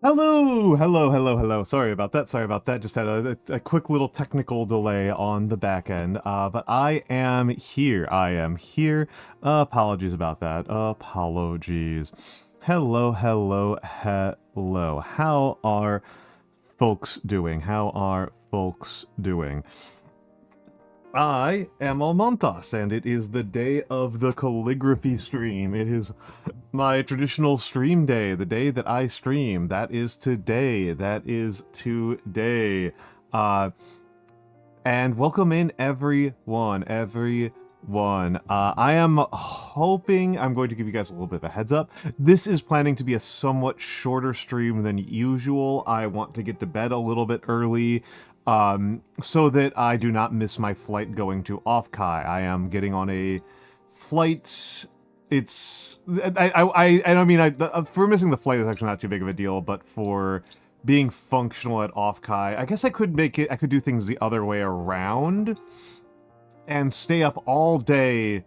Hello. Sorry about that. Just had a quick little technical delay on the back end. But I am here. Apologies about that. Apologies. Hello. How are folks doing? I am Almantas, and it is the day of the calligraphy stream. It is my traditional stream day, the day that I stream. That is today. And welcome in everyone. I am hoping I'm going to give you guys a little bit of a heads up. This is planning to be a somewhat shorter stream than usual. I want to get to bed a little bit early, so that I do not miss my flight going to Offkai. I am getting on a flight. It's for missing the flight is actually not too big of a deal, but for being functional at Offkai, I guess I could do things the other way around and stay up all day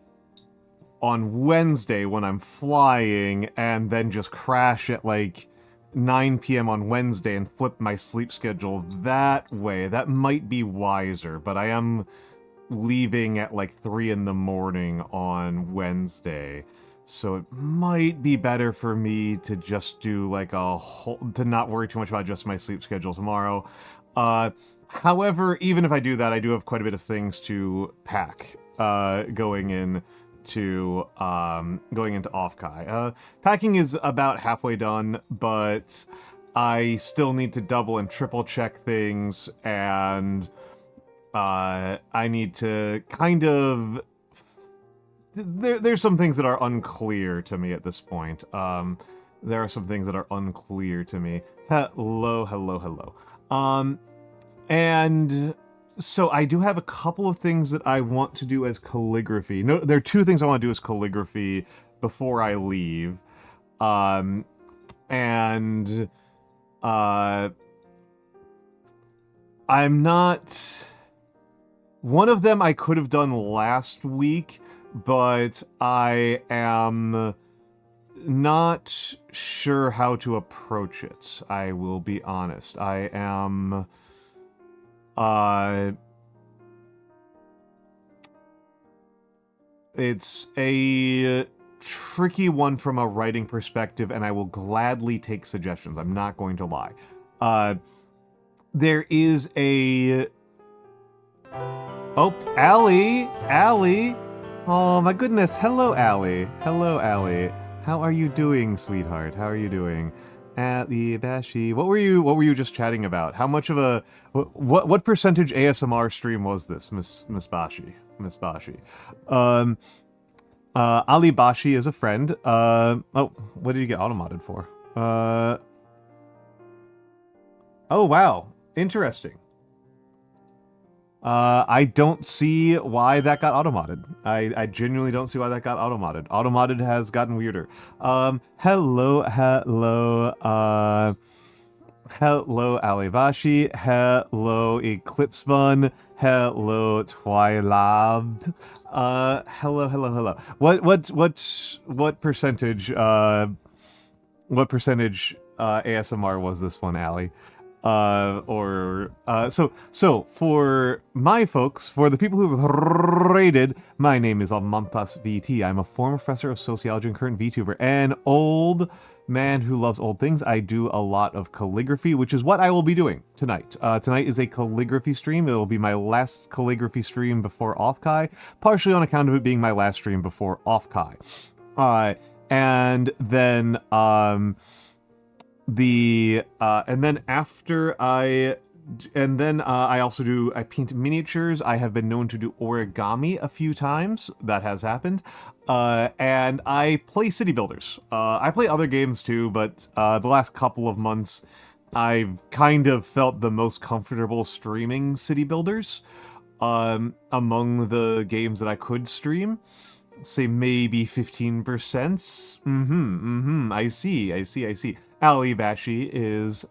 on Wednesday when I'm flying, and then just crash at like 9 p.m. on Wednesday and flip my sleep schedule that way. That might be wiser, but I am leaving at like 3 in the morning on Wednesday, so it might be better for me to just do like to not worry too much about just my sleep schedule tomorrow. However, even if I do that, I do have quite a bit of things to pack going into Offkai. Packing is about halfway done, but I still need to double and triple check things, and I need to kind of... There's some things that are unclear to me at this point. Hello. And so I do have a couple of things that I want to do as calligraphy. No, there are 2 things I want to do as calligraphy before I leave. I'm not... One of them I could have done last week, but I am not sure how to approach it. I will be honest. I am... It's a tricky one from a writing perspective, and I will gladly take suggestions. I'm not going to lie. There is a... Oh, Allie! Oh my goodness, hello, Allie. How are you doing, sweetheart? How are you doing? Allie Bashi. What were you just chatting about? How much of a... What percentage ASMR stream was this, Miss Bashi? Ali Bashi is a friend. Oh, what did you get automodded for? Oh, wow. Interesting. I don't see why that got automodded. I genuinely don't see why that got automodded. Automodded has gotten weirder. Hello, Alivashi. Hello, Eclipse Bun. Hello, Twilab. Hello. What percentage, ASMR was this one, Ali? So for my folks, for the people who have rated, my name is Almantas VT. I'm a former professor of sociology and current VTuber, an old man who loves old things. I do a lot of calligraphy, which is what I will be doing tonight. Tonight is a calligraphy stream. It will be my last calligraphy stream before Offkai, partially on account of it being my last stream before Offkai. And then I also paint miniatures. I have been known to do origami a few times. That has happened. And I play city builders. I play other games too, but the last couple of months I've kind of felt the most comfortable streaming city builders among the games that I could stream. Say maybe 15%. I see. Ali Bashi is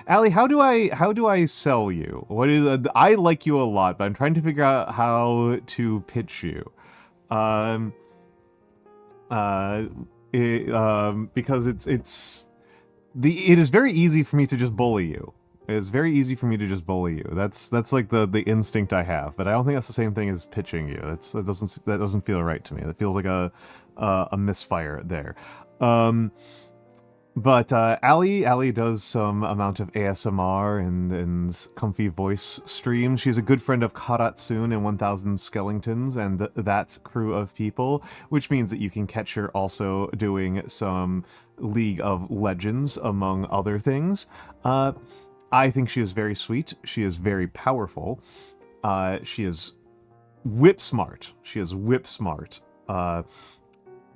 Ali, how do I sell you? I like you a lot, but I'm trying to figure out how to pitch you. because it is very easy for me to just bully you. It is very easy for me to just bully you. That's like the instinct I have, but I don't think that's the same thing as pitching you. That doesn't feel right to me. It feels like a misfire there. But Ali does some amount of ASMR and comfy voice streams. She's a good friend of Karatsun and 1000 Skeletons and that crew of people, which means that you can catch her also doing some League of Legends, among other things. I think she is very sweet. She is very powerful. She is whip smart.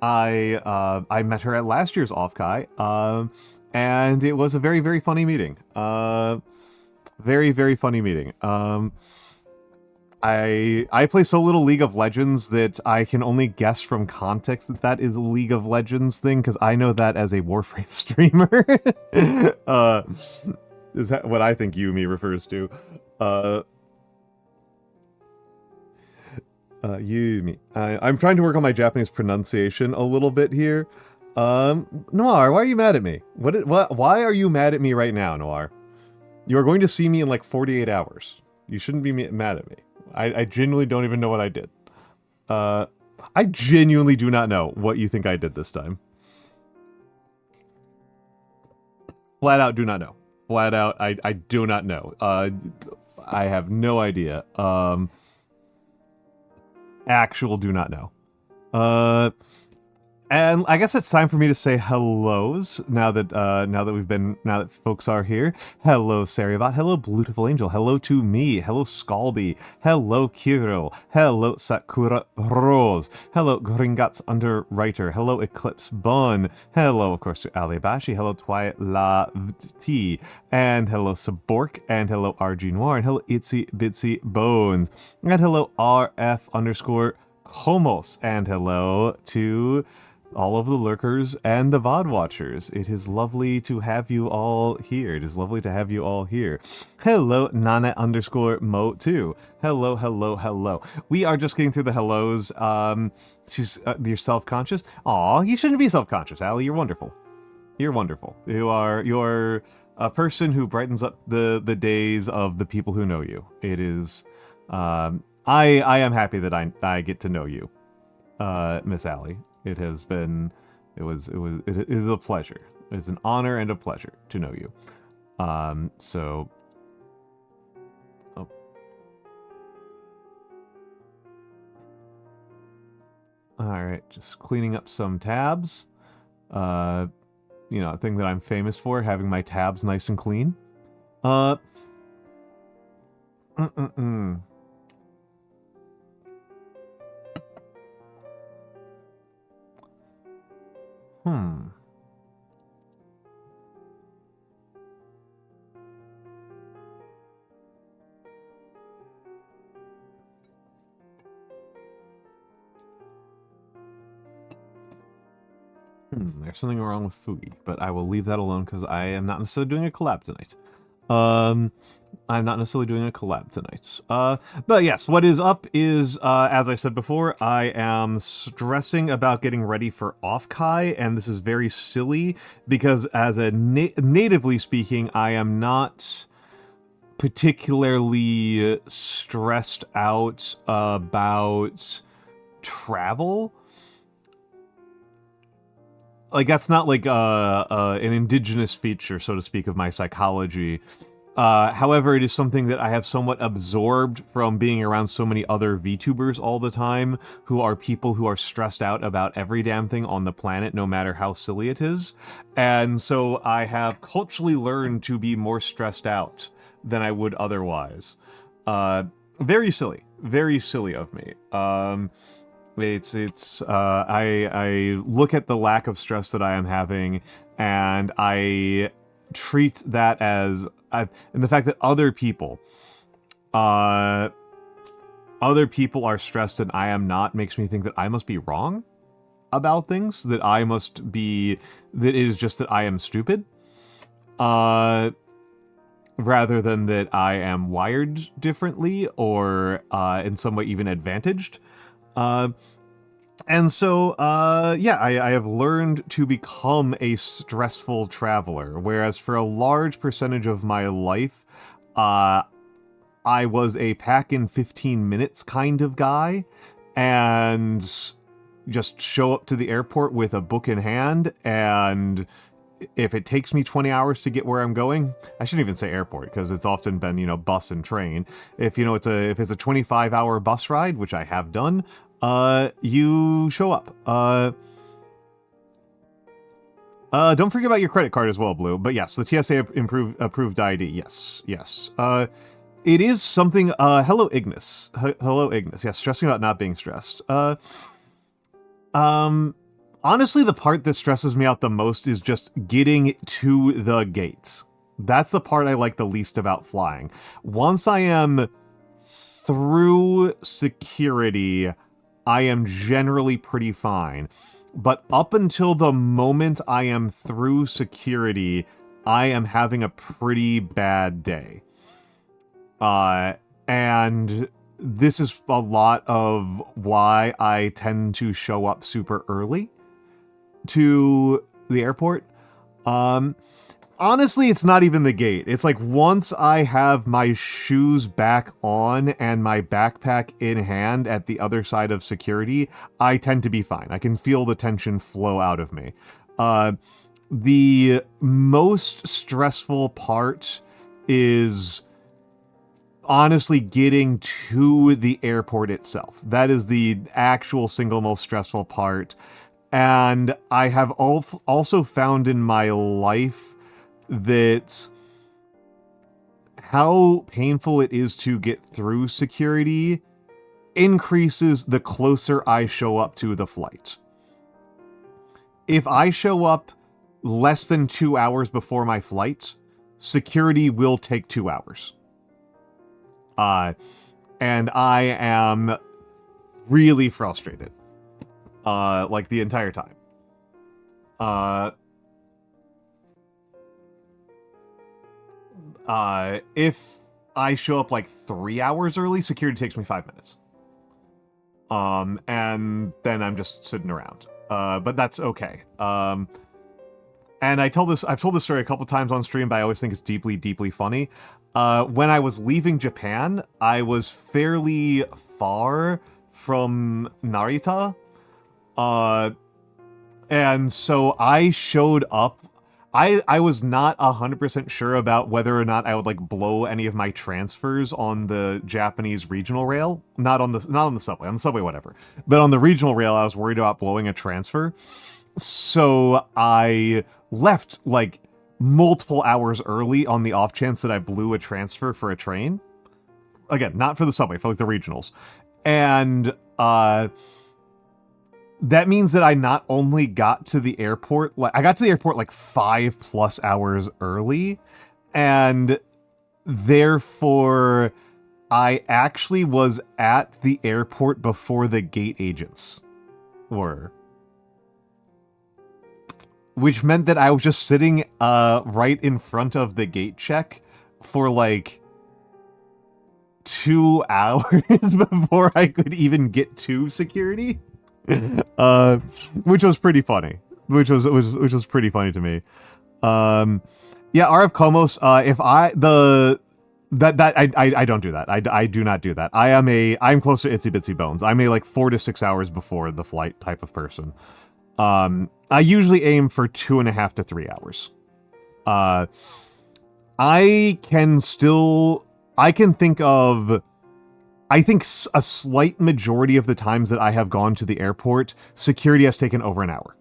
I met her at last year's Offkai, and it was a very, very funny meeting. Very, very funny meeting. I play so little League of Legends that I can only guess from context that is a League of Legends thing, because I know that as a Warframe streamer. Is that what I think Yumi refers to? Yumi. I'm trying to work on my Japanese pronunciation a little bit here. Noir, why are you mad at me? Why are you mad at me right now, Noir? You are going to see me in like 48 hours. You shouldn't be mad at me. I genuinely don't even know what I did. I genuinely do not know what you think I did this time. Flat out do not know. Flat out, I do not know. I have no idea. Actual do not know. And I guess it's time for me to say hellos now that folks are here. Hello, Saribot. Hello, Beautiful Angel. Hello to me. Hello, Scaldy. Hello, Kirill. Hello, Sakura Rose. Hello, Gringotts Underwriter. Hello, Eclipse Bun. Hello, of course, to Alibashi. Hello, TwiLaVT. And hello, Sabork. And hello, RG Noir. And hello, Itsy Bitsy Bones. And hello, RF_Komos. And hello to all of the lurkers and the VOD watchers. It is lovely to have you all here. Hello, Nana_Mo2. Hello. We are just getting through the hellos. You're self-conscious? Aw, you shouldn't be self-conscious, Ali. You're wonderful. You're a person who brightens up the days of the people who know you. It is, I am happy that I get to know you, Miss Ali. It is a pleasure. It is an honor and a pleasure to know you. So... Oh. Alright, just cleaning up some tabs. You know, a thing that I'm famous for, having my tabs nice and clean. There's something wrong with Fugi, but I will leave that alone because I am not necessarily doing a collab tonight. But yes, what is up is, as I said before, I am stressing about getting ready for Offkai, and this is very silly because as a natively speaking, I am not particularly stressed out about travel. Like, that's not like an indigenous feature, so to speak, of my psychology. However, it is something that I have somewhat absorbed from being around so many other VTubers all the time, who are people who are stressed out about every damn thing on the planet, no matter how silly it is. And so I have culturally learned to be more stressed out than I would otherwise. Very silly of me. I look at the lack of stress that I am having, and I treat that as, and the fact that other people are stressed and I am not, makes me think that I must be wrong about things, that it is just that I am stupid, rather than that I am wired differently or in some way even advantaged. And so, yeah, I have learned to become a stressful traveler, whereas for a large percentage of my life, I was a pack in 15 minutes kind of guy, and just show up to the airport with a book in hand, and if it takes me 20 hours to get where I'm going, I shouldn't even say airport because it's often been, bus and train. If if it's a 25-hour bus ride, which I have done, you show up. Don't forget about your credit card as well, Blue. But yes, the TSA approved ID. Yes, yes. It is something. Hello, Ignis. Hello, Ignis. Yes, stressing about not being stressed. Honestly, the part that stresses me out the most is just getting to the gate. That's the part I like the least about flying. Once I am through security, I am generally pretty fine. But up until the moment I am through security, I am having a pretty bad day. And this is a lot of why I tend to show up super early to the airport. Honestly, it's not even the gate. It's like once I have my shoes back on and my backpack in hand at the other side of security, I tend to be fine. I can feel the tension flow out of me. The most stressful part is honestly getting to the airport itself. That is the actual single most stressful part. And I have also found in my life that how painful it is to get through security increases the closer I show up to the flight. If I show up less than 2 hours before my flight, security will take 2 hours. And I am really frustrated. Like the entire time. If I show up like 3 hours early, security takes me 5 minutes. And then I'm just sitting around. But that's okay. And I've told this story a couple times on stream, but I always think it's deeply, deeply funny. When I was leaving Japan, I was fairly far from Narita. And so I showed up. I was not 100% sure about whether or not I would like blow any of my transfers on the Japanese regional rail. Not on the subway. On the subway, whatever. But on the regional rail, I was worried about blowing a transfer. So I left like multiple hours early on the off chance that I blew a transfer for a train. Again, not for the subway, for like the regionals. And that means that I not only got to the airport, I got to the airport like 5+ hours early, and therefore I actually was at the airport before the gate agents were. Which meant that I was just sitting right in front of the gate check for like 2 hours before I could even get to security. Which was pretty funny. Which was pretty funny to me. Yeah, RF Komos, if I don't do that. I do not do that. I'm close to Itsy Bitsy Bones. I'm a like 4 to 6 hours before the flight type of person. I usually aim for 2.5 to 3 hours. I can think of, I think a slight majority of the times that I have gone to the airport, security has taken over an hour.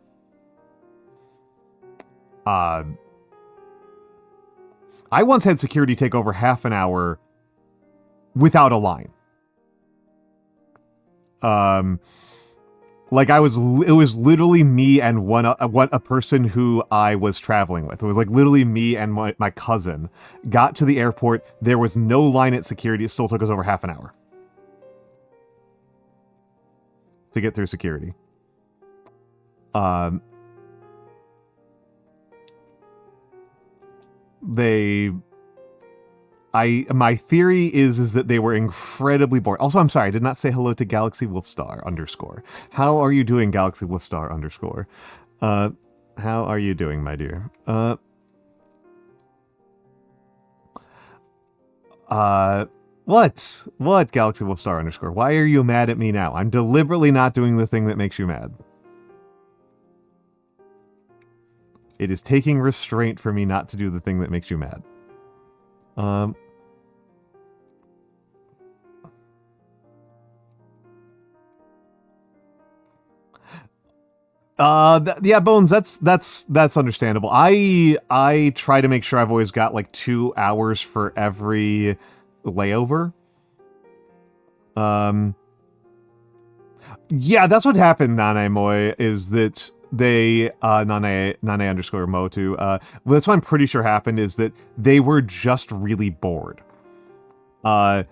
I once had security take over half an hour without a line. Like it was literally me and a person who I was traveling with. It was like literally me and my cousin got to the airport. There was no line at security. It still took us over half an hour to get through security. my theory is that they were incredibly bored. Also, I'm sorry, I did not say hello to Galaxy Wolfstar _. How are you doing, Galaxy Wolfstar _? How are you doing, my dear? What? What, Galaxy Wolfstar _? Why are you mad at me now? I'm deliberately not doing the thing that makes you mad. It is taking restraint for me not to do the thing that makes you mad. Yeah, Bones, that's understandable. I try to make sure I've always got like 2 hours for every layover. Yeah, that's what happened, Nanae is that they, Nanae _Motu, well, that's what I'm pretty sure happened, is that they were just really bored. I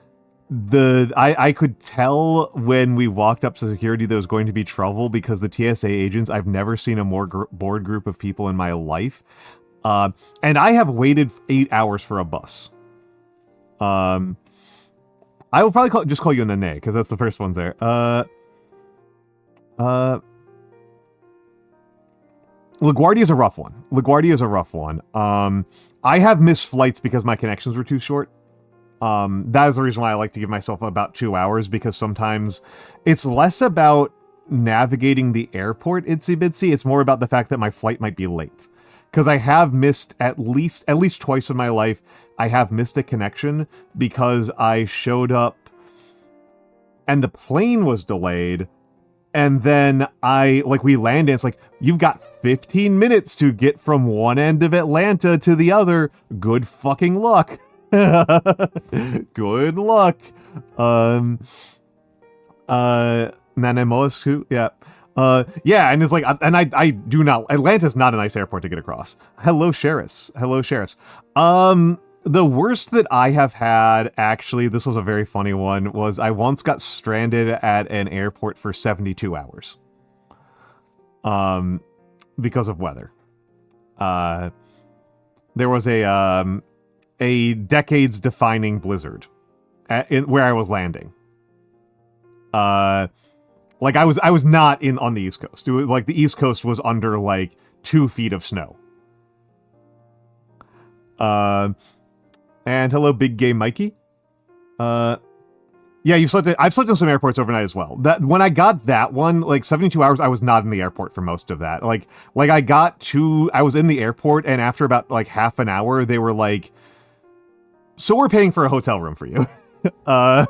could tell when we walked up to security there was going to be trouble because the TSA agents, I've never seen a more bored group of people in my life. And I have waited 8 hours for a bus. I will probably just call you Nanae, because that's the first one there. LaGuardia is a rough one. I have missed flights because my connections were too short. That is the reason why I like to give myself about 2 hours, because sometimes it's less about navigating the airport itsy bitsy, it's more about the fact that my flight might be late. Because I have missed at least twice in my life, I have missed a connection because I showed up and the plane was delayed. And then we landed, it's like, you've got 15 minutes to get from one end of Atlanta to the other. Good fucking luck. Good luck. Nanemosku, yeah. Yeah, and it's like, and I do not, Atlanta's not a nice airport to get across. Hello, Sheris. The worst that I have had, actually, this was a very funny one, was I once got stranded at an airport for 72 hours. Because of weather. There was a decades-defining blizzard where I was landing. Like, I was not on the East Coast. It was, like, the East Coast was under, like, 2 feet of snow. And hello, Big Gay Mikey. Yeah, I've slept in some airports overnight as well. When I got that one, like 72 hours, I was not in the airport for most of that. Like I was in the airport, and after about like half an hour, they were like, "So we're paying for a hotel room for you." Yeah,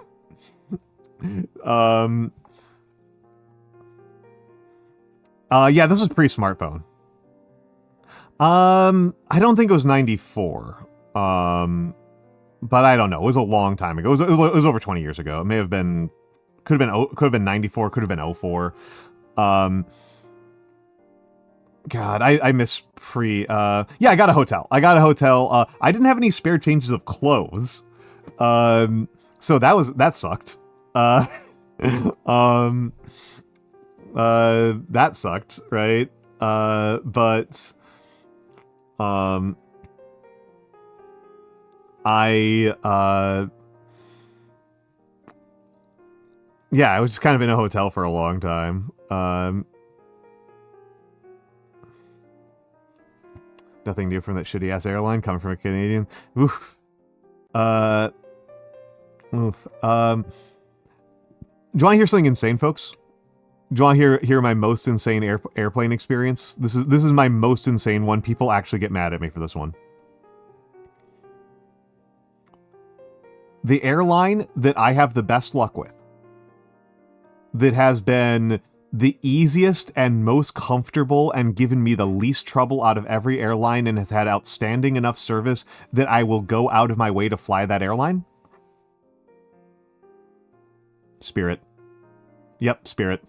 this was pre-smartphone. I don't think it was 94. But I don't know. It was a long time ago. It was over 20 years ago. It may have been, could have been 94, could have been 04. God, I miss yeah, I got a hotel. I didn't have any spare changes of clothes. So that sucked. That sucked, right? But yeah, I was just kind of in a hotel for a long time. Nothing new from that shitty-ass airline coming from a Canadian. Oof. Oof. Do you want to hear something insane, folks? Do you want to hear my most insane airplane experience? This is my most insane one. People actually get mad at me for this one. The airline that I have the best luck with, that has been the easiest and most comfortable and given me the least trouble out of every airline and has had outstanding enough service that I will go out of my way to fly that airline? Spirit. Yep, Spirit.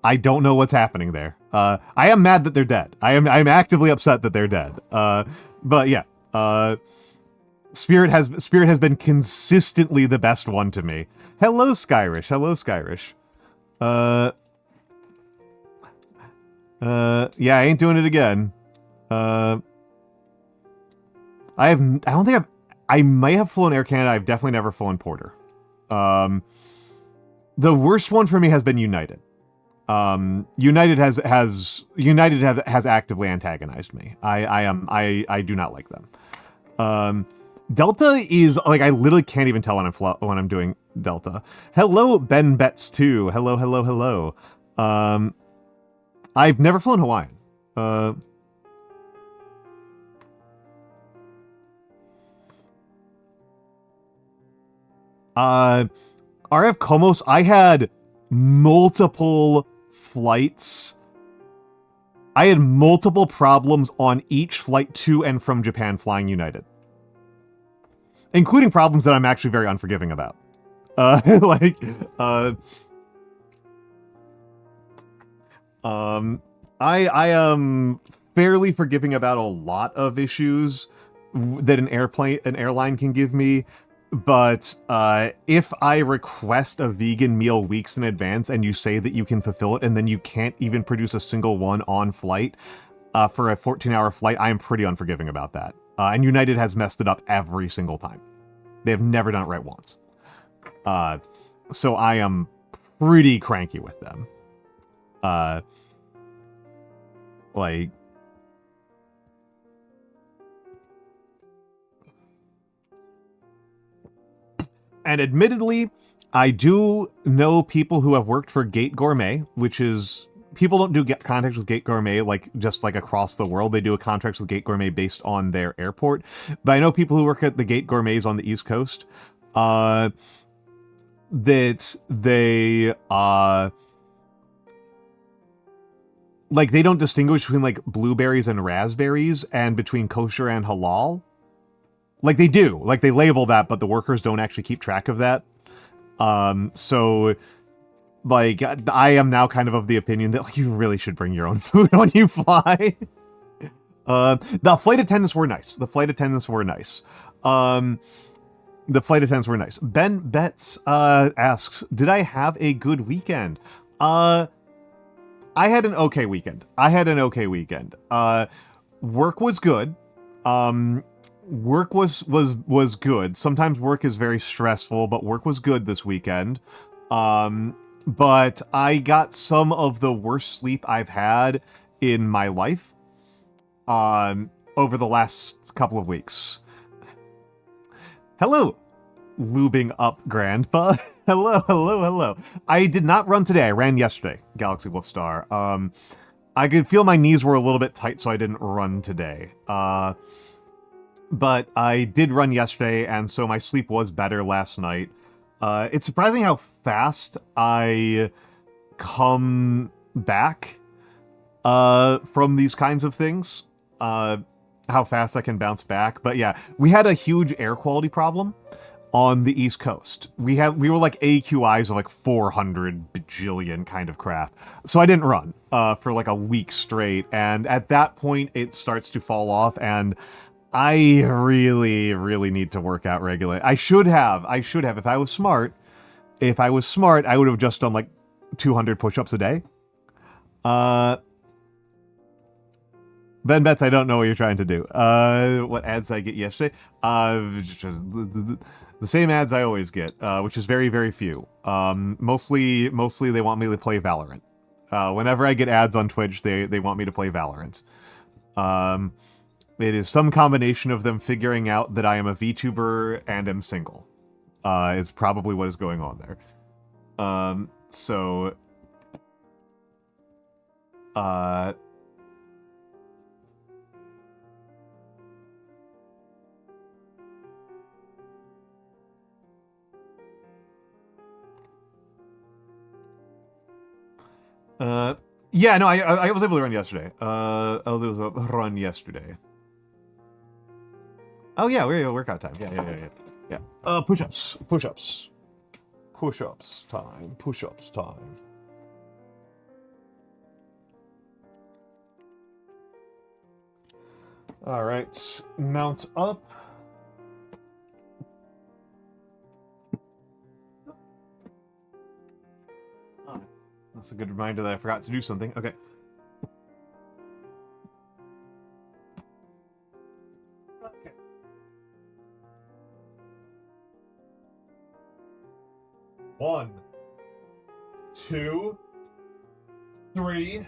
I don't know what's happening there. I am mad that they're dead. I'm actively upset that they're dead. But yeah. Spirit has been consistently the best one to me. Hello, Skyrish. Yeah, I ain't doing it again. I don't think I might have flown Air Canada. I've definitely never flown Porter. The worst one for me has been United. United has actively antagonized me. I do not like them. Delta is like I literally can't even tell when I'm doing Delta. Hello, Ben Betts 2. Hello. I've never flown Hawaiian. RF Comos, I had multiple flights. I had multiple problems on each flight to and from Japan flying United. Including problems that I'm actually very unforgiving about. I am fairly forgiving about a lot of issues that an airline can give me, but if I request a vegan meal weeks in advance and you say that you can fulfill it and then you can't even produce a single one on flight for a 14-hour flight, I am pretty unforgiving about that. And United has messed it up every single time. They have never done it right once. So I am pretty cranky with them. And admittedly, I do know people who have worked for Gate Gourmet, which is... People don't do contracts with Gate Gourmet just across the world. They do a contracts with Gate Gourmet based on their airport. But I know people who work at the Gate Gourmets on the East Coast that they they don't distinguish between blueberries and raspberries and between kosher and halal. They do. They label that, but the workers don't actually keep track of that. So I am now kind of the opinion that you really should bring your own food when you fly. The flight attendants were nice. Ben Betts asks, did I have a good weekend? I had an okay weekend. Work was good. Work was good. Sometimes work is very stressful, but work was good this weekend. But I got some of the worst sleep I've had in my life over the last couple of weeks. Hello, lubing up grandpa. Hello. I did not run today. I ran yesterday, Galaxy Wolfstar. I could feel my knees were a little bit tight, so I didn't run today. But I did run yesterday, and so my sleep was better last night. It's surprising how fast I come back from these kinds of things. How fast I can bounce back. But yeah, we had a huge air quality problem on the East Coast. We were AQIs of 400 bajillion kind of crap. So I didn't run for a week straight. And at that point, it starts to fall off, and I really need to work out regularly. I should have. If I was smart, I would have just done 200 push-ups a day. Ben Betts, I don't know what you're trying to do. What ads did I get yesterday? The same ads I always get, which is very, very few. Mostly they want me to play Valorant. Whenever I get ads on Twitch, they want me to play Valorant. It is some combination of them figuring out that I am a VTuber and am single. Is probably what is going on there. Yeah, no, I was able to run yesterday. I was able to run yesterday. Oh yeah, we're workout time. Yeah. Push-ups time. All right, mount up. Oh, that's a good reminder that I forgot to do something. Okay. 1, 2, 3,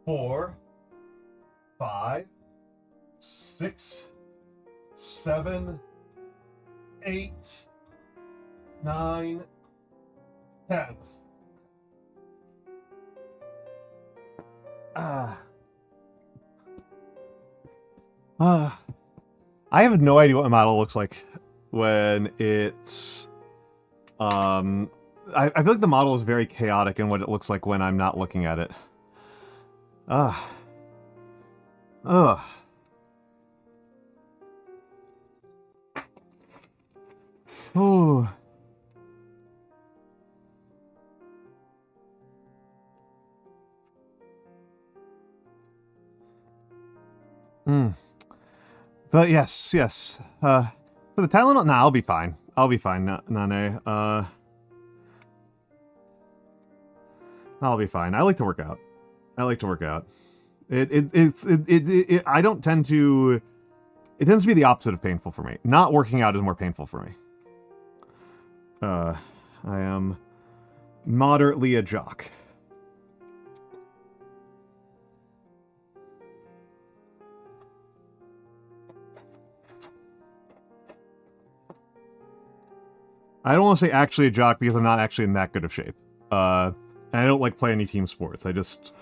4, 5, 6, 7, 8, 9, 10. I have no idea what my model looks like when it's... I feel like the model is very chaotic in what it looks like when I'm not looking at it. Oh. But yes. For the talent, nah, I'll be fine. I'll be fine, Nane. I'll be fine. I like to work out. I don't tend to... It tends to be the opposite of painful for me. Not working out is more painful for me. I am moderately a jock. I don't want to say actually a jock because I'm not actually in that good of shape. And I don't like play any team sports. I just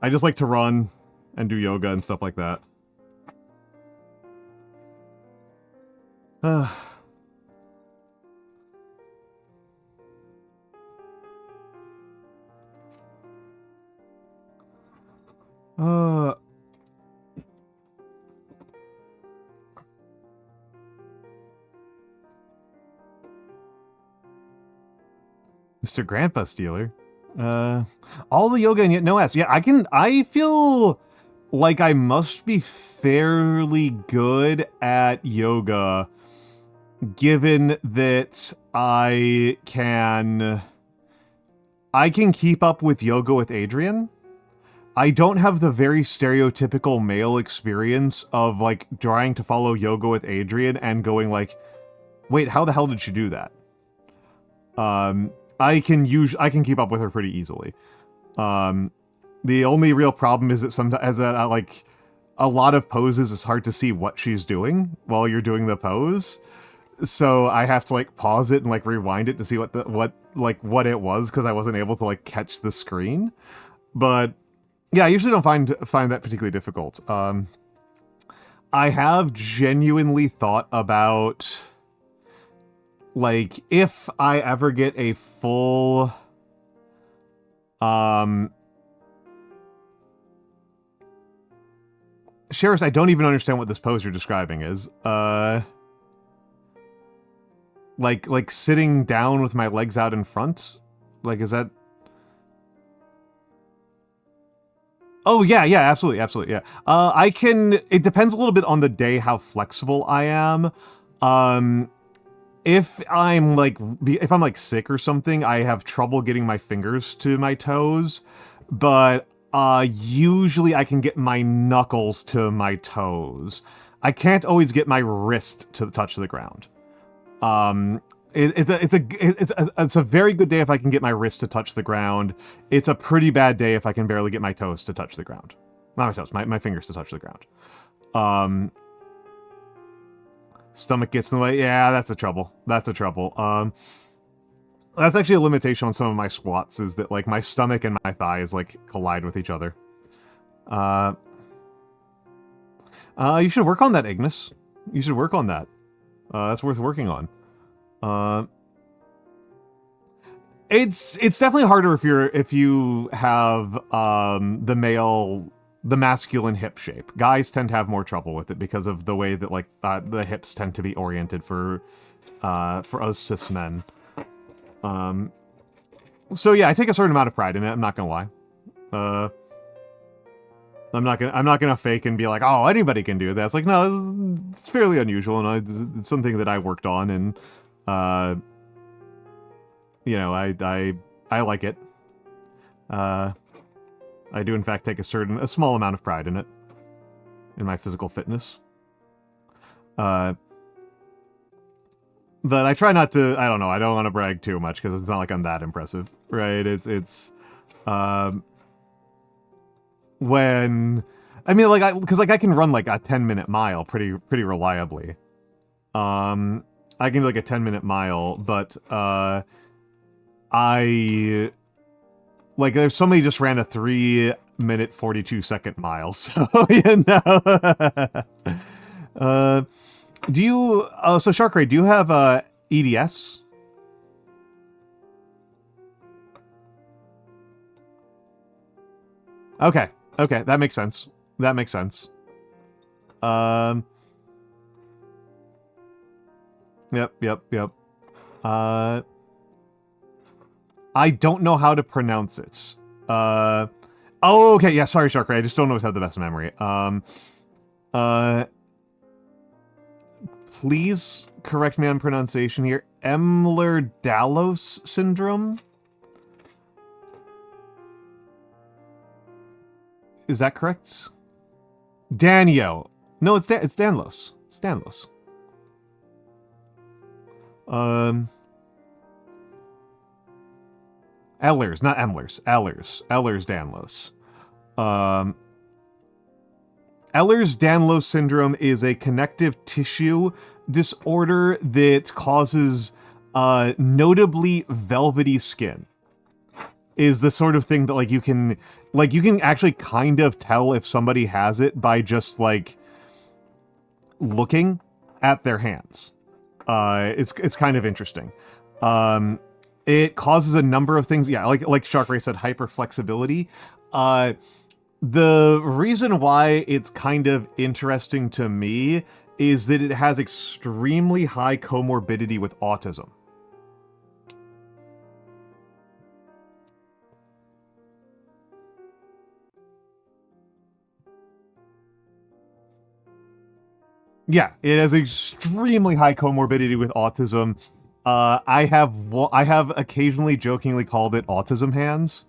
like to run and do yoga and stuff like that. Mr. Grandpa Stealer. All the yoga and yet no ass. Yeah, I feel like I must be fairly good at yoga, given that I can keep up with yoga with Adrian. I don't have the very stereotypical male experience of, like, trying to follow yoga with Adrian and going like, wait, how the hell did she do that? I can keep up with her pretty easily. The only real problem is that sometimes, like, a lot of poses, it's hard to see what she's doing while you're doing the pose. So I have to, like, pause it and, like, rewind it to see what it was, because I wasn't able to, like, catch the screen. But yeah, I usually don't find that particularly difficult. I have genuinely thought about, like, if I ever get a full, Sheris, I don't even understand what this pose you're describing is. Like sitting down with my legs out in front? Like, is that... Oh, yeah, absolutely, yeah. It depends a little bit on the day how flexible I am. If I'm like sick or something, I have trouble getting my fingers to my toes, but usually I can get my knuckles to my toes. I can't always get my wrist to touch the ground. It's a very good day if I can get my wrist to touch the ground. It's a pretty bad day if I can barely get my toes to touch the ground. Not my toes, my fingers to touch the ground. Stomach gets in the way. Yeah, that's a trouble. That's actually a limitation on some of my squats, is that, like, my stomach and my thighs, like, collide with each other. You should work on that, Ignis. You should work on that. That's worth working on. It's definitely harder if you have the masculine hip shape. Guys tend to have more trouble with it because of the way that, like, the hips tend to be oriented for us cis men. So yeah, I take a certain amount of pride in it. I'm not gonna lie. I'm not gonna fake and be like, oh, anybody can do that. It's like, no, it's fairly unusual, and it's something that I worked on, and you know, I like it. I do, in fact, take a small amount of pride in it, in my physical fitness. But I try not to, I don't know, I don't want to brag too much because it's not like I'm that impressive, right? When, I mean, like, because I can run like a 10-minute mile pretty reliably. I can do like a 10-minute mile, but, like, if somebody just ran a 3-minute 42-second mile, so, you know. Do you, so Sharkray, do you have, EDS? Okay, okay, that makes sense. That makes sense. Yep. I don't know how to pronounce it. Oh, okay, yeah, sorry, Sharkray, I just don't always have the best memory. Please correct me on pronunciation here. Ehlers-Danlos syndrome? Is that correct? Danio. No, it's Danlos. It's Danlos. Ehlers, not Emlers. Ehlers-Danlos. Ehlers-Danlos syndrome is a connective tissue disorder that causes notably velvety skin. Is the sort of thing that you can actually kind of tell if somebody has it by just like looking at their hands. It's kind of interesting. It causes a number of things. Yeah, like Sharkray said, hyperflexibility. The reason why it's kind of interesting to me is that it has extremely high comorbidity with autism. Yeah, it has extremely high comorbidity with autism. I have occasionally jokingly called it autism hands.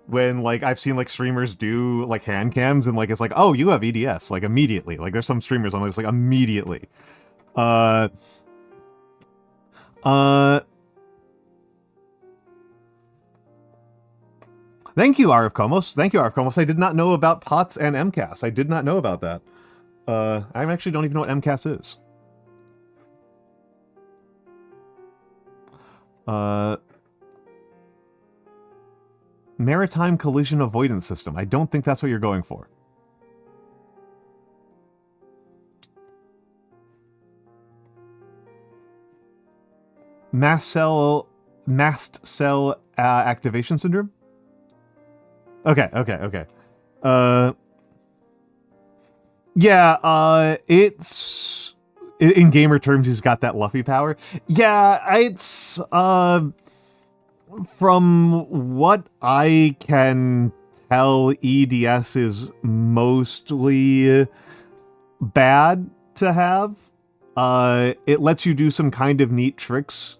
When, like, I've seen, like, streamers do, like, hand cams, and, like, it's like, oh, you have EDS, like, immediately. Like, there's some streamers on this, like, immediately. Thank you, Arif Komos. Thank you, Arif Komos. I did not know about POTS and MCAS. I did not know about that. I actually don't even know what MCAS is. Maritime collision avoidance system. I don't think that's what you're going for. Mast cell activation syndrome? Okay. Yeah, it's... In gamer terms, he's got that Luffy power. Yeah, it's, from what I can tell, EDS is mostly bad to have. It lets you do some kind of neat tricks.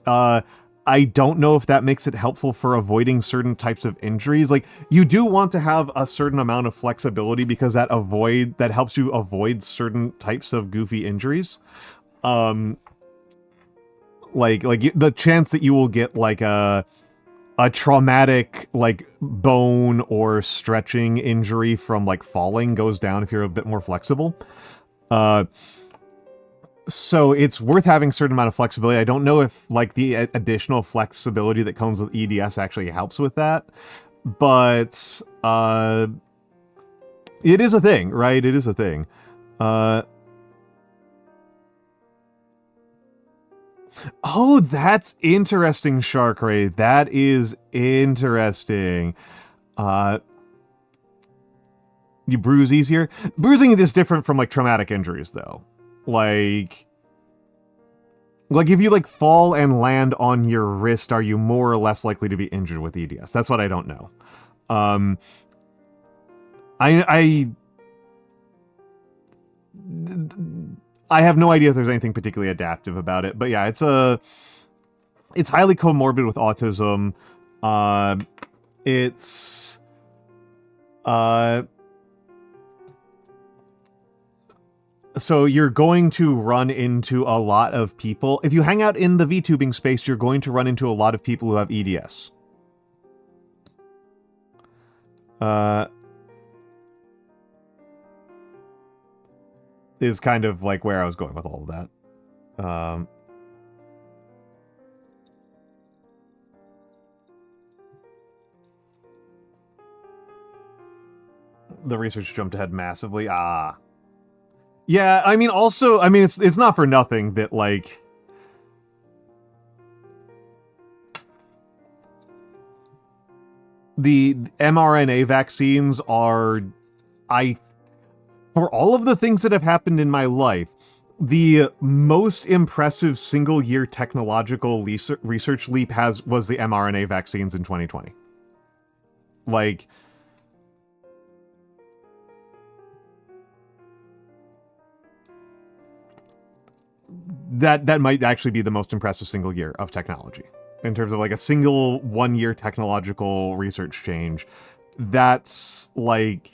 I don't know if that makes it helpful for avoiding certain types of injuries. Like, you do want to have a certain amount of flexibility because that helps you avoid certain types of goofy injuries. Like the chance that you will get like a traumatic like bone or stretching injury from like falling goes down if you're a bit more flexible. So it's worth having a certain amount of flexibility. I don't know if like the additional flexibility that comes with EDS actually helps with that, but it is a thing, right? It is a thing. Oh, that's interesting, Sharkray. That is interesting. You bruise easier? Bruising is different from like traumatic injuries, though. Like if you like fall and land on your wrist, are you more or less likely to be injured with EDS? That's what I don't know. I have no idea if there's anything particularly adaptive about it, but yeah, it's highly comorbid with autism. so you're going to run into a lot of people. If you hang out in the VTubing space, you're going to run into a lot of people who have EDS. Is kind of like where I was going with all of that. The research jumped ahead massively. Yeah, I mean, also, I mean, it's not for nothing that, like, the mRNA vaccines are, for all of the things that have happened in my life, the most impressive single-year technological research leap was the mRNA vaccines in 2020. Like, that might actually be the most impressive single year of technology. In terms of, like, a single one-year technological research change. That's, like...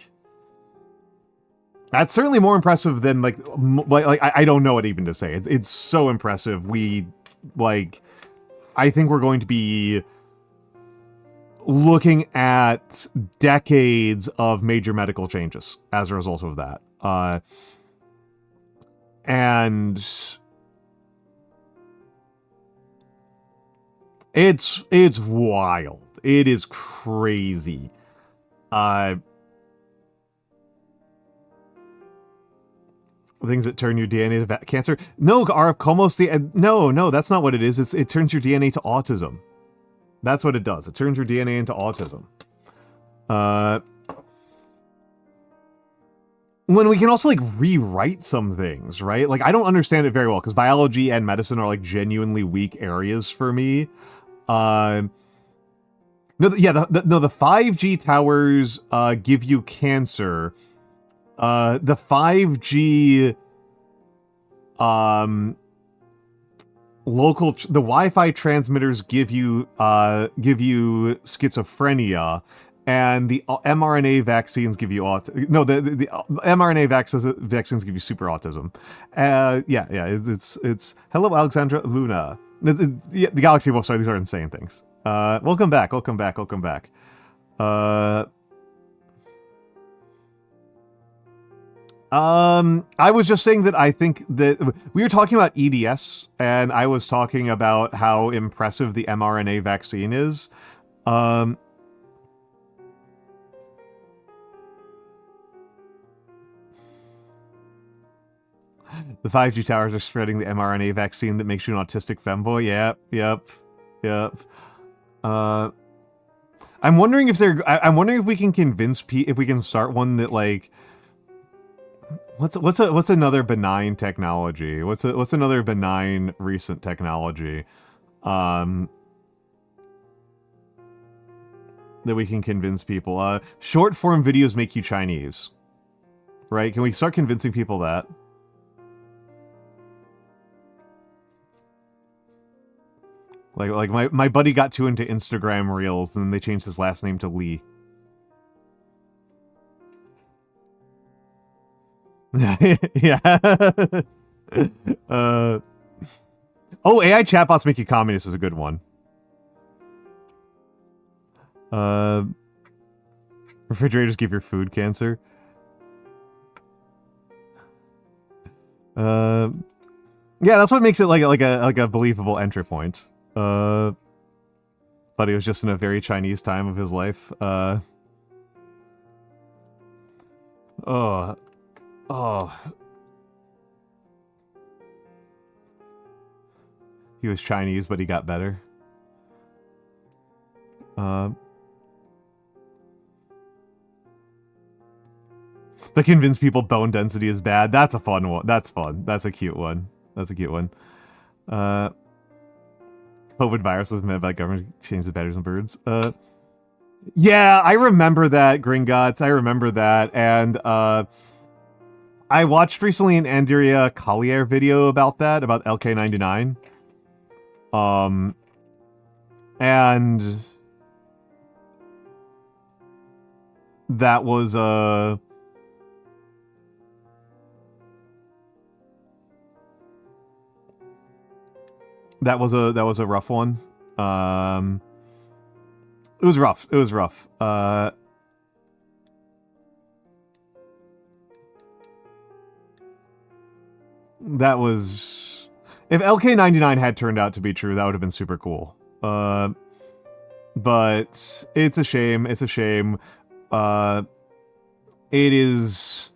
That's certainly more impressive than, like I don't know what even to say. It's so impressive. We, like... I think we're going to be looking at decades of major medical changes as a result of that. And... It's wild. It is crazy. Things that turn your DNA to cancer. No, no, that's not what it is. It turns your DNA to autism. That's what it does. It turns your DNA into autism. When we can also, like, rewrite some things, right? Like, I don't understand it very well, because biology and medicine are, like, genuinely weak areas for me. The 5G towers give you cancer. The 5G the Wi-Fi transmitters give you schizophrenia, and the mRNA vaccines give you the mRNA vaccines give you super autism. It's hello, Alexandra Luna. The Galaxy Wolf, sorry, these are insane things. Welcome back. I was just saying that I think that we were talking about EDS, and I was talking about how impressive the mRNA vaccine is. The 5G towers are spreading the mRNA vaccine that makes you an autistic femboy. Yep. I'm wondering if we can convince if we can start one that, like, what's another benign technology? What's another benign recent technology? That we can convince people. Short form videos make you Chinese. Right? Can we start convincing people that? Like my buddy got too into Instagram Reels, and then they changed his last name to Lee. Yeah. Oh, AI chatbots make you communist is a good one. Refrigerators give your food cancer. Yeah, that's what makes it like a believable entry point. But he was just in a very Chinese time of his life. Oh. He was Chinese, but he got better. To convince people bone density is bad. That's a fun one. That's fun. That's a cute one. COVID virus was meant by government to change the batteries in birds. Yeah, I remember that, Gringotts. I remember that. And, I watched recently an Andrea Collier video about that, about LK99. And that was, That was a rough one. It was rough. It was rough. That was... If LK99 had turned out to be true, that would have been super cool. But it's a shame. It's a shame. It is...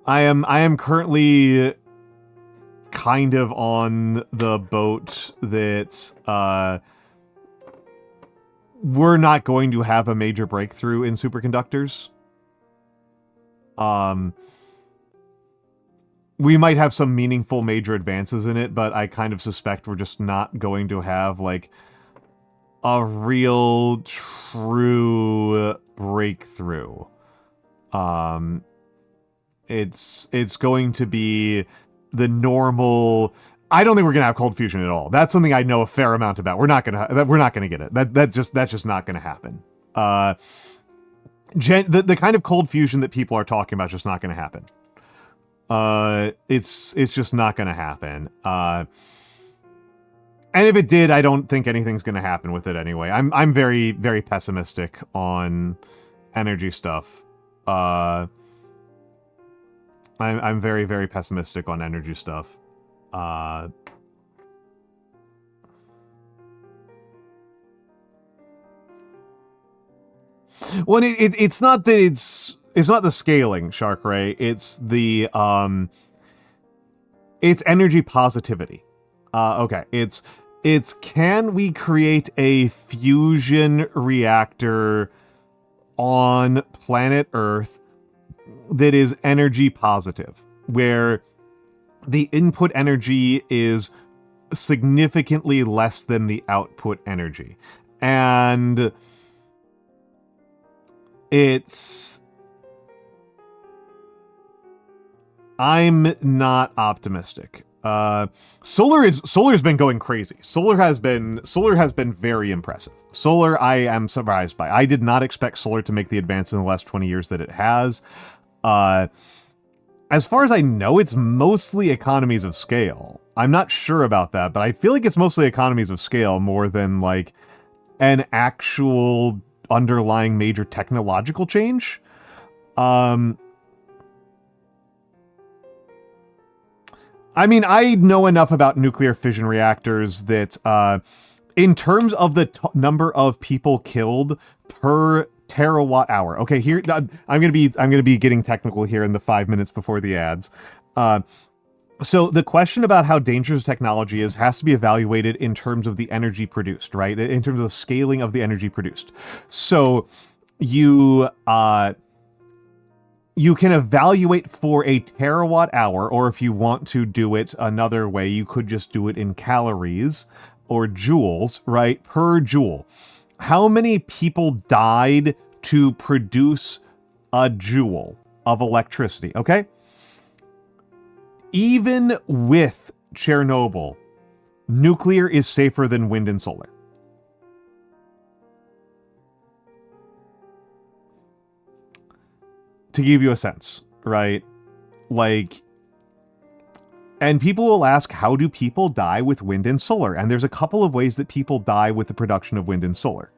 I am currently kind of on the boat that we're not going to have a major breakthrough in superconductors. We might have some meaningful major advances in it, but I kind of suspect we're just not going to have, like, a real, true breakthrough. It's going to be the normal... I don't think we're gonna have cold fusion at all. That's something I know a fair amount about. We're not gonna get it. That's just not gonna happen. The kind of cold fusion that people are talking about is just not gonna happen. It's just not gonna happen. And if it did, I don't think anything's gonna happen with it anyway. I'm very, very pessimistic on energy stuff. I'm very, very pessimistic on energy stuff. Well, it's not that it's not the scaling, Shark Ray. It's the it's energy positivity. Okay, it's can we create a fusion reactor on planet Earth that is energy positive, where the input energy is significantly less than the output energy. And I'm not optimistic. Solar's been going crazy. Solar has been very impressive. Solar, I am surprised by. I did not expect solar to make the advance in the last 20 years that it has. As far as I know, it's mostly economies of scale. I'm not sure about that, but I feel like it's mostly economies of scale more than, like, an actual underlying major technological change. I mean, I know enough about nuclear fission reactors that, in terms of the number of people killed per terawatt hour. Okay, here I'm gonna be getting technical here in the 5 minutes before the ads. So the question about how dangerous technology is has to be evaluated in terms of the energy produced, right? In terms of the scaling of the energy produced. So you can evaluate for a terawatt hour, or if you want to do it another way, you could just do it in calories or joules, right? Per joule. How many people died to produce a joule of electricity, okay? Even with Chernobyl, nuclear is safer than wind and solar. To give you a sense, right? Like, and people will ask, how do people die with wind and solar? And there's a couple of ways that people die with the production of wind and solar.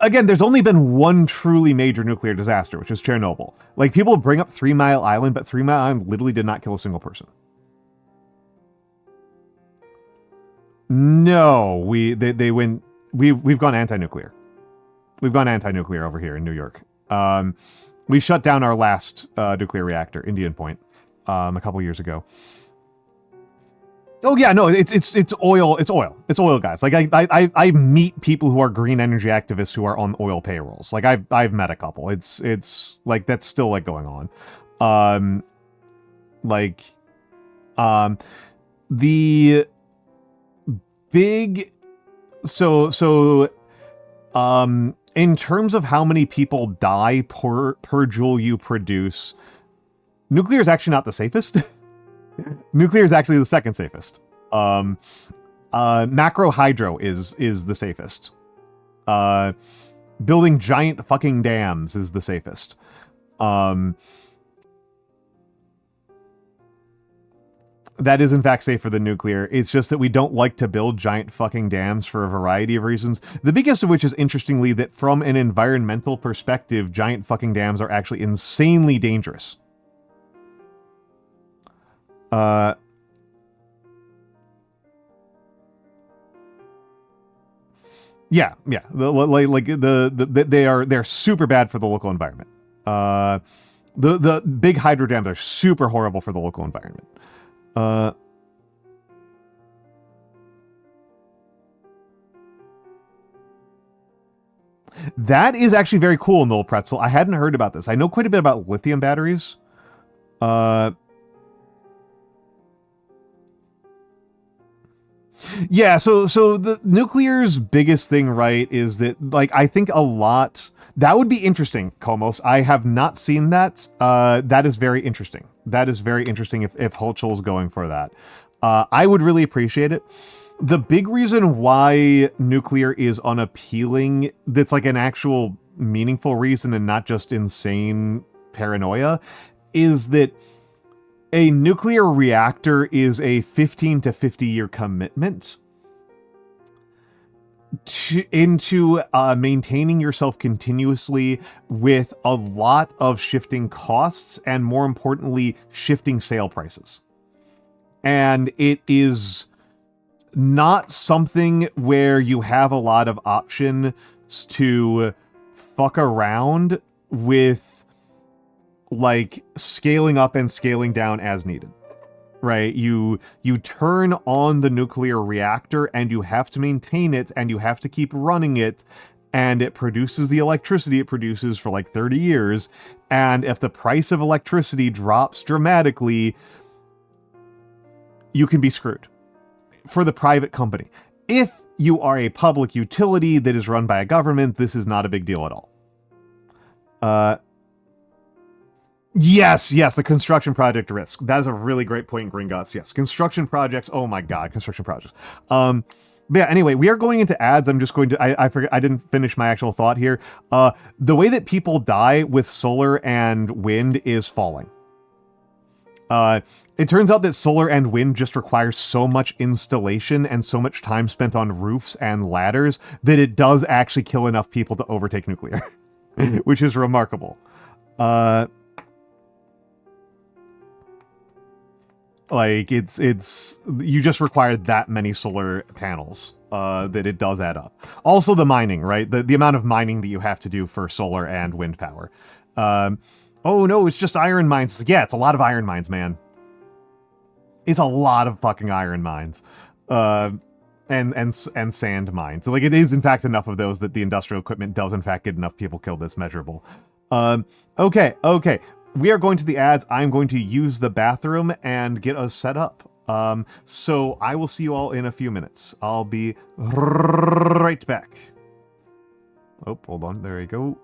Again, there's only been one truly major nuclear disaster, which is Chernobyl. Like, people bring up 3 Mile Island, but 3 Mile Island literally did not kill a single person. No, we've gone anti-nuclear. We've gone anti-nuclear over here in New York. We shut down our last nuclear reactor, Indian Point, a couple years ago. Oh yeah, no, it's oil. It's oil, guys. Like I meet people who are green energy activists who are on oil payrolls. Like I've met a couple. It's like that's still like going on. The big in terms of how many people die per joule you produce, nuclear is actually not the safest. Nuclear is actually the second safest. Macro hydro is the safest. Building giant fucking dams is the safest. That is, in fact, safer than nuclear. It's just that we don't like to build giant fucking dams for a variety of reasons. The biggest of which is, interestingly, that from an environmental perspective, giant fucking dams are actually insanely dangerous. Yeah. They're super bad for the local environment. The big hydro dams are super horrible for the local environment. That is actually very cool, Noel Pretzel. I hadn't heard about this. I know quite a bit about lithium batteries. Yeah, so the nuclear's biggest thing, right, is that, like, I think a lot... That would be interesting, Komos. I have not seen that. That is very interesting. That is very interesting if Hochul's going for that. I would really appreciate it. The big reason why nuclear is unappealing, that's like an actual meaningful reason and not just insane paranoia, is that a nuclear reactor is a 15 to 50 year commitment into maintaining yourself continuously with a lot of shifting costs and, more importantly, shifting sale prices. And it is not something where you have a lot of options to fuck around with, like, scaling up and scaling down as needed. Right? You turn on the nuclear reactor and you have to maintain it and you have to keep running it, and it produces the electricity it produces for like 30 years. And if the price of electricity drops dramatically, you can be screwed for the private company. If you are a public utility that is run by a government, this is not a big deal at all. Yes, the construction project risk. That is a really great point, Gringotts. Yes, construction projects. Oh my god, construction projects. But yeah, anyway, we are going into ads. I'm just going to... I forget, I didn't finish my actual thought here. The way that people die with solar and wind is falling. It turns out that solar and wind just requires so much installation and so much time spent on roofs and ladders that it does actually kill enough people to overtake nuclear, which is remarkable. Like, it's you just require that many solar panels that it does add up. Also the mining, right? The amount of mining that you have to do for solar and wind power. Oh no, it's just iron mines. Yeah, it's a lot of iron mines, man. It's a lot of fucking iron mines. And sand mines. Like, it is in fact enough of those that the industrial equipment does in fact get enough people killed that's measurable. Okay. We are going to the ads. I'm going to use the bathroom and get us set up. So I will see you all in a few minutes. I'll be right back. Oh, hold on. There we go.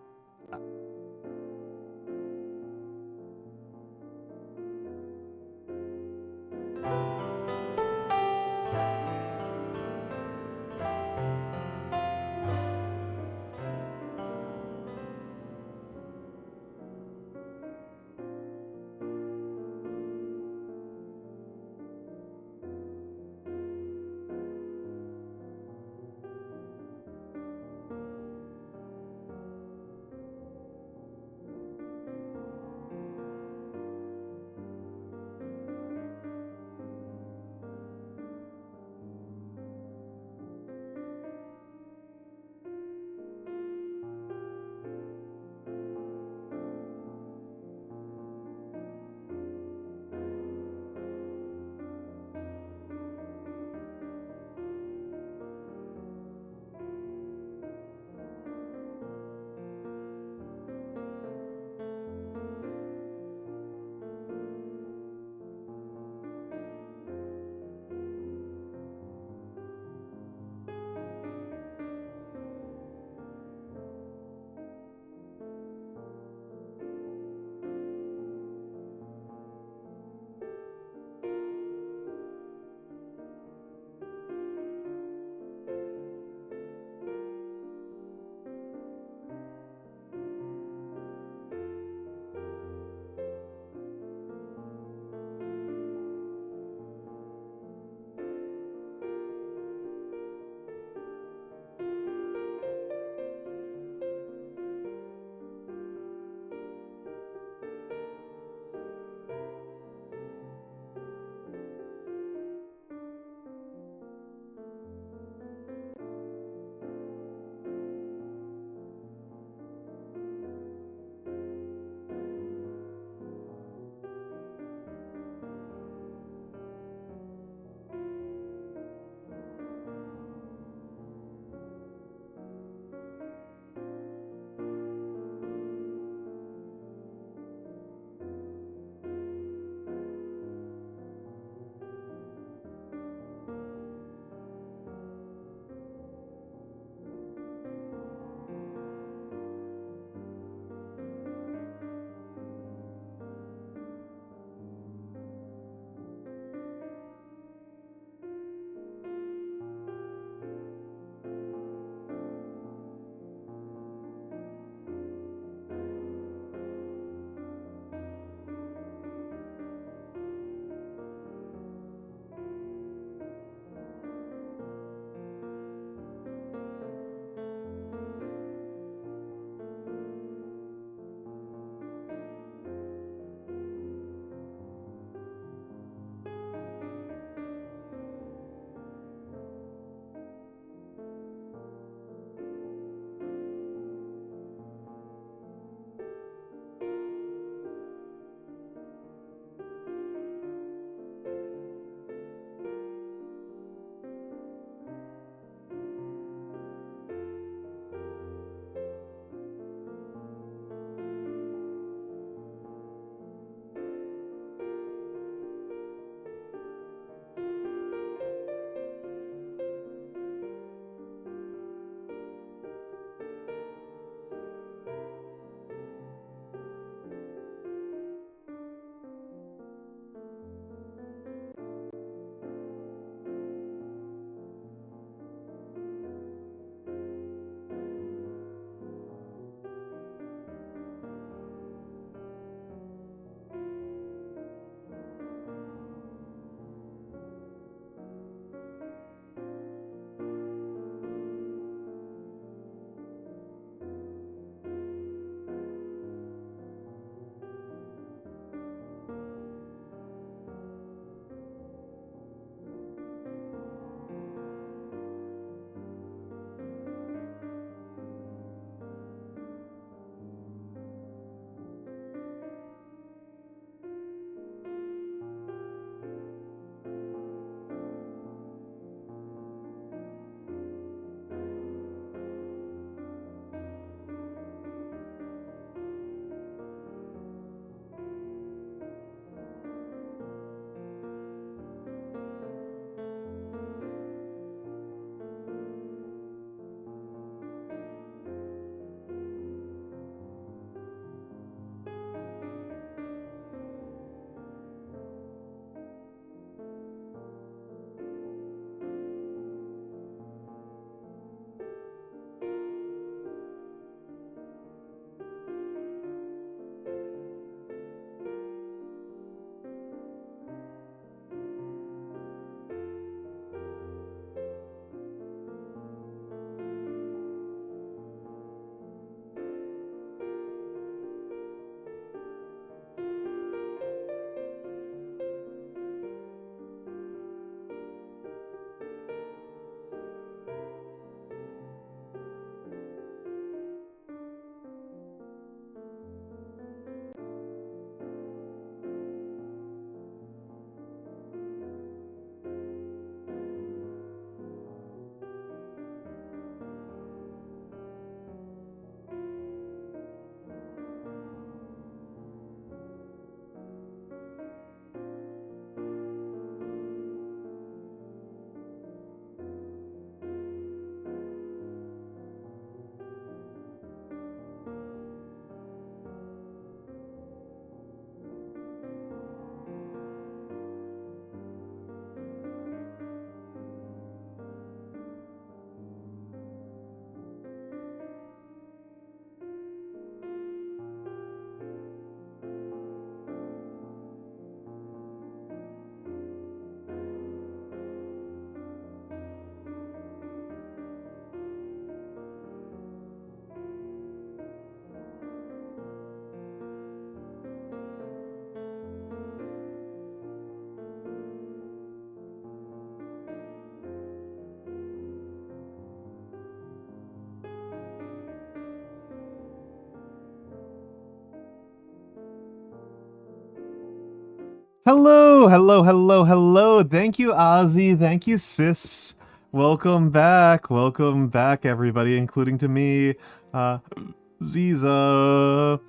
Hello, hello, hello, hello. Thank you, Ozzy. Thank you, sis. Welcome back, everybody, including to me, Ziza.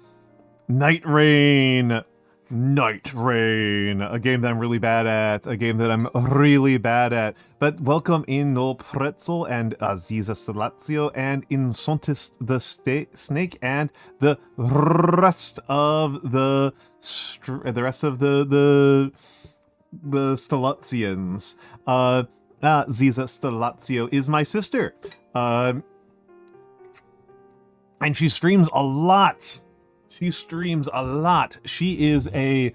Night Rain, a game that I'm really bad at, But welcome in No Pretzel and Aziza Stelazio and Insontis the Snake and the rest of the Stelatians. Ziza Stelazio is my sister, and she streams a lot. She is a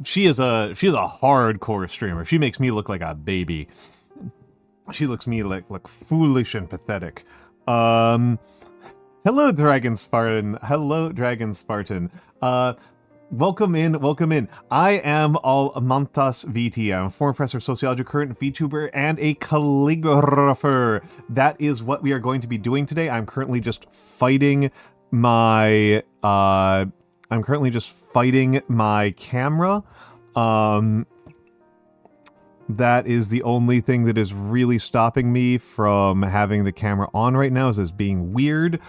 hardcore streamer. She makes me look like a baby. She looks me like foolish and pathetic. Hello, Dragon Spartan. Welcome in. I am Almantas VT. I'm a former professor of sociology, current VTuber, and a calligrapher. That is what we are going to be doing today. I'm currently just fighting my camera. That is the only thing that is really stopping me from having the camera on right now, is this being weird.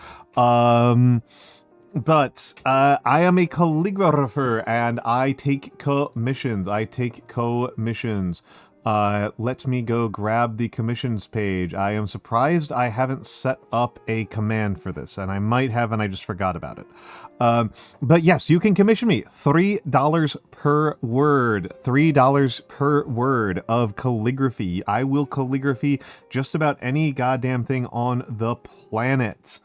But I am a calligrapher and I take commissions. Let me go grab the commissions page. I am surprised I haven't set up a command for this, and I might have, and I just forgot about it. But yes, you can commission me $3 per word. $3 per word of calligraphy. I will calligraphy just about any goddamn thing on the planet.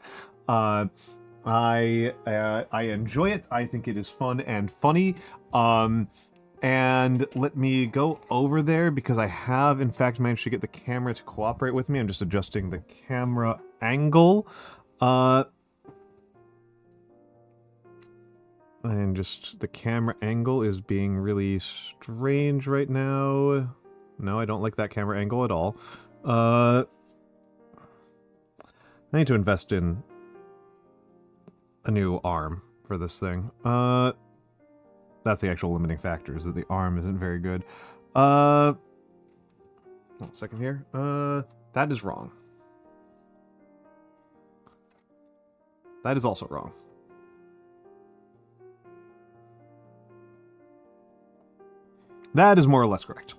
I enjoy it. I think it is fun and funny. And let me go over there because I have, in fact, managed to get the camera to cooperate with me. I'm just adjusting the camera angle. And just the camera angle is being really strange right now. No, I don't like that camera angle at all. I need to invest in a new arm for this thing. That's the actual limiting factor, is that the arm isn't very good. 1 second here. That is wrong. That is also wrong. That is more or less correct.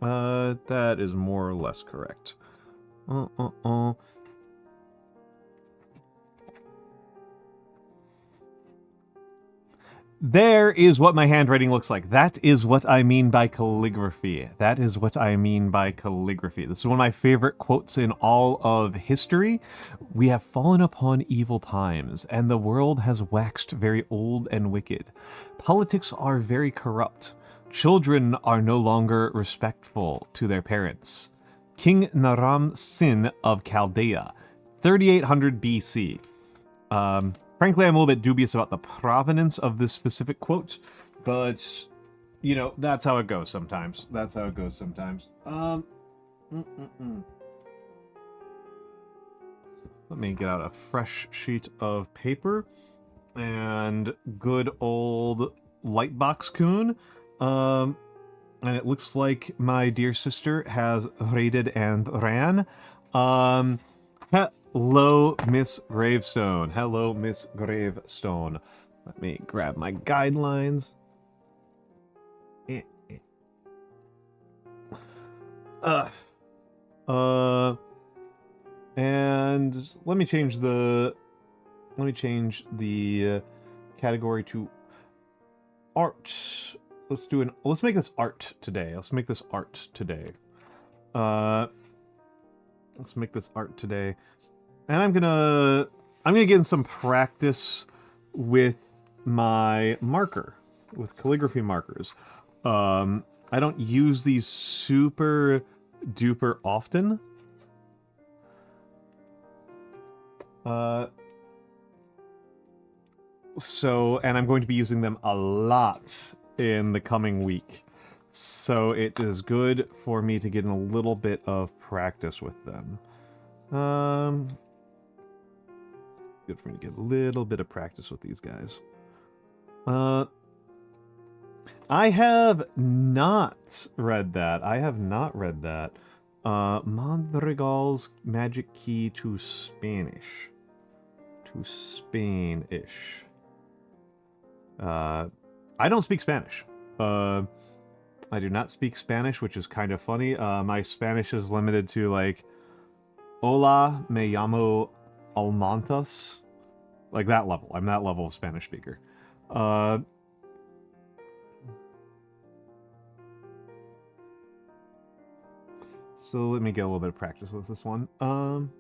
That is more or less correct. There is what my handwriting looks like. That is what I mean by calligraphy. This is one of my favorite quotes in all of history. We have fallen upon evil times, and the world has waxed very old and wicked. Politics are very corrupt. Children are no longer respectful to their parents. King Naram Sin of Chaldea, 3800 BC. Frankly, I'm a little bit dubious about the provenance of this specific quote, but, you know, that's how it goes sometimes. Let me get out a fresh sheet of paper and good old Lightbox Coon. And it looks like my dear sister has raided and ran. Hello, Miss Gravestone. Let me grab my guidelines. And let me change the category to art. Let's make this art today. And I'm gonna get in some practice with my marker, with calligraphy markers. I don't use these super duper often. And I'm going to be using them a lot in the coming week. So it is good for me to get in a little bit of practice with them. Good for me to get a little bit of practice with these guys. I have not read that. I have not read that. Madrigal's Magic Key to Spanish. To Spanish. I don't speak Spanish. I do not speak Spanish, which is kind of funny. My Spanish is limited to, like, Hola, me llamo Almantas. Like that level. I'm that level of Spanish speaker. So let me get a little bit of practice with this one. And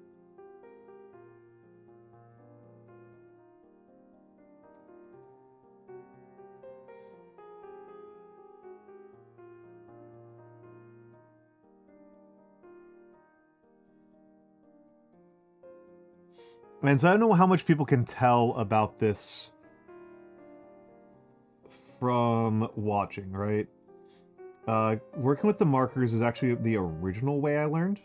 so I don't know how much people can tell about this from watching, right? Working with the markers is actually the original way I learned.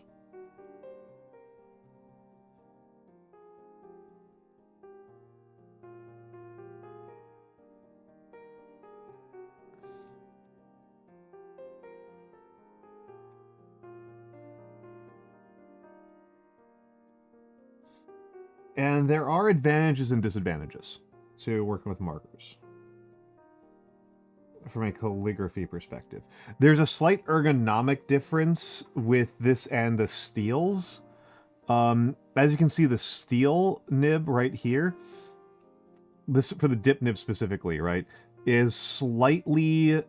And there are advantages and disadvantages to working with markers from a calligraphy perspective. There's a slight ergonomic difference with this and the steels. As you can see, the steel nib right here, this for the dip nib specifically, right, is slightly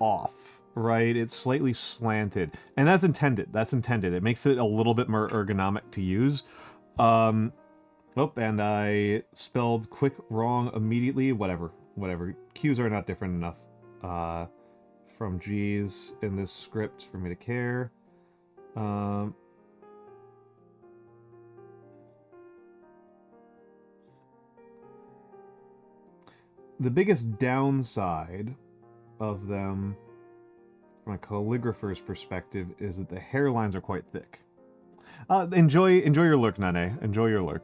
off, right? It's slightly slanted. And that's intended. That's intended. It makes it a little bit more ergonomic to use. Oh, and I spelled quick wrong immediately. Whatever. Q's are not different enough from G's in this script for me to care. The biggest downside of them from a calligrapher's perspective is that the hairlines are quite thick. Enjoy your look, Nane. Enjoy your look.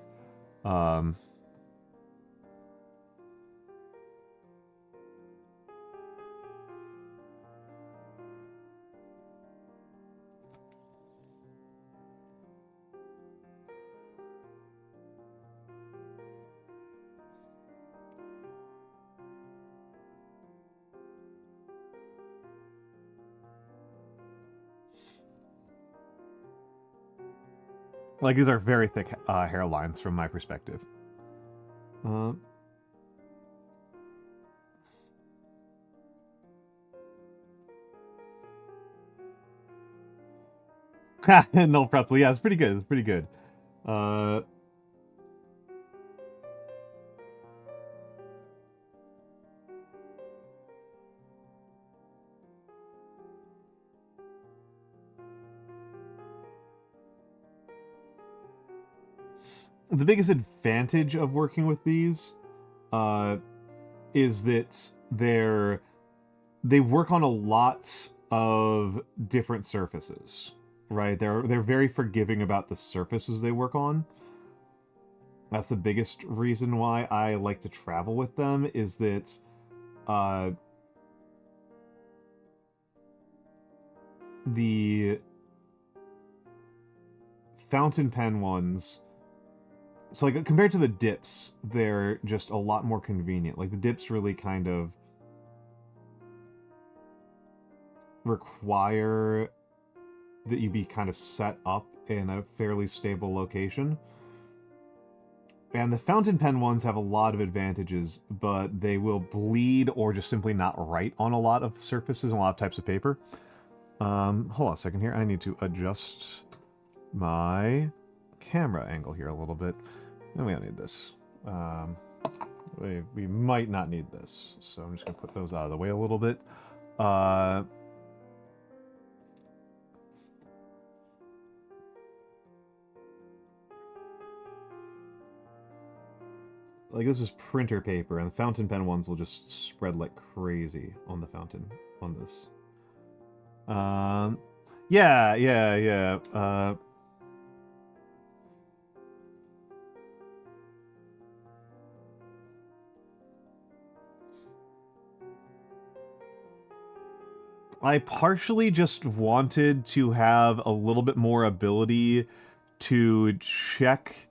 Like, these are very thick hairlines from my perspective. No pretzel. Yeah, it's pretty good. It's pretty good. The biggest advantage of working with these is that they work on a lot of different surfaces, right? They're very forgiving about the surfaces they work on. That's the biggest reason why I like to travel with them, is that the fountain pen ones, so like compared to the dips, they're just a lot more convenient. Like the dips really kind of require that you be kind of set up in a fairly stable location. And the fountain pen ones have a lot of advantages, but they will bleed or just simply not write on a lot of surfaces and a lot of types of paper. Hold on a second here. I need to adjust my camera angle here a little bit. And we don't need this. We might not need this, so I'm just going to put those out of the way a little bit. Like, this is printer paper, and the fountain pen ones will just spread like crazy on the fountain, on this. Yeah. I partially just wanted to have a little bit more ability to check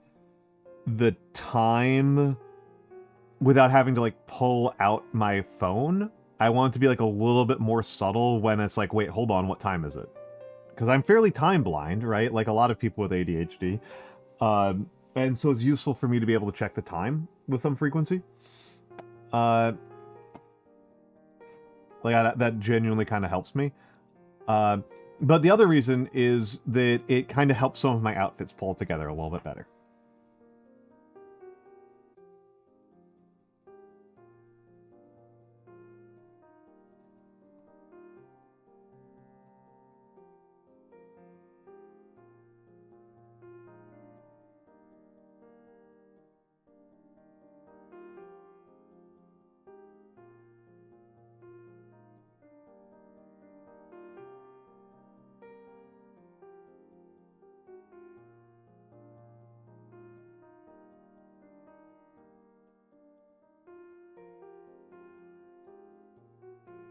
the time without having to, like, pull out my phone. I want it to be, like, a little bit more subtle when it's like, wait, hold on, what time is it? Because I'm fairly time blind, right? Like a lot of people with ADHD. And so it's useful for me to be able to check the time with some frequency. That genuinely kind of helps me. But the other reason is that it kind of helps some of my outfits pull together a little bit better.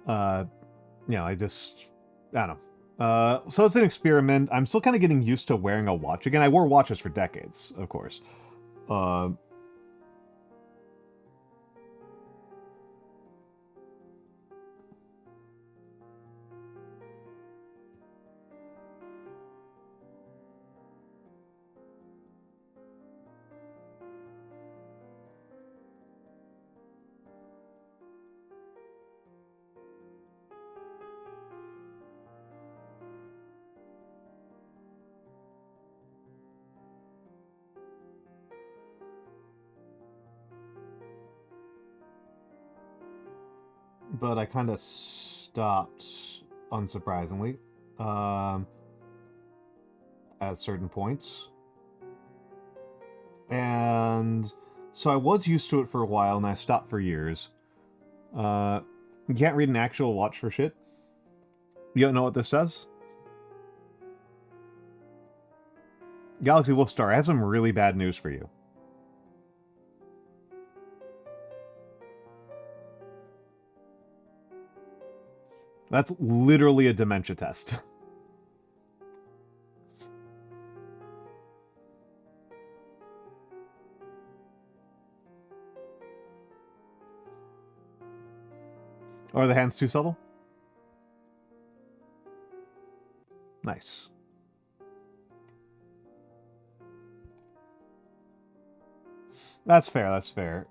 I don't know. So it's an experiment. I'm still kind of getting used to wearing a watch again. I wore watches for decades, of course. But I kind of stopped, unsurprisingly, at certain points. And so I was used to it for a while, and I stopped for years. You can't read an actual watch for shit. You don't know what this says? Galaxy Wolfstar, I have some really bad news for you. That's literally a dementia test. Or are the hands too subtle? Nice. That's fair, that's fair.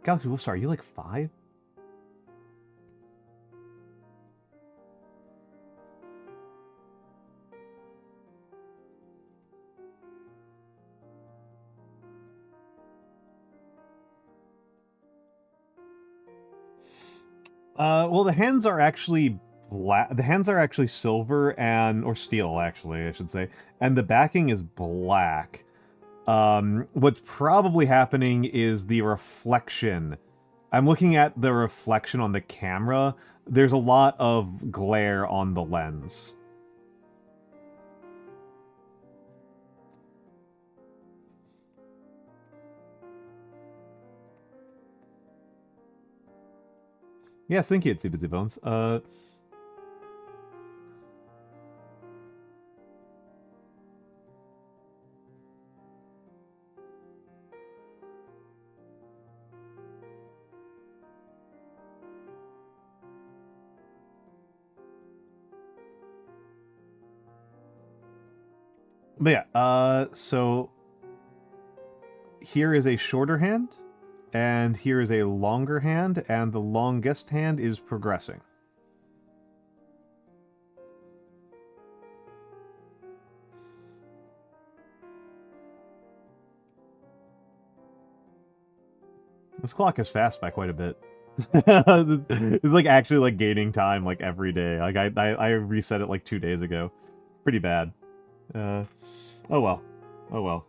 Galaxy Wolfstar, are you like 5? Well, the hands are actually black. The hands are actually silver or steel, actually, I should say. And the backing is black. What's probably happening is the reflection. I'm looking at the reflection on the camera. There's a lot of glare on the lens. Yes, thank you, Itsy Bones. But yeah, so here is a shorter hand, and here is a longer hand, and the longest hand is progressing. This clock is fast by quite a bit. It's like actually like gaining time like every day. Like I reset it like 2 days ago. It's pretty bad. Oh well. Oh well.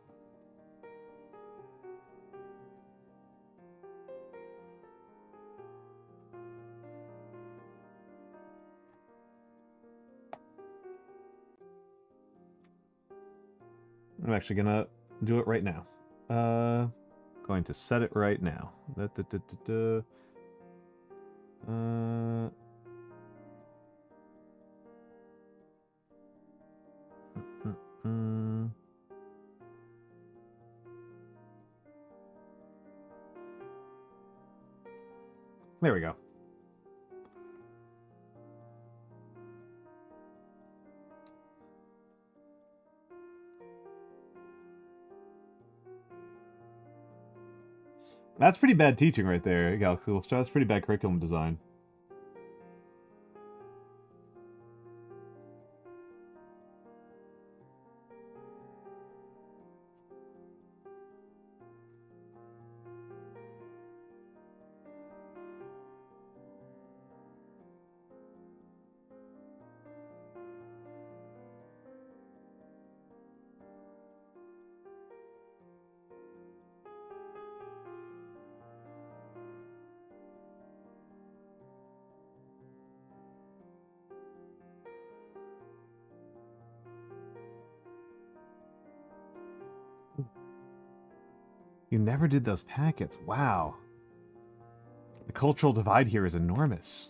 I'm actually gonna do it right now. Going to set it right now. There we go. That's pretty bad teaching right there, Galaxy Wolfstar. That's pretty bad curriculum design. You never did those packets. Wow. The cultural divide here is enormous.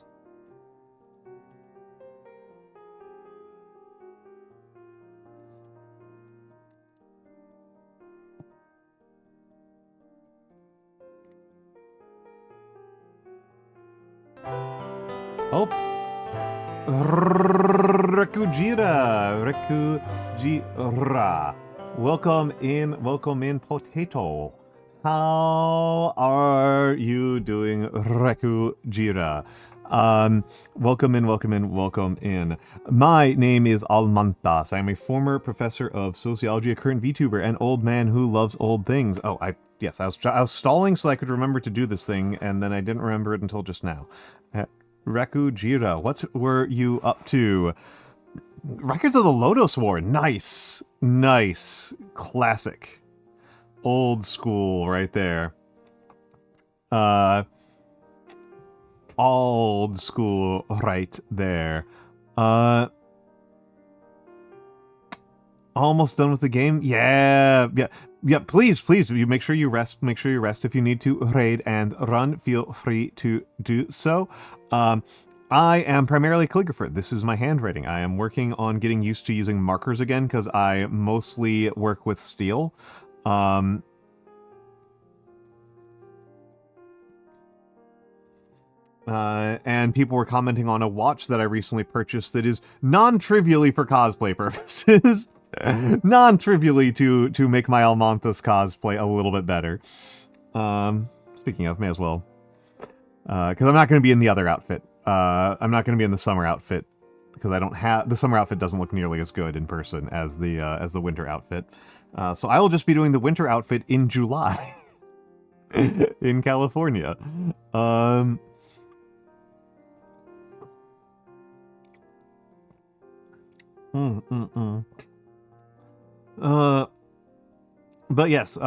Oh. Rekujira. Welcome in, Potato. How are you doing, Rekujira? Welcome in. My name is Almantas. I'm a former professor of sociology, a current VTuber, an old man who loves old things. Oh, I was stalling so I could remember to do this thing, and then I didn't remember it until just now. Rekujira, what were you up to? Records of the Lodos War. Nice. Classic. Old school right there. Old school right there. Almost done with the game? Yeah. Please, you make sure you rest. Make sure you rest if you need to raid and run. Feel free to do so. I am primarily a calligrapher. This is my handwriting. I am working on getting used to using markers again because I mostly work with steel. And people were commenting on a watch that I recently purchased that is non-trivially for cosplay purposes. Non-trivially to make my Almantas cosplay a little bit better. Speaking of, may as well. Because I'm not going to be in the other outfit. I'm not going to be in the summer outfit because I don't have the summer outfit doesn't look nearly as good in person as the winter outfit. So I will just be doing the winter outfit in July in California. But yes,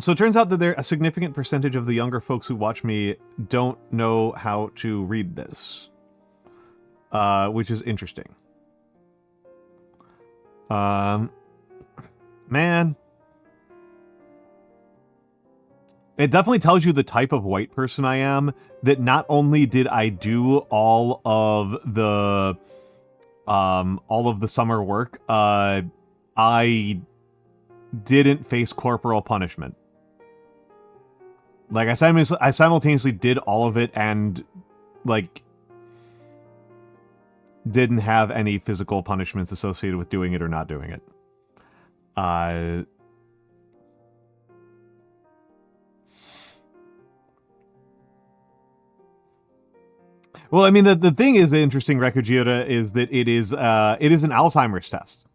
so it turns out that a significant percentage of the younger folks who watch me don't know how to read this. Which is interesting. Man. It definitely tells you the type of white person I am, that not only did I do all of the summer work, I didn't face corporal punishment. Like, I simultaneously did all of it and, like, didn't have any physical punishments associated with doing it or not doing it. Well, I mean, the thing is interesting, Rekujira, is that it is an Alzheimer's test.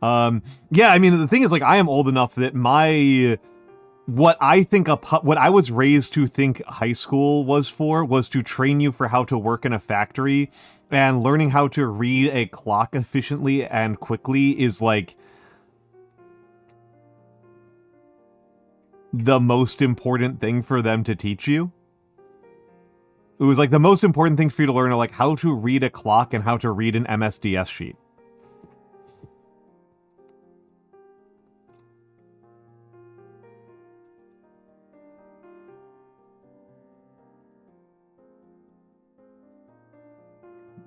Yeah, I mean, the thing is, like, I am old enough that what I was raised to think high school was to train you for how to work in a factory, and learning how to read a clock efficiently and quickly is, like, the most important thing for them to teach you. It was, like, the most important thing for you to learn are, like, how to read a clock and how to read an MSDS sheet.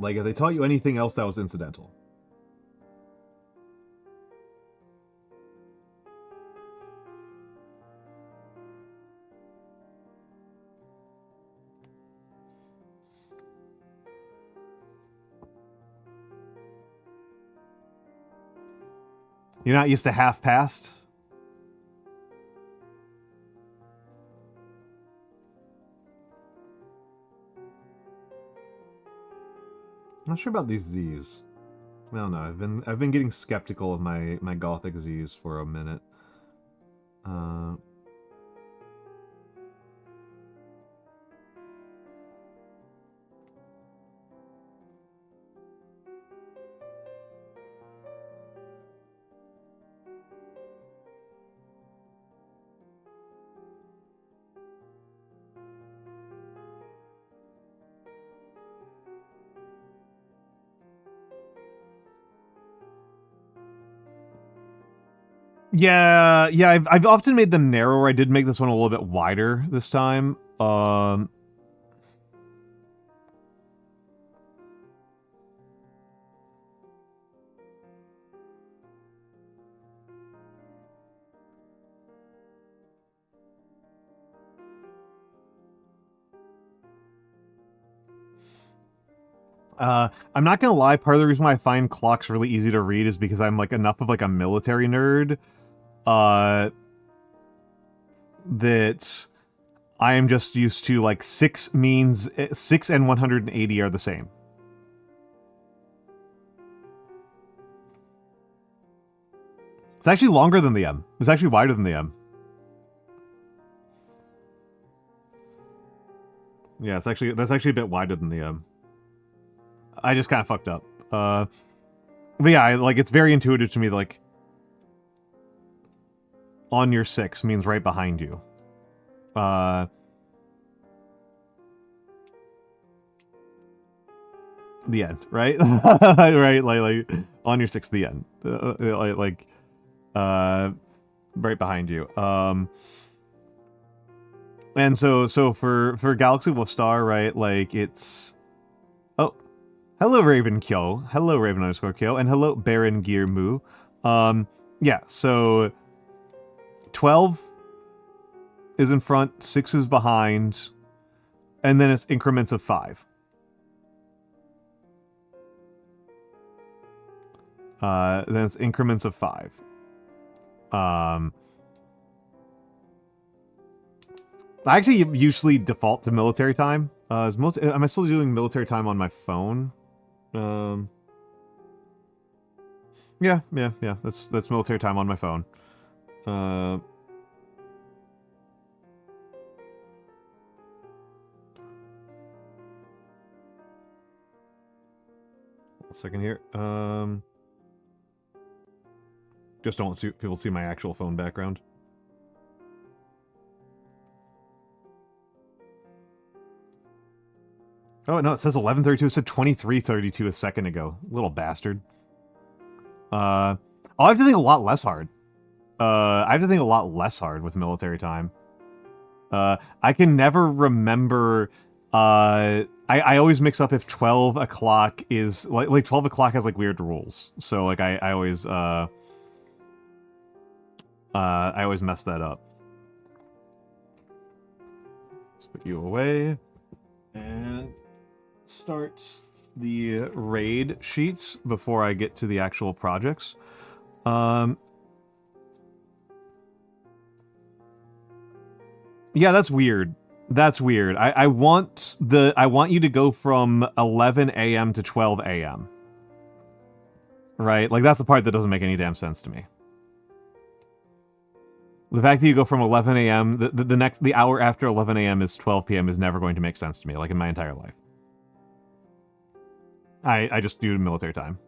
Like, if they taught you anything else, that was incidental. You're not used to half-past? I'm not sure about these Z's. I don't know. I've been getting skeptical of my Gothic Z's for a minute. Yeah, I've often made them narrower. I did make this one a little bit wider this time. I'm not gonna lie, part of the reason why I find clocks really easy to read is because I'm like enough of like a military nerd, that I am just used to like 6 means 6 and 180 are the same. It's actually longer than the M. It's actually wider than the M. Yeah, that's actually a bit wider than the M. I just kind of fucked up. But yeah, like it's very intuitive to me. Like on your 6 means right behind you. The end, right? Right, like on your 6, the end. Right behind you. And so for Galaxy Wolf Star, right? Like it's hello Raven Kyo, hello Raven underscore Kyo, and hello Baron Gear Moo. Yeah, so 12 is in front, 6 is behind, and then it's increments of 5. Then it's increments of 5. I actually usually default to military time. Am I still doing military time on my phone? Yeah. That's military time on my phone. A second here. Just don't want people see my actual phone background. Oh, no, it says 11:32. It said 23:32 a second ago. Little bastard. I have to think a lot less hard. I have to think a lot less hard with military time. I can never remember... I always mix up if 12 o'clock is... Like 12 o'clock has, like, weird rules. So, like, I always mess that up. Let's put you away. And... start the raid sheets before I get to the actual projects. Yeah, that's weird. That's weird. I want you to go from 11 a.m. to 12 a.m. Right? Like, that's the part that doesn't make any damn sense to me. The fact that you go from 11 a.m. The hour after 11 a.m. is 12 p.m. is never going to make sense to me, like in my entire life. I just do military time.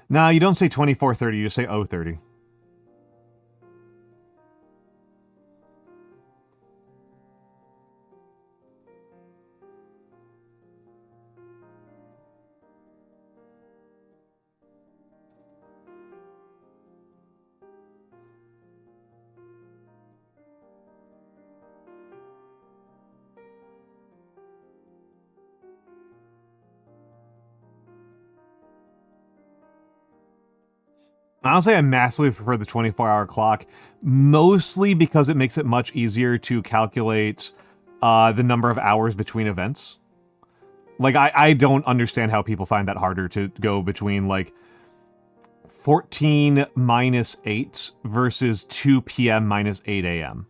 Nah, you don't say 2430, you just say 030. Honestly, I massively prefer the 24-hour clock, mostly because it makes it much easier to calculate the number of hours between events. Like, I don't understand how people find that harder to go between, like, 14 minus 8 versus 2 p.m. minus 8 a.m.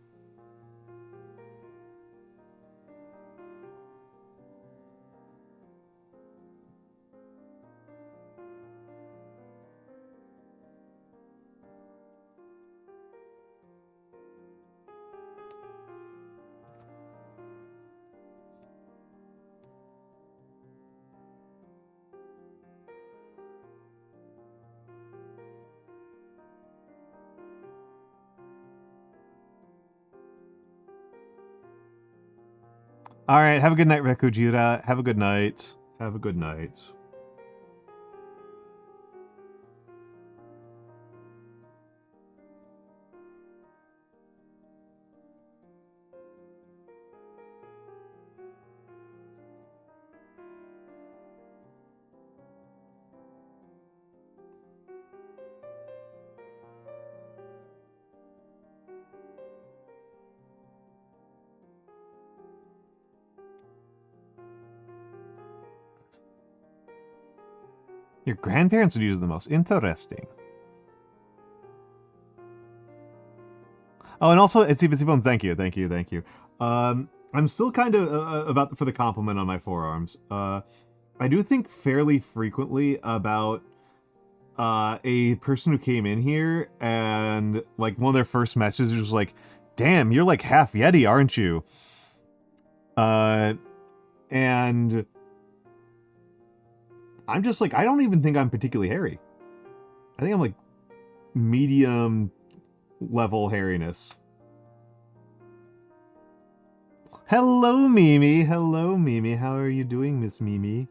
All right, have a good night, Rekujira. Have a good night. Have a good night. Your grandparents would use the most. Interesting. Oh, and also, Itsy Bitsy Bones, thank you, thank you, thank you. I'm still kind of about for the compliment on my forearms. I do think fairly frequently about a person who came in here and, like, one of their first messages was like, damn, you're like half Yeti, aren't you? And I'm just like, I don't even think I'm particularly hairy. I think I'm like medium level hairiness. Hello, Mimi. Hello, Mimi. How are you doing, Miss Mimi?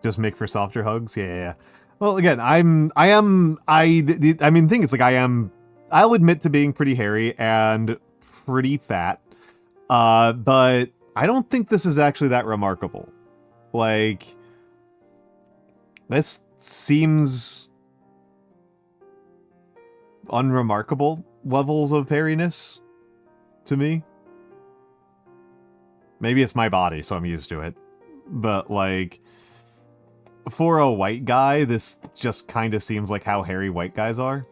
Just make for softer hugs? Yeah. Well, again, I mean, the thing is, like, I'll admit to being pretty hairy and pretty fat, but I don't think this is actually that remarkable. Like, this seems unremarkable levels of hairiness to me. Maybe it's my body, so I'm used to it. But, like, for a white guy, this just kind of seems like how hairy white guys are.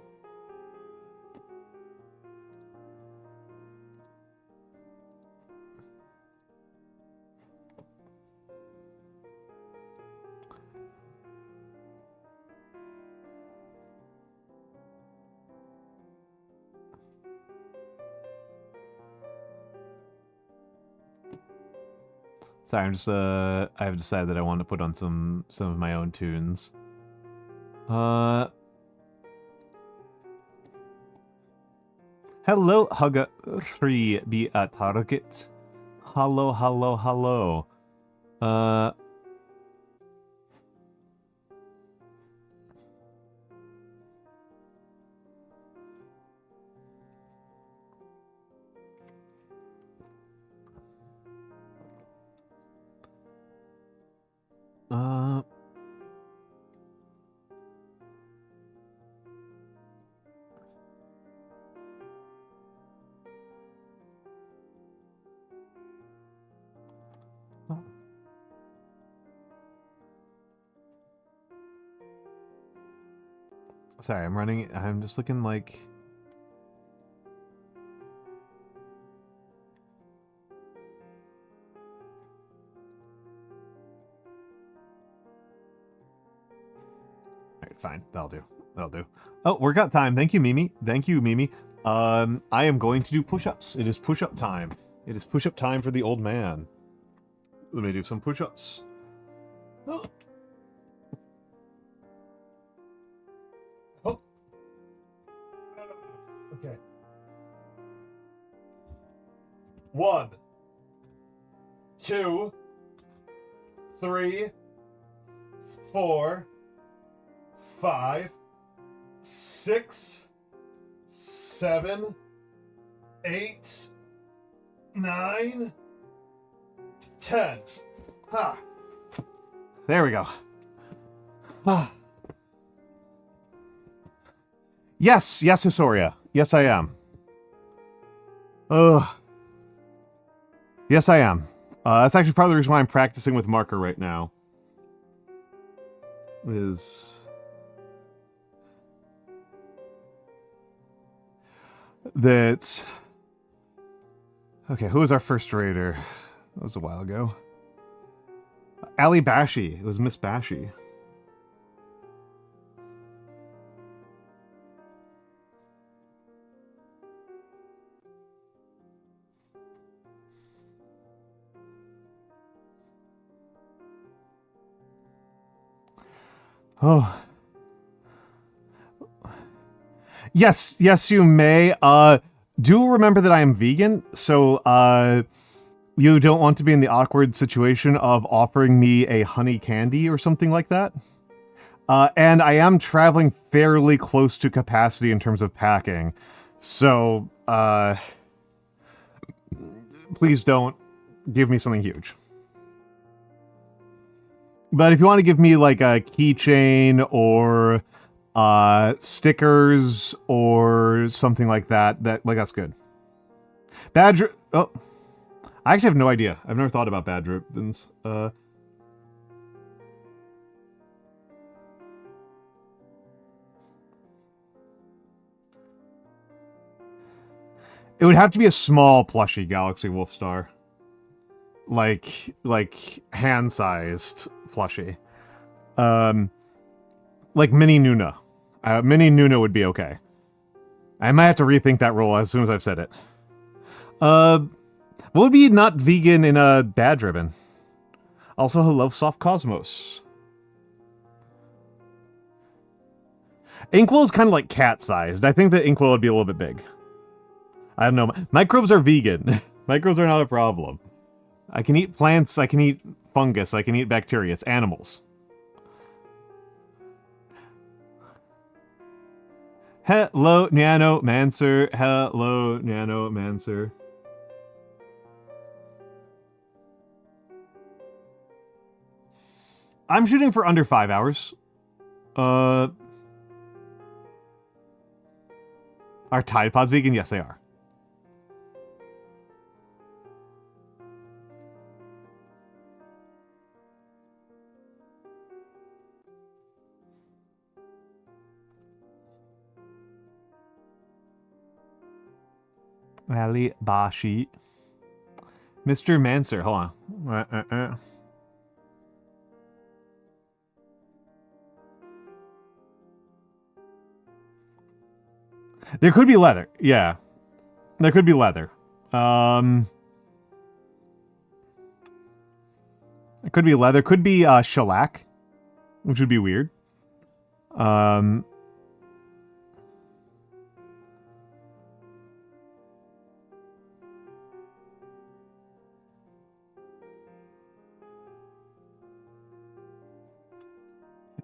Sorry, I'm just I've decided that I want to put on some of my own tunes. Hello, Hugga3 be a target. Hello, hello, hello. Sorry, I'm just looking like... fine. That'll do. That'll do. Oh, workout time. Thank you, Mimi. Thank you, Mimi. I am going to do push-ups. It is push-up time. It is push-up time for the old man. Let me do some push-ups. Oh. Oh. Okay. 1, 2, 3, 4, 5, 6, 7, 8, 9, 10. Ha. There we go. Ah. Yes, Hisoria. Yes, I am. Ugh. Yes, I am. That's actually part of the reason why I'm practicing with marker right now. Is... that... Okay, who was our first raider? That was a while ago. Ali Bashi. It was Miss Bashi. Oh. Yes, you may. Do remember that I am vegan, so, you don't want to be in the awkward situation of offering me a honey candy or something like that. And I am traveling fairly close to capacity in terms of packing, so, please don't give me something huge. But if you want to give me, like, a keychain or, stickers or something like that, that's good. Badge... Oh. I actually have no idea. I've never thought about badge ribbons. It would have to be a small plushie Galaxy Wolfstar. Like hand-sized plushie. Like Mini Nuna. Mini Nuna would be okay. I might have to rethink that role as soon as I've said it. What would be not vegan in a badge ribbon? Also, hello, Soft Cosmos. Inkwell is kind of like cat-sized. I think that Inkwell would be a little bit big. I don't know. Microbes are vegan. Microbes are not a problem. I can eat plants, I can eat fungus, I can eat bacteria. It's animals. Hello, Nanomancer. Hello, Nanomancer. I'm shooting for under 5 hours. Are Tide Pods vegan? Yes, they are. Ali Bashi. Mr. Manser, hold on. There could be leather, yeah. There could be leather. It could be leather, could be shellac, which would be weird.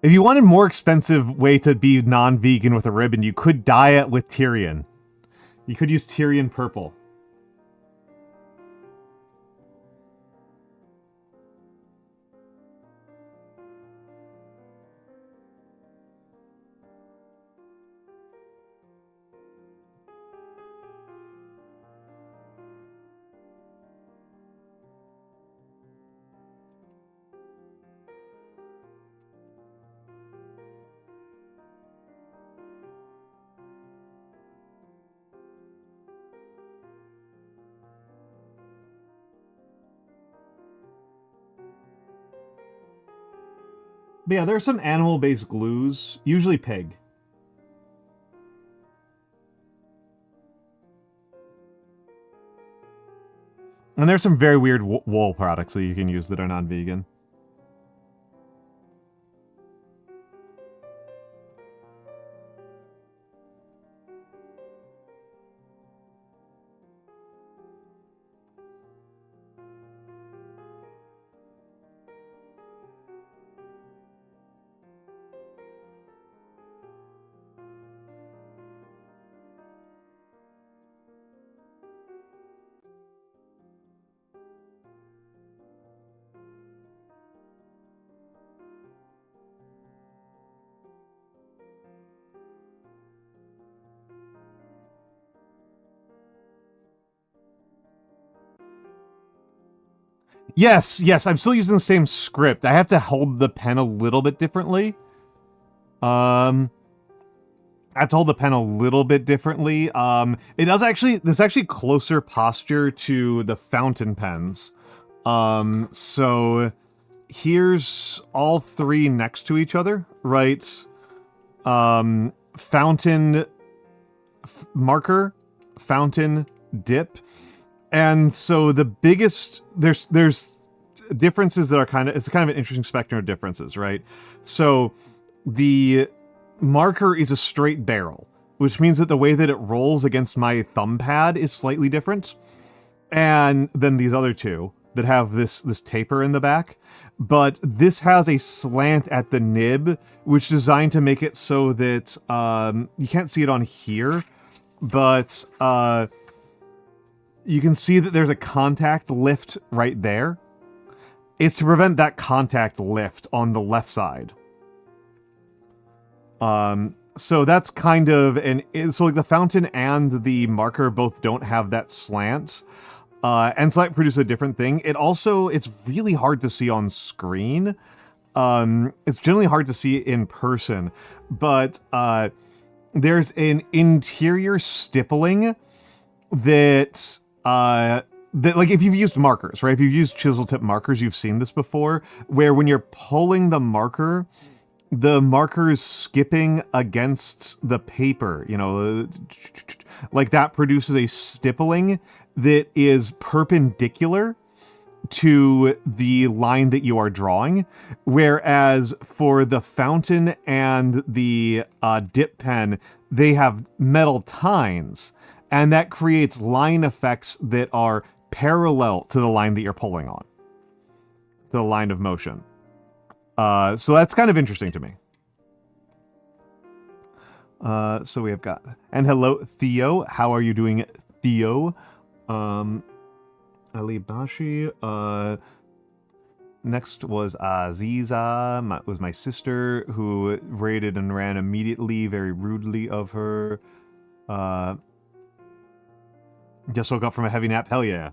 If you wanted a more expensive way to be non-vegan with a ribbon, you could dye it with Tyrian. You could use Tyrian purple. But yeah, there are some animal-based glues, usually pig. And there's some very weird wool products that you can use that are non-vegan. Yes, yes, I'm still using the same script. I have to hold the pen a little bit differently. I have to hold the pen a little bit differently. It does actually, there's actually closer posture to the fountain pens. So here's all three next to each other, right? Fountain marker, fountain dip. And so the biggest, there's differences that are it's kind of an interesting spectrum of differences, right? So the marker is a straight barrel, which means that the way that it rolls against my thumb pad is slightly different. And then these other two that have this taper in the back. But this has a slant at the nib, which is designed to make it so that, you can't see it on here, but, you can see that there's a contact lift right there. It's to prevent that contact lift on the left side. So that's kind of so like the fountain and the marker both don't have that slant. And so that produces a different thing. It's really hard to see on screen. It's generally hard to see in person, but, there's an interior stippling that like if you've used markers, right? If you've used chisel tip markers, you've seen this before, where when you're pulling the marker's skipping against the paper, you know, like that produces a stippling that is perpendicular to the line that you are drawing, whereas for the fountain and the dip pen, they have metal tines. And that creates line effects that are parallel to the line that you're pulling on. To the line of motion. So that's kind of interesting to me. So we have got... And hello, Theo. How are you doing, Theo? Ali Bashi. Next was Aziza. Was my sister, who raided and ran immediately, very rudely of her. Just woke up from a heavy nap. Hell yeah.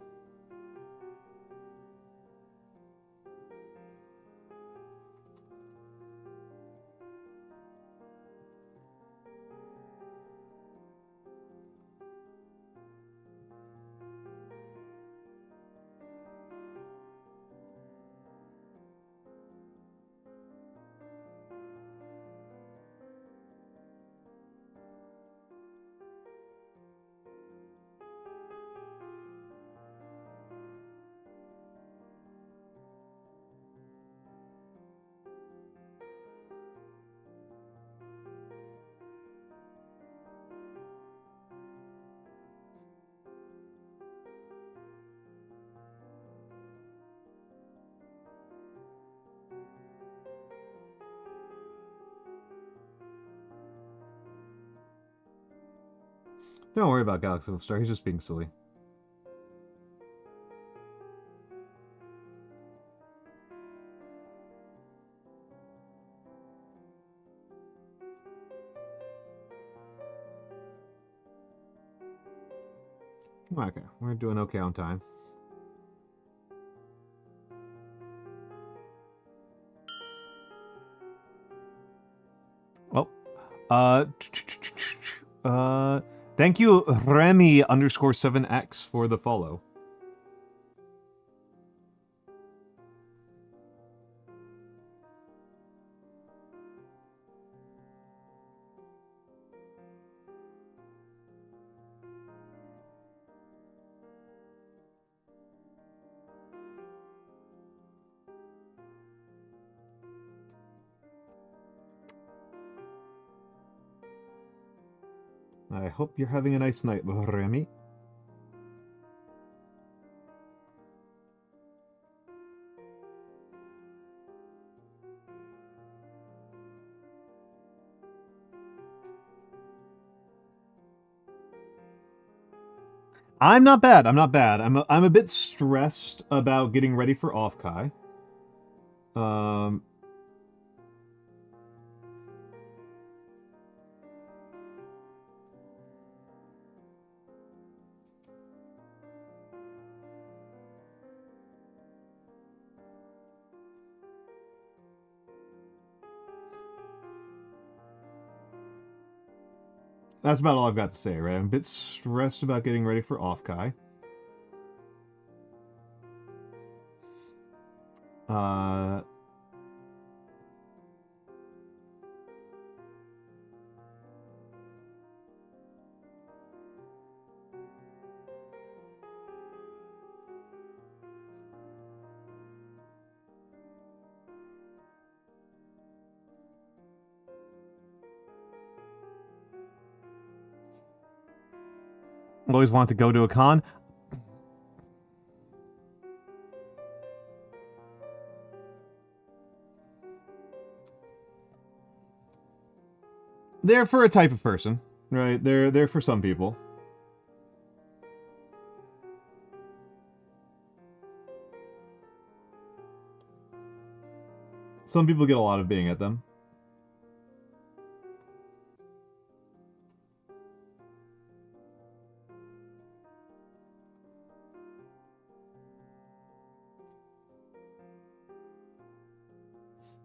Don't worry about Galaxy Star. He's just being silly. Okay, we're doing okay on time. Well, thank you, Remy_7x for the follow. I hope you're having a nice night, Remy. I'm not bad. I'm not bad. I'm a bit stressed about getting ready for Offkai. That's about all I've got to say, right? I'm a bit stressed about getting ready for Offkai. Always want to go to a con. They're for a type of person, right? They're for some people. Some people get a lot of being at them.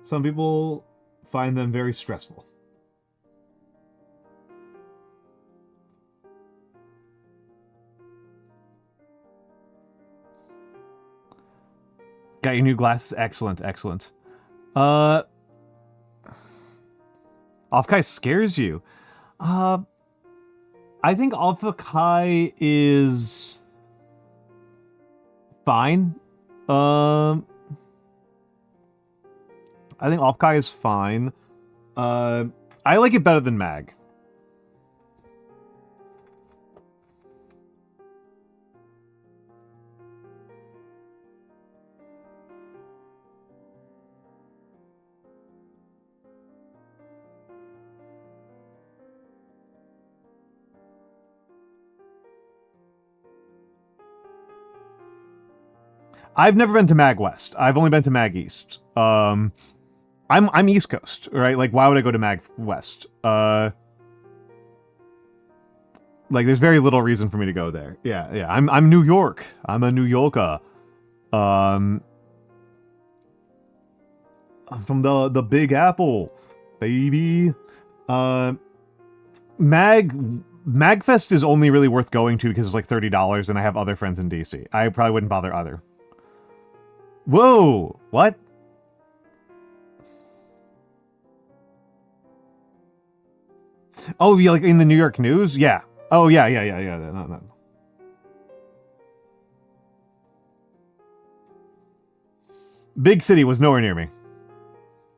Some people find them very stressful. Got your new glasses? Excellent, excellent. Offkai scares you. I think Offkai is fine. I think Offkai is fine. I like it better than Mag. I've never been to Mag West. I've only been to Mag East. I'm East Coast, right? Like, why would I go to Mag West? Like, there's very little reason for me to go there. Yeah. I'm New York. I'm a New Yorker. I'm from the Big Apple, baby. Magfest is only really worth going to because it's like $30, and I have other friends in DC. I probably wouldn't bother either. Whoa! What? Oh, yeah, like in the New York news? Yeah. Oh, yeah. No. Big City was nowhere near me.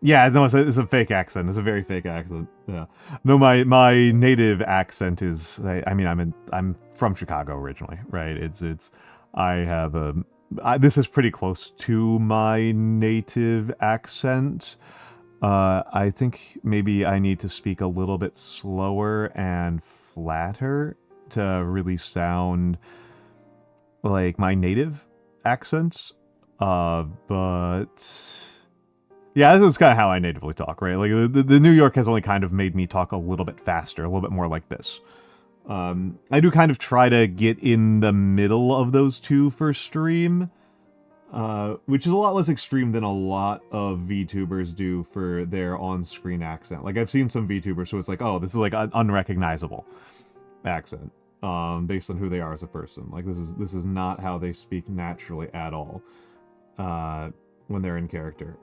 Yeah, no, it's a fake accent. It's a very fake accent. Yeah. No, my native accent is. I mean, I'm from Chicago originally, right? I have a. This is pretty close to my native accent. I think maybe I need to speak a little bit slower and flatter to really sound like my native accents. But yeah, this is kind of how I natively talk, right? Like the New York has only kind of made me talk a little bit faster, a little bit more like this. I do kind of try to get in the middle of those two for stream, which is a lot less extreme than a lot of VTubers do for their on-screen accent. Like, I've seen some VTubers, so it's like, oh, this is like an unrecognizable accent, based on who they are as a person. Like, this is not how they speak naturally at all, when they're in character.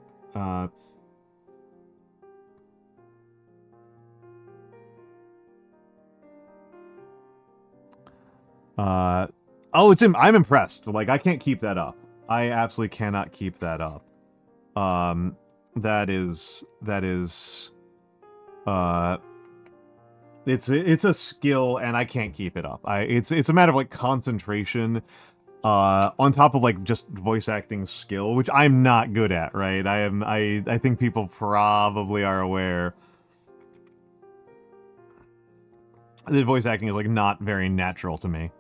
I'm impressed. Like, I can't keep that up. I absolutely cannot keep that up. That is, It's a skill, and I can't keep it up. It's a matter of like concentration, on top of like just voice acting skill, which I'm not good at. Right? I think people probably are aware that voice acting is like not very natural to me.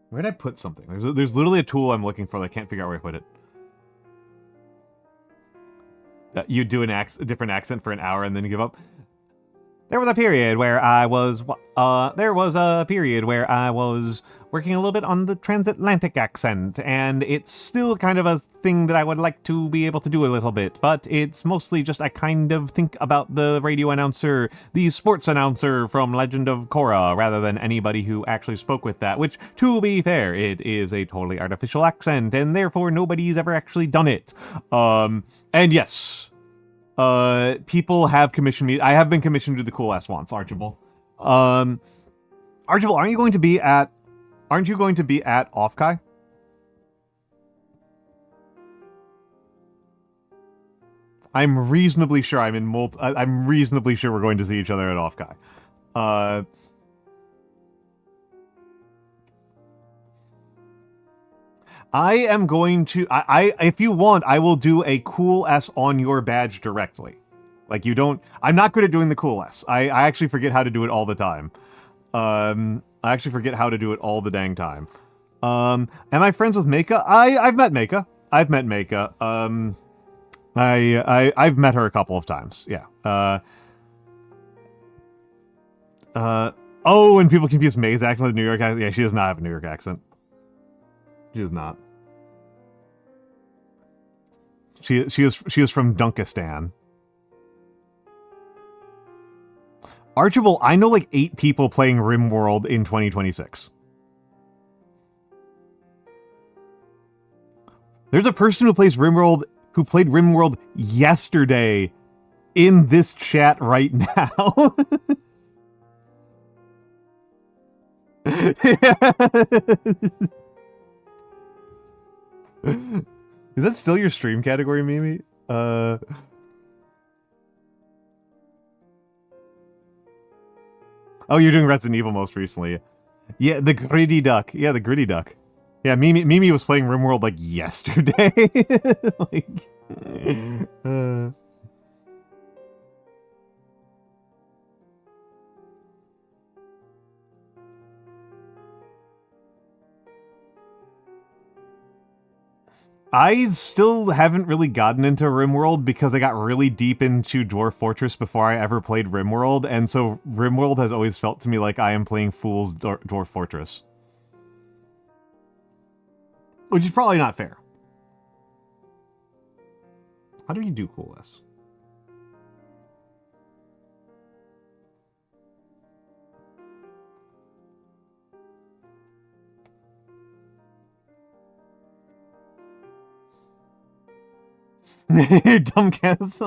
Where'd I put something? There's literally a tool I'm looking for that I can't figure out where I put it. You do a different accent for an hour and then you give up. There was a period where I was working a little bit on the transatlantic accent, and it's still kind of a thing that I would like to be able to do a little bit, but it's mostly just I kind of think about the radio announcer, the sports announcer from Legend of Korra, rather than anybody who actually spoke with that, which, to be fair, it is a totally artificial accent, and therefore nobody's ever actually done it. And yes, people have commissioned me. I have been commissioned to do the cool ass once, Archibald. Archibald, aren't you going to be at Offkai? I'm reasonably sure I'm reasonably sure we're going to see each other at Offkai. I am going to, if you want, I will do a cool S on your badge directly. Like, you don't, I'm not good at doing the cool S. I actually forget how to do it all the time. I actually forget how to do it all the dang time. Am I friends with Meika? I've met Meika. I've met her a couple of times, yeah. Oh, and people confuse May's accent with New York accent. Yeah, she does not have a New York accent. She is not. She is from Dunkistan. Archibald, I know like 8 people playing RimWorld in 2026. There's a person who plays RimWorld who played RimWorld yesterday in this chat right now. Is that still your stream category, Mimi? Oh, you're doing Resident Evil most recently. Yeah, the gritty duck. Yeah, the gritty duck. Yeah, Mimi was playing RimWorld like yesterday. Like, I still haven't really gotten into RimWorld because I got really deep into Dwarf Fortress before I ever played RimWorld, and so RimWorld has always felt to me like I am playing Fool's Dwarf Fortress. Which is probably not fair. How do you do coolness? Dumb cats.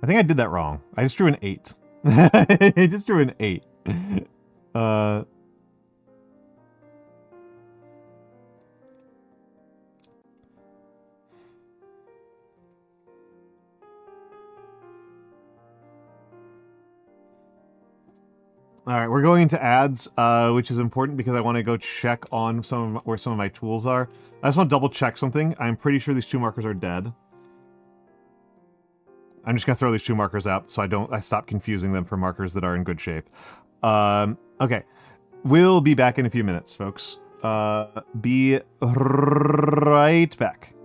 I think I did that wrong. I just drew an 8. I just drew an 8. Alright, we're going into ads, which is important because I want to go check on where some of my tools are. I just want to double check something. I'm pretty sure these 2 markers are dead. I'm just gonna throw these 2 markers out so I stop confusing them for markers that are in good shape. Okay. We'll be back in a few minutes, folks. Be right back.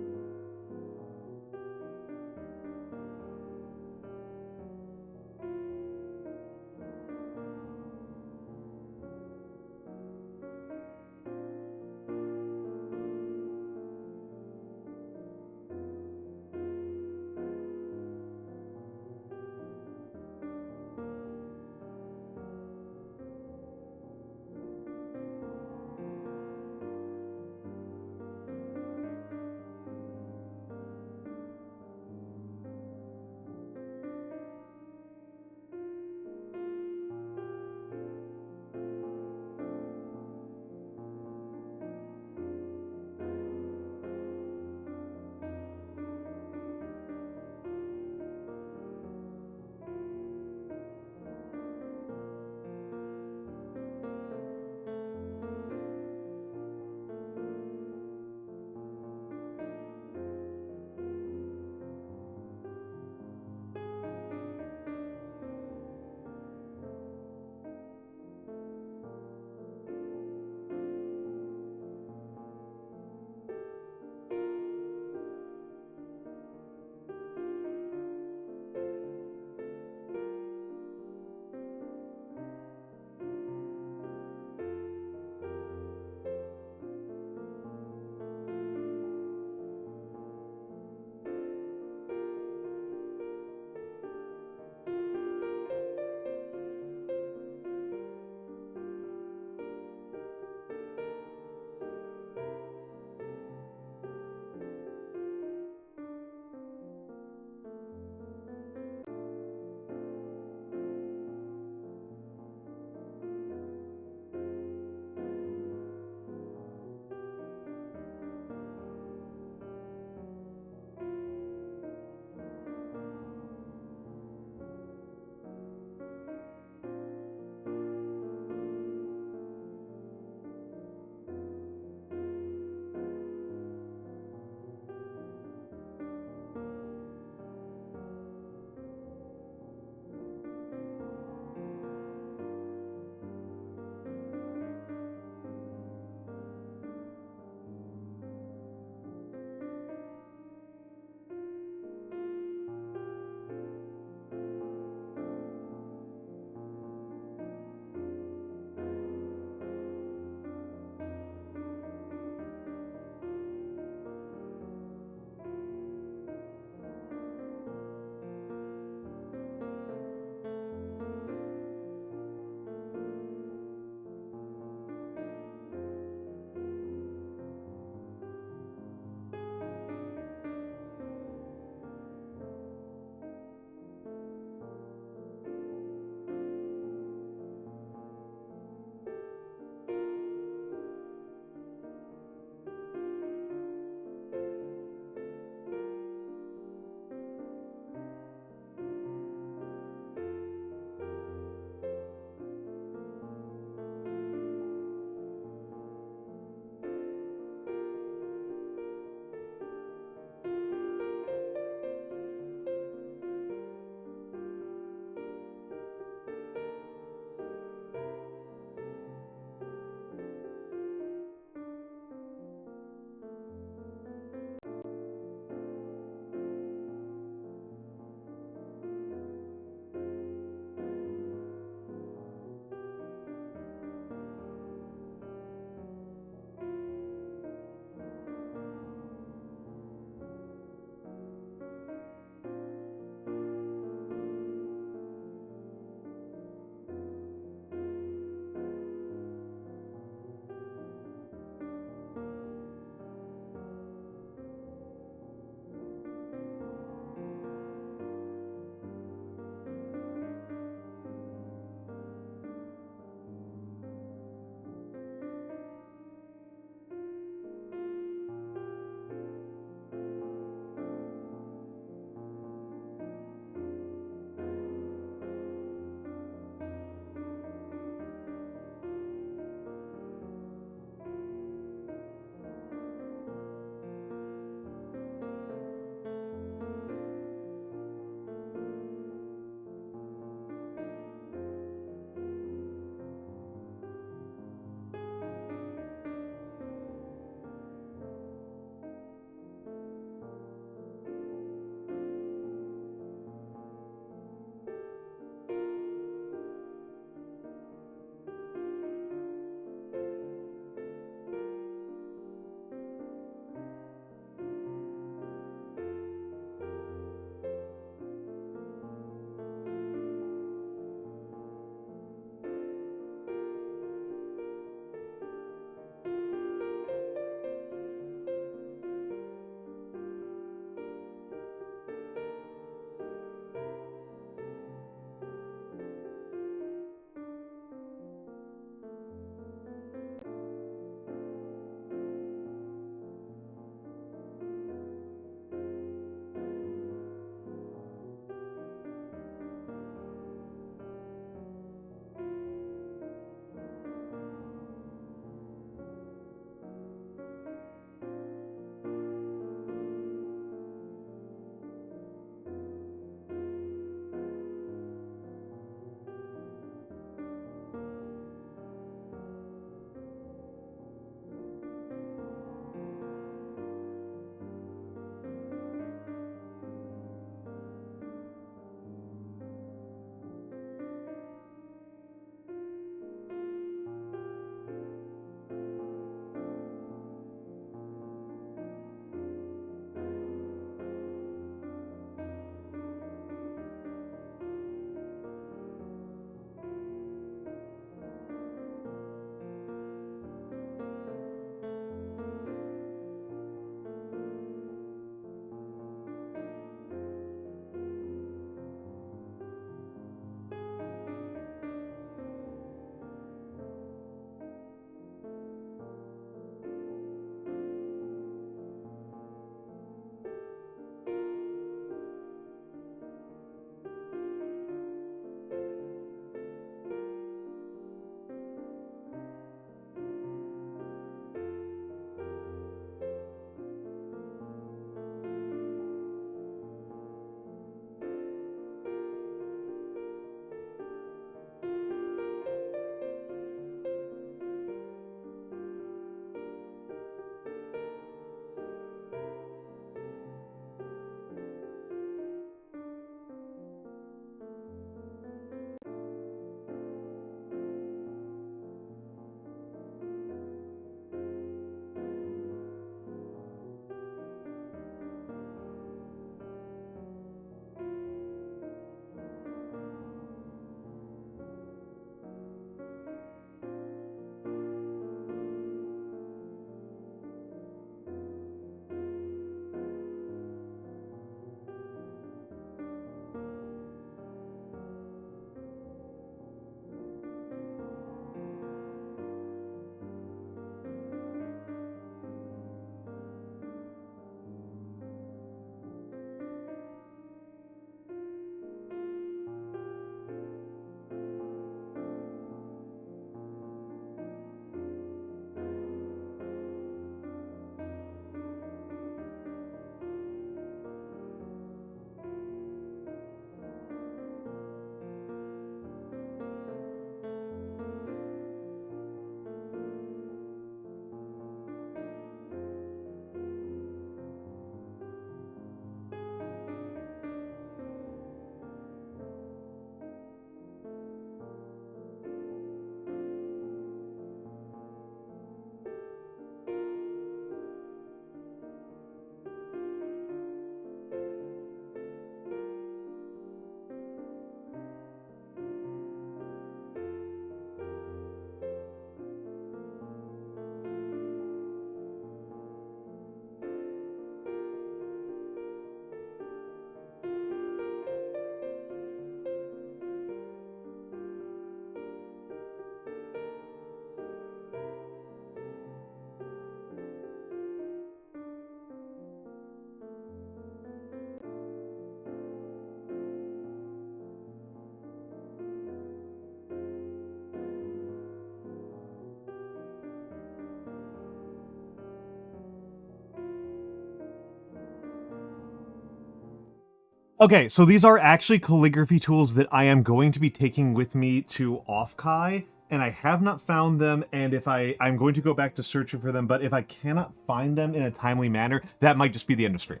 Okay, so these are actually calligraphy tools that I am going to be taking with me to Offkai, and I have not found them, and if I'm going to go back to searching for them, but if I cannot find them in a timely manner, that might just be the end of stream.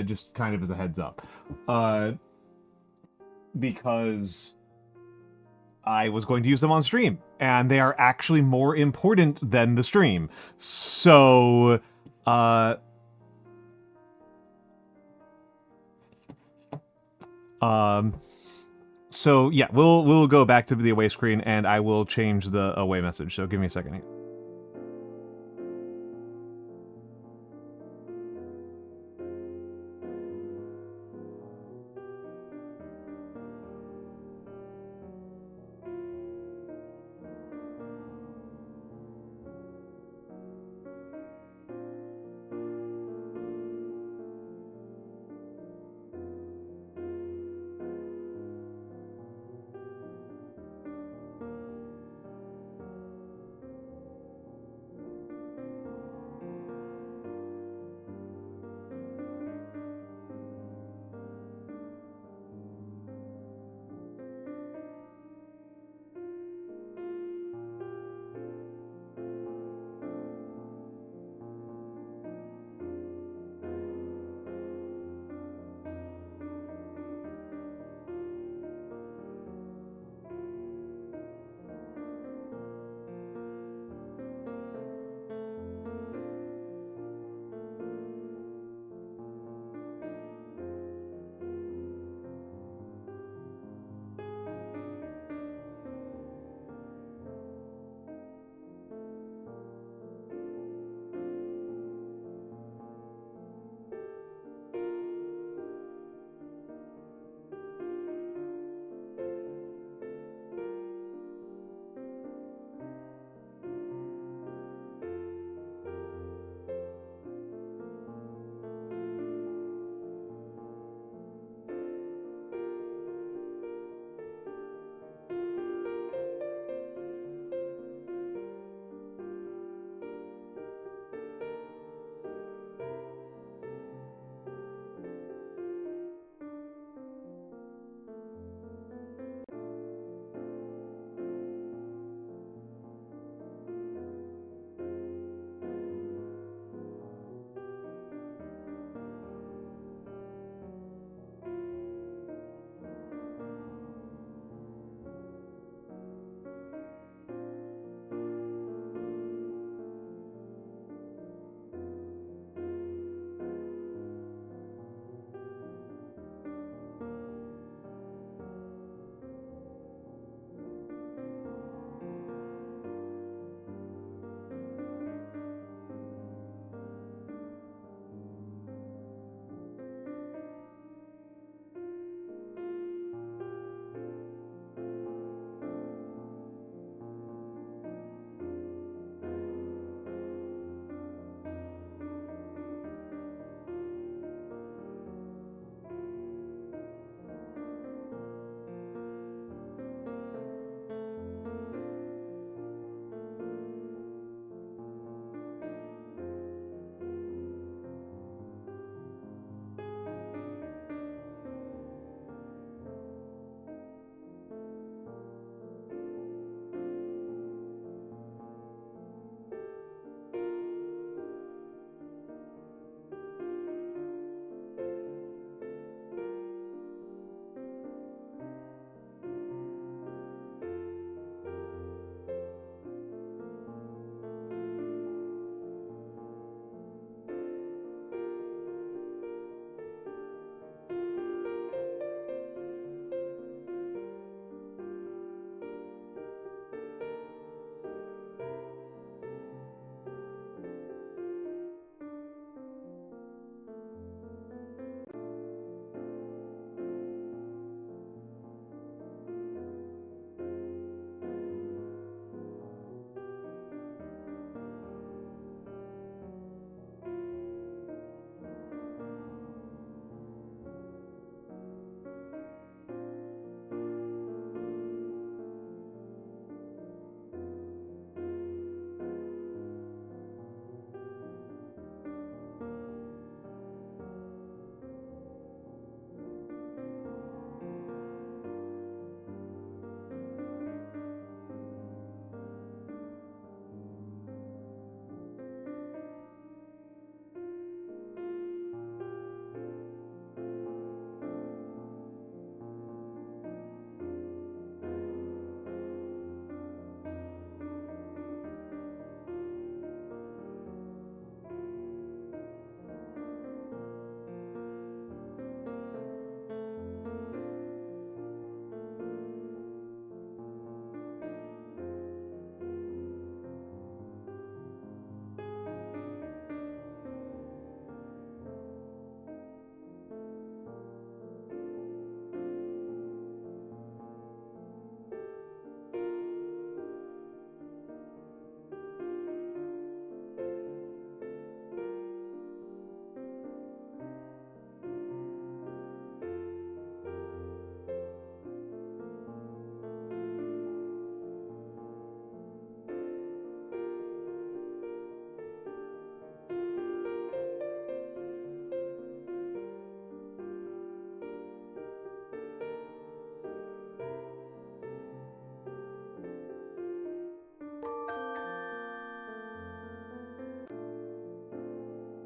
Just kind of as a heads up. Because I was going to use them on stream, and they are actually more important than the stream. So, so yeah, we'll go back to the away screen, and I will change the away message. So give me a second here.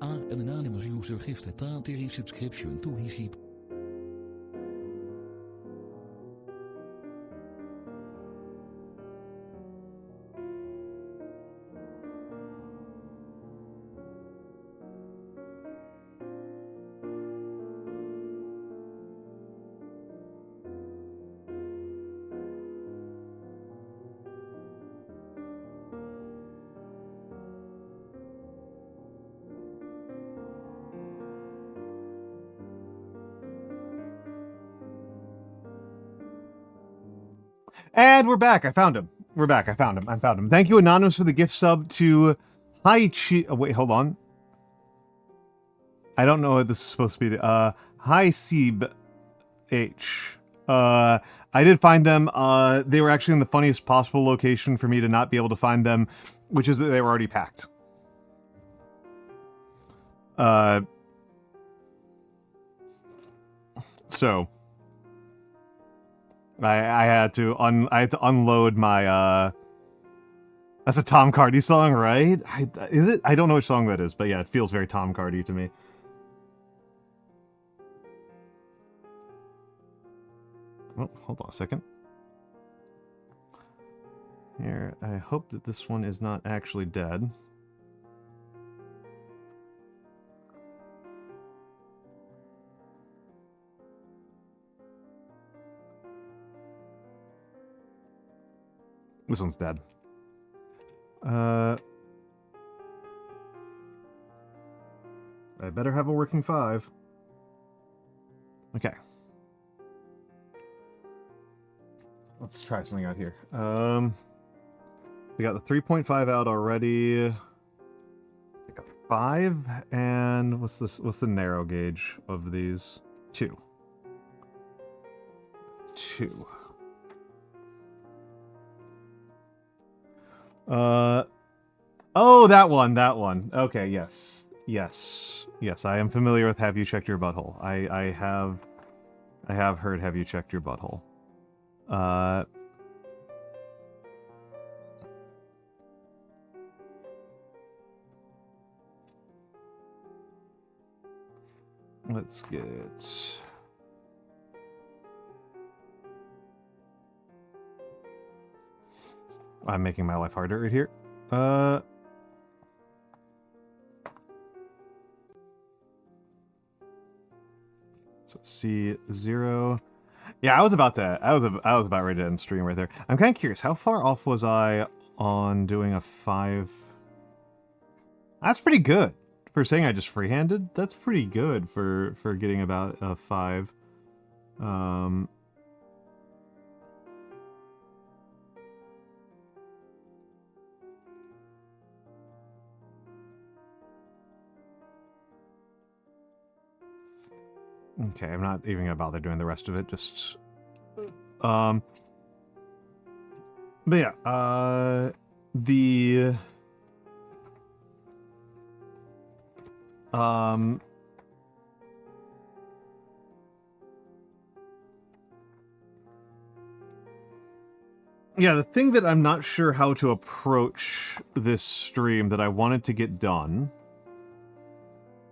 An anonymous user gifted a tier subscription to VTube. And we're back. I found him. We're back. I found him. I found him. Thank you, Anonymous, for the gift sub to Hi-Chi... Oh, wait, hold on. I don't know what this is supposed to be. Hi-Seeb H. I did find them. They were actually in the funniest possible location for me to not be able to find them, which is that they were already packed. So... I had to unload my that's a Tom Cardy song, right? Is it? I don't know which song that is, but yeah, it feels very Tom Cardy to me. Oh, hold on a second. Here, I hope that this one is not actually dead. This one's dead. I better have a working 5. Okay. Let's try something out here. We got the 3.5 out already. We got 5, and what's this? What's the narrow gauge of these? 2. 2. Oh, that one. Okay, yes. Yes, I am familiar with Have You Checked Your Butthole. I have heard Have You Checked Your Butthole. Let's get... I'm making my life harder right here. So C0. Yeah, I was about ready to end stream right there. I'm kind of curious, how far off was I on doing a 5? That's pretty good. For saying I just freehanded, that's pretty good for getting about a 5. Okay, I'm not even gonna bother doing the rest of it, just... But yeah, yeah, the thing that I'm not sure how to approach this stream that I wanted to get done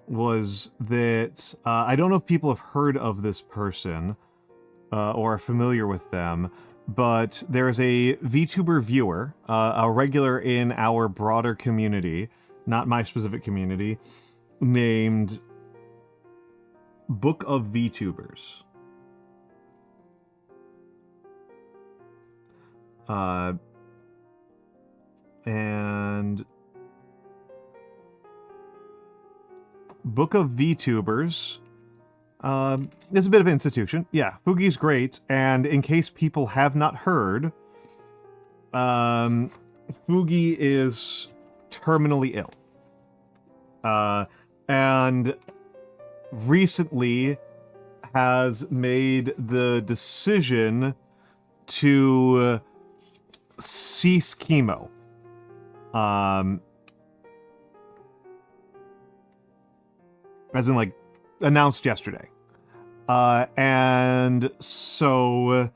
was that I don't know if people have heard of this person or are familiar with them, but there is a VTuber viewer, a regular in our broader community, not my specific community, named Book of VTubers. And Book of VTubers is a bit of an institution. Yeah, Fugi's great, and in case people have not heard, Fugi is terminally ill. And recently has made the decision to cease chemo. As in, like, announced yesterday. And so...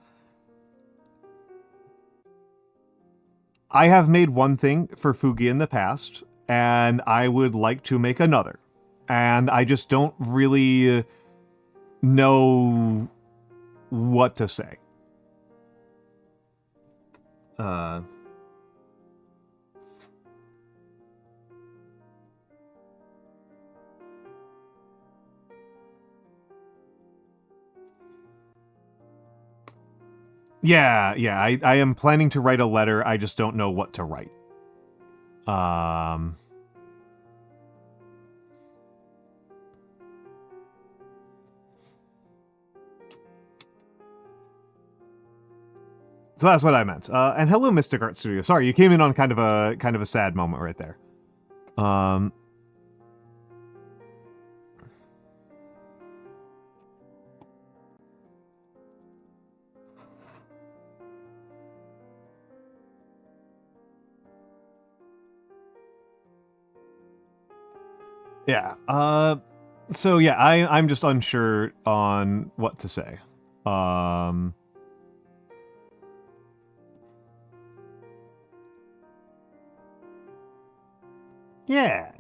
I have made one thing for Fugi in the past, and I would like to make another and I just don't really know what to say. Yeah, I am planning to write a letter, I just don't know what to write. So that's what I meant. And hello, Mystic Art Studio. Sorry, you came in on kind of a sad moment right there. Yeah. So yeah, I'm just unsure on what to say. Yeah.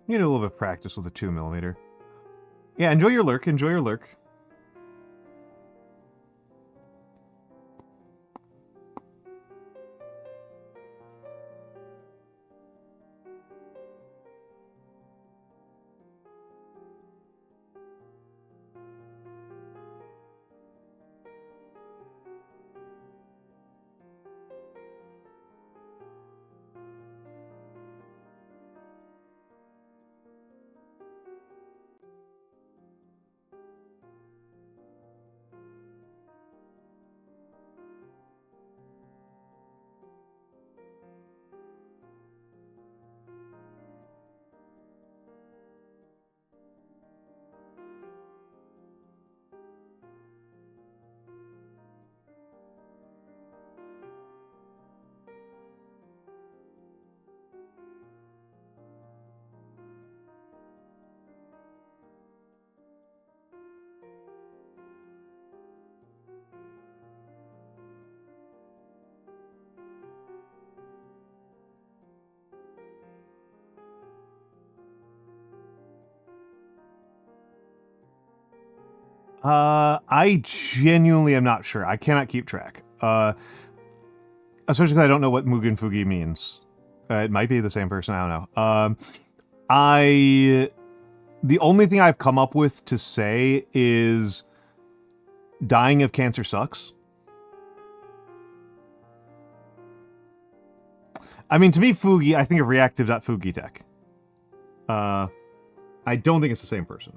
Need a little bit of practice with a 2mm. Yeah, enjoy your lurk, enjoy your lurk. I genuinely am not sure. I cannot keep track. Especially because I don't know what Mugen Fugi means. It might be the same person, I don't know. The only thing I've come up with to say is dying of cancer sucks. I mean, to me, Fugi, I think of reactive.fugitech. I don't think it's the same person.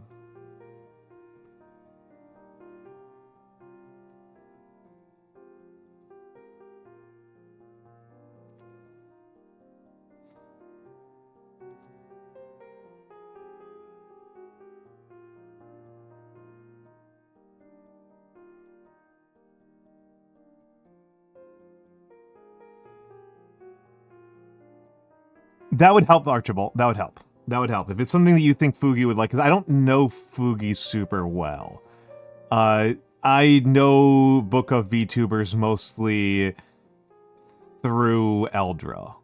That would help, Archibald. That would help. That would help. If it's something that you think Fugi would like, because I don't know Fugi super well. I know Book of VTubers mostly through Eldra.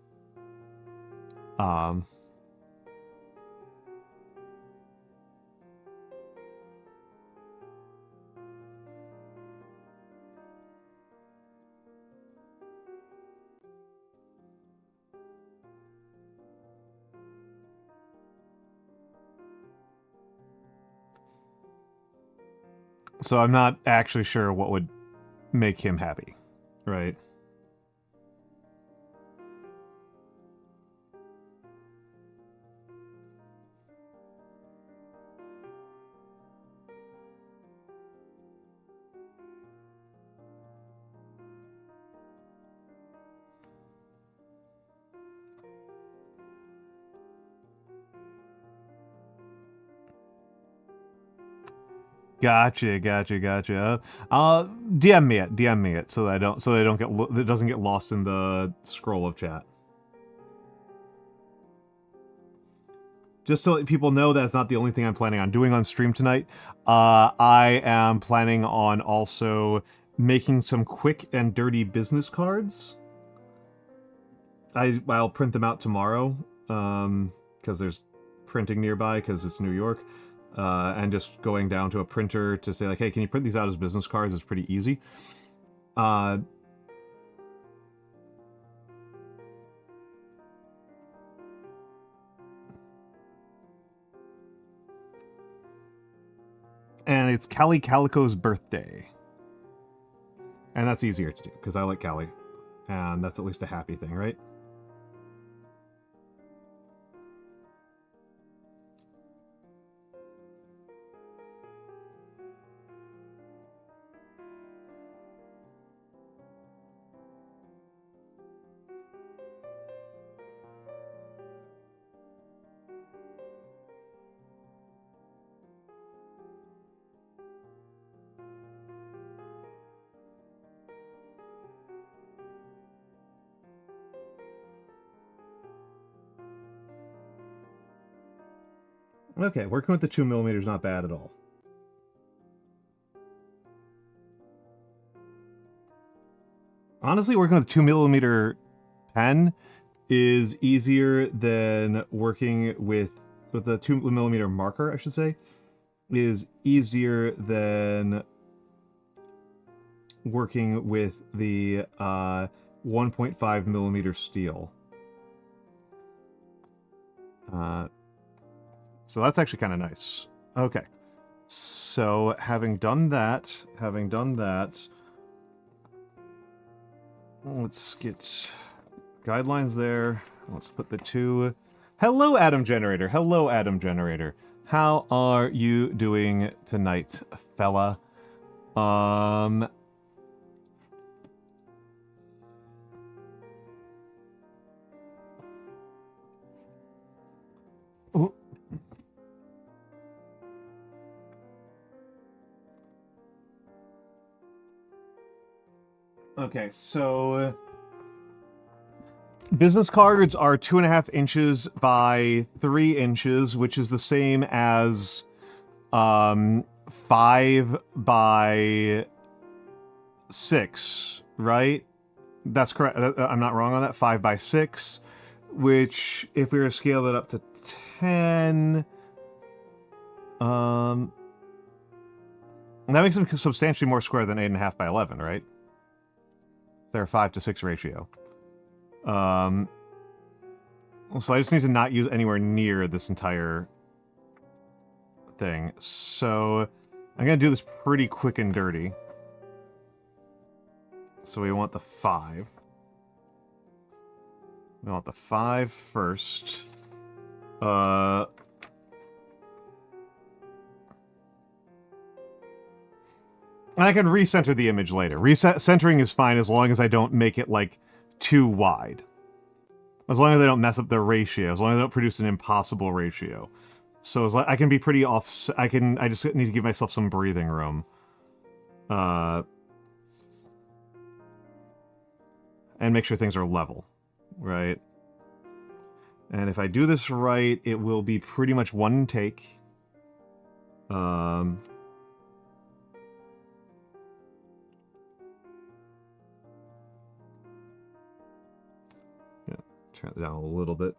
So I'm not actually sure what would make him happy, right? Gotcha. DM me it, so that it doesn't get lost in the scroll of chat. just to let people know that's not the only thing I'm planning on doing on stream tonight. I am planning on also making some quick and dirty business cards. I'll print them out tomorrow, because there's printing nearby, because it's New York. And just going down to a printer to say, like, hey, can you print these out as business cards is pretty easy. And it's Callie Calico's birthday. And that's easier to do, because I like Callie. And that's at least a happy thing, right? Okay, working with the 2mm is not bad at all. Honestly, working with a 2mm pen is easier than working with a 2mm marker, I should say, is easier than working with the 1.5mm steel. So that's actually kind of nice. Okay. So having done that, let's get guidelines there. Let's put the 2. Hello, Atom Generator. Hello, Atom Generator. How are you doing tonight, fella? Ooh. Okay, so business cards are 2.5 inches by 3 inches, which is the same as 5 by 6, right? That's correct. I'm not wrong on that. 5 by 6, which if we were to scale that up to 10, that makes them substantially more square than 8.5 by 11, right? They're a 5:6 ratio. So I just need to not use anywhere near this entire thing. So I'm gonna do this pretty quick and dirty. So we want the 5. We want the 5 first. And I can recenter the image later. Centering is fine as long as I don't make it, like, too wide. As long as I don't mess up the ratio. As long as I don't produce an impossible ratio. So as I can be pretty off... I just need to give myself some breathing room. And make sure things are level. Right? And if I do this right, it will be pretty much one take. Turn it down a little bit.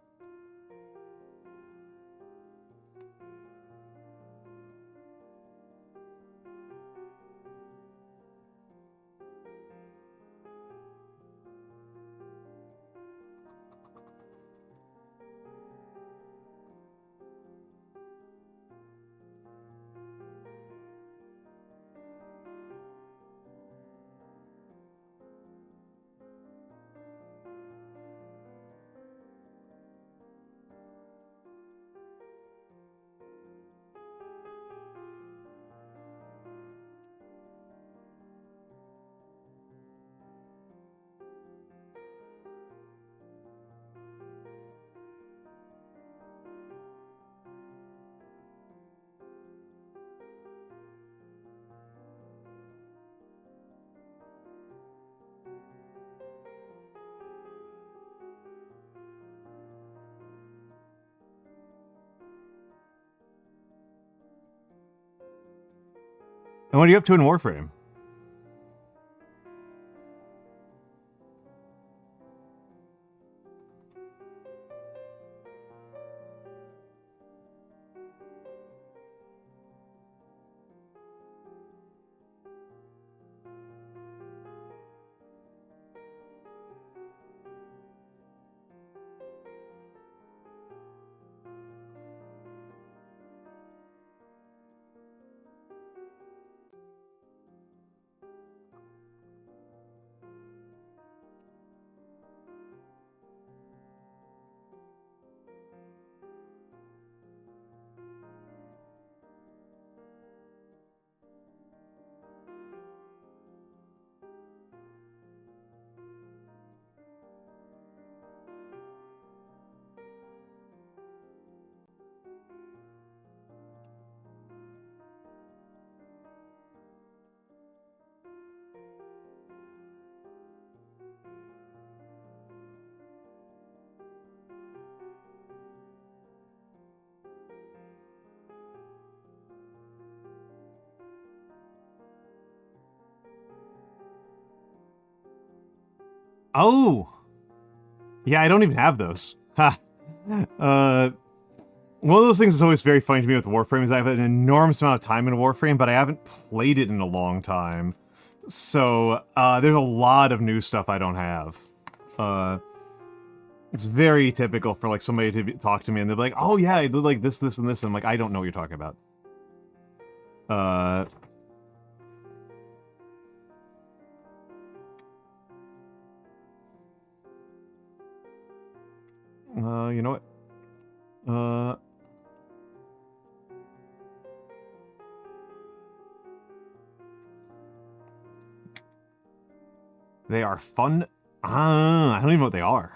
And what are you up to in Warframe? Oh! Yeah, I don't even have those. Ha! One of those things that's always very funny to me with Warframe is I have an enormous amount of time in Warframe, but I haven't played it in a long time. So, there's a lot of new stuff I don't have. It's very typical for, like, somebody to talk to me and they're like, oh yeah, I did, like, this, this, and this, and I'm like, I don't know what you're talking about. You know what? They are fun. I don't even know what they are.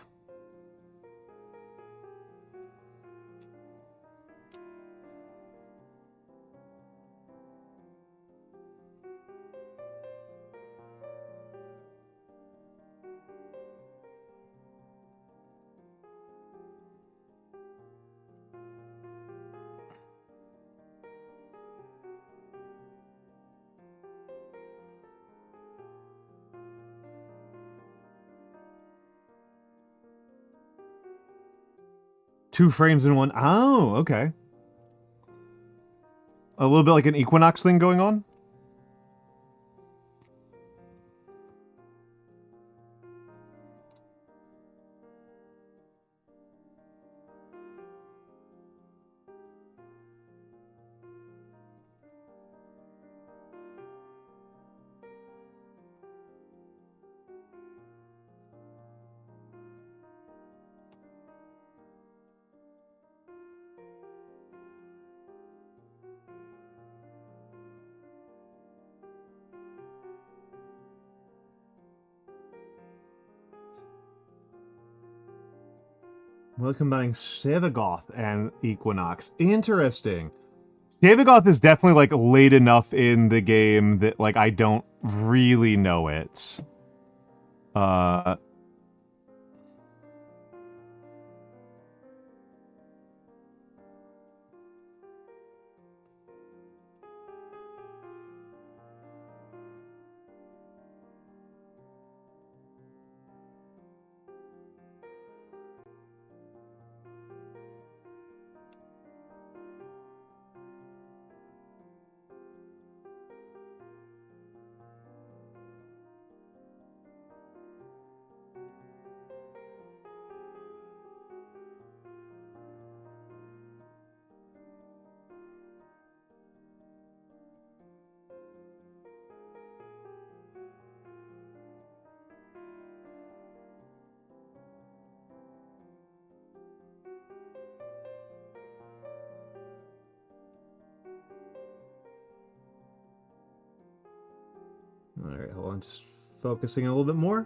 Two frames in one. Oh, okay. A little bit like an Equinox thing going on? We're combining Sevagoth and Equinox. Interesting. Sevagoth is definitely, like, late enough in the game that, like, I don't really know it. Alright, hold on, just focusing a little bit more.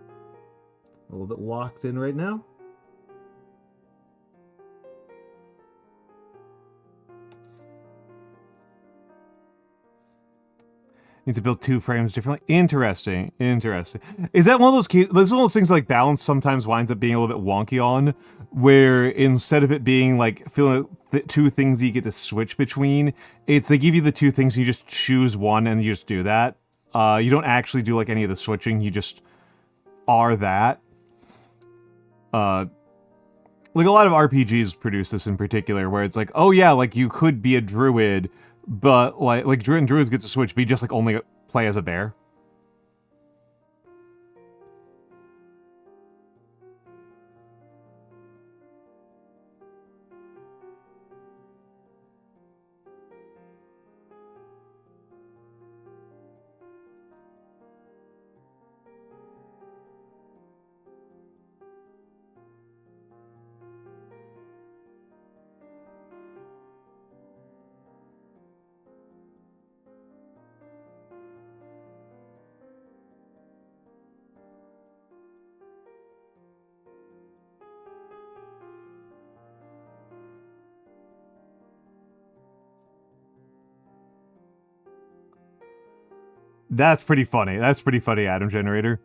A little bit locked in right now. Need to build two frames differently. Interesting. Interesting. Is that one of those this is one of those things like balance sometimes winds up being a little bit wonky on, where instead of it being like feeling two things you get to switch between. It's they give you the two things, you just choose one and you just do that. You don't actually do like any of the switching, you just are that. Like a lot of RPGs produce this in particular, where it's like, oh yeah, like you could be a druid, but like druids get to switch, but you just like only play as a bear. That's pretty funny. That's pretty funny, Adam Generator.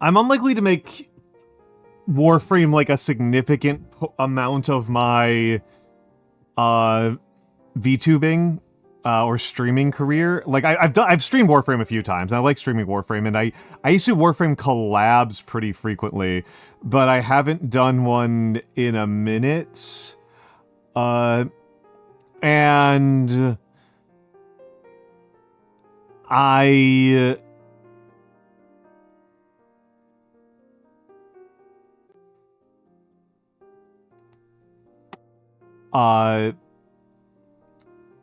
I'm unlikely to make Warframe like a significant amount of my VTubing or streaming career. Like I've streamed Warframe a few times. I like streaming Warframe, and I used to Warframe collabs pretty frequently, but I haven't done one in a minute. And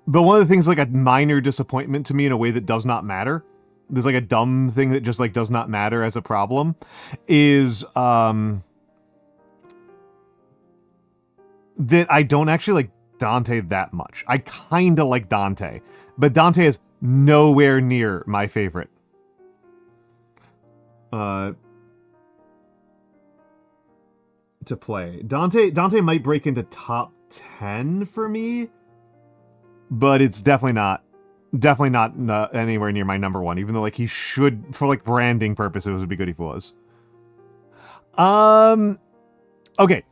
but one of the things, like a minor disappointment to me in a way that does not matter, there's like a dumb thing that just like does not matter as a problem, is that I don't actually like Dante that much. I kinda like Dante, but Dante is nowhere near my favorite. To play. Dante might break into top 10 for me, but it's definitely not anywhere near my number one, even though like he should, for like branding purposes, it would be good if he was. Okay.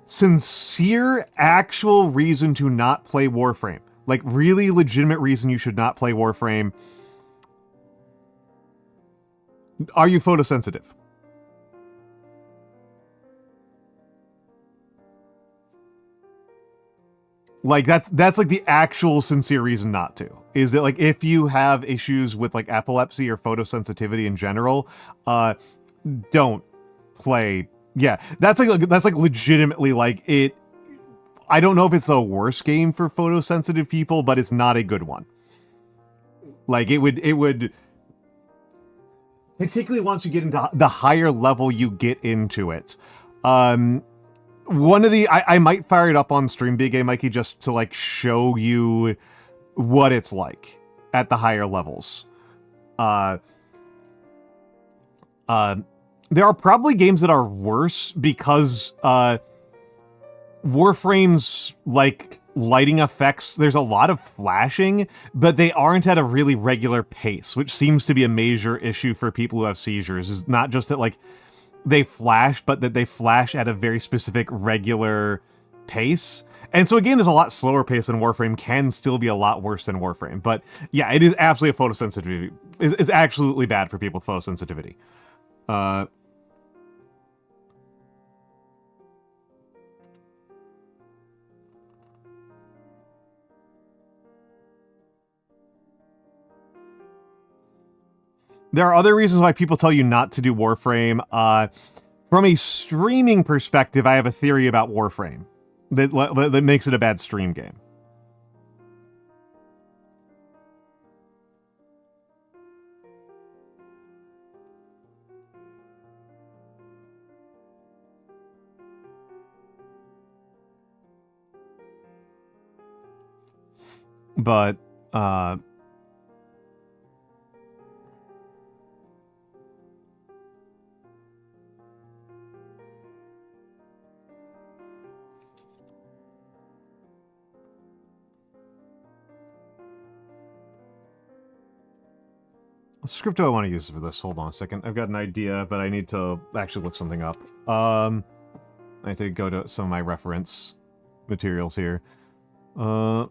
Sincere, actual reason to not play Warframe. Like, really legitimate reason you should not play Warframe. Are you photosensitive? Like, that's like the actual sincere reason not to. Is that, like, if you have issues with, like, epilepsy or photosensitivity in general, don't play. Yeah, that's like legitimately, like, it... I don't know if it's the worst game for photosensitive people, but it's not a good one. Like, it would... Particularly once you get into the higher level you get into it. One of the... I might fire it up on stream, Big A Mikey, just to, like, show you what it's like at the higher levels. There are probably games that are worse because, Warframe's, like, lighting effects, there's a lot of flashing, but they aren't at a really regular pace, which seems to be a major issue for people who have seizures. Is not just that, like, they flash, but that they flash at a very specific, regular pace. And so again, there's a lot slower pace than Warframe, can still be a lot worse than Warframe. But yeah, it is absolutely a photosensitivity. It's absolutely bad for people with photosensitivity. There are other reasons why people tell you not to do Warframe. From a streaming perspective, I have a theory about Warframe that makes it a bad stream game. But, What script do I want to use for this? Hold on a second. I've got an idea, but I need to actually look something up. I need to go to some of my reference materials here. I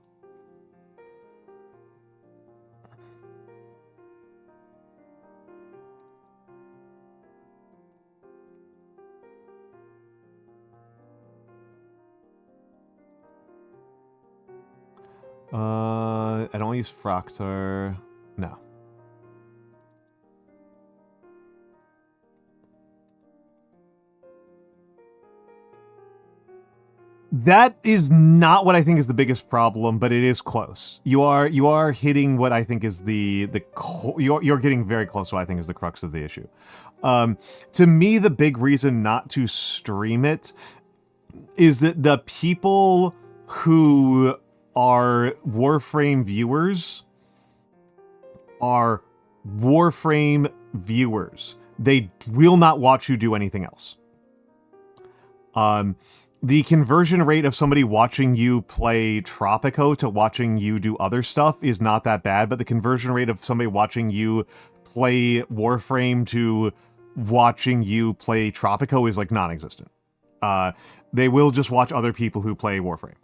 don't use Fractar. No. That is not what I think is the biggest problem, but it is close. You are hitting what I think is you're getting very close to what I think is the crux of the issue. To me, the big reason not to stream it is that the people who are Warframe viewers are Warframe viewers. They will not watch you do anything else. The conversion rate of somebody watching you play Tropico to watching you do other stuff is not that bad, but the conversion rate of somebody watching you play Warframe to watching you play Tropico is like non-existent. They will just watch other people who play Warframe.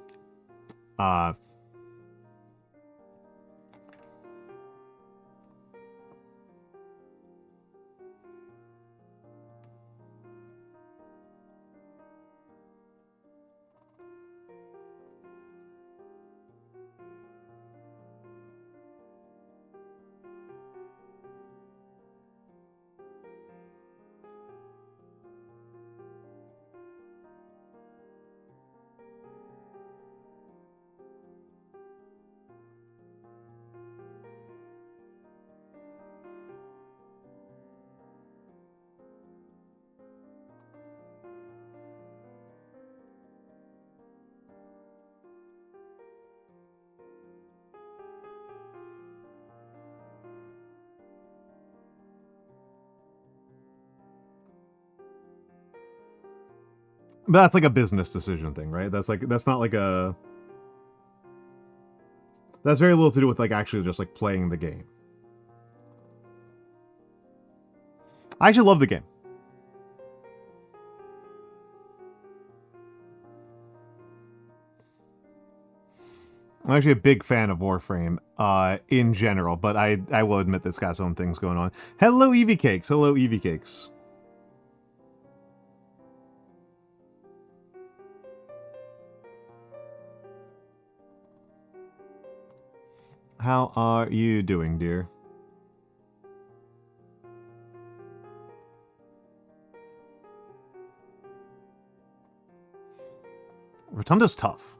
But that's like a business decision thing, right? That's not like a... That's very little to do with like actually just like playing the game. I actually love the game. I'm actually a big fan of Warframe in general, but I will admit this got its own things going on. Hello, EVGA Cakes. Hello, EVGA Cakes. How are you doing, dear? Rotunda's tough.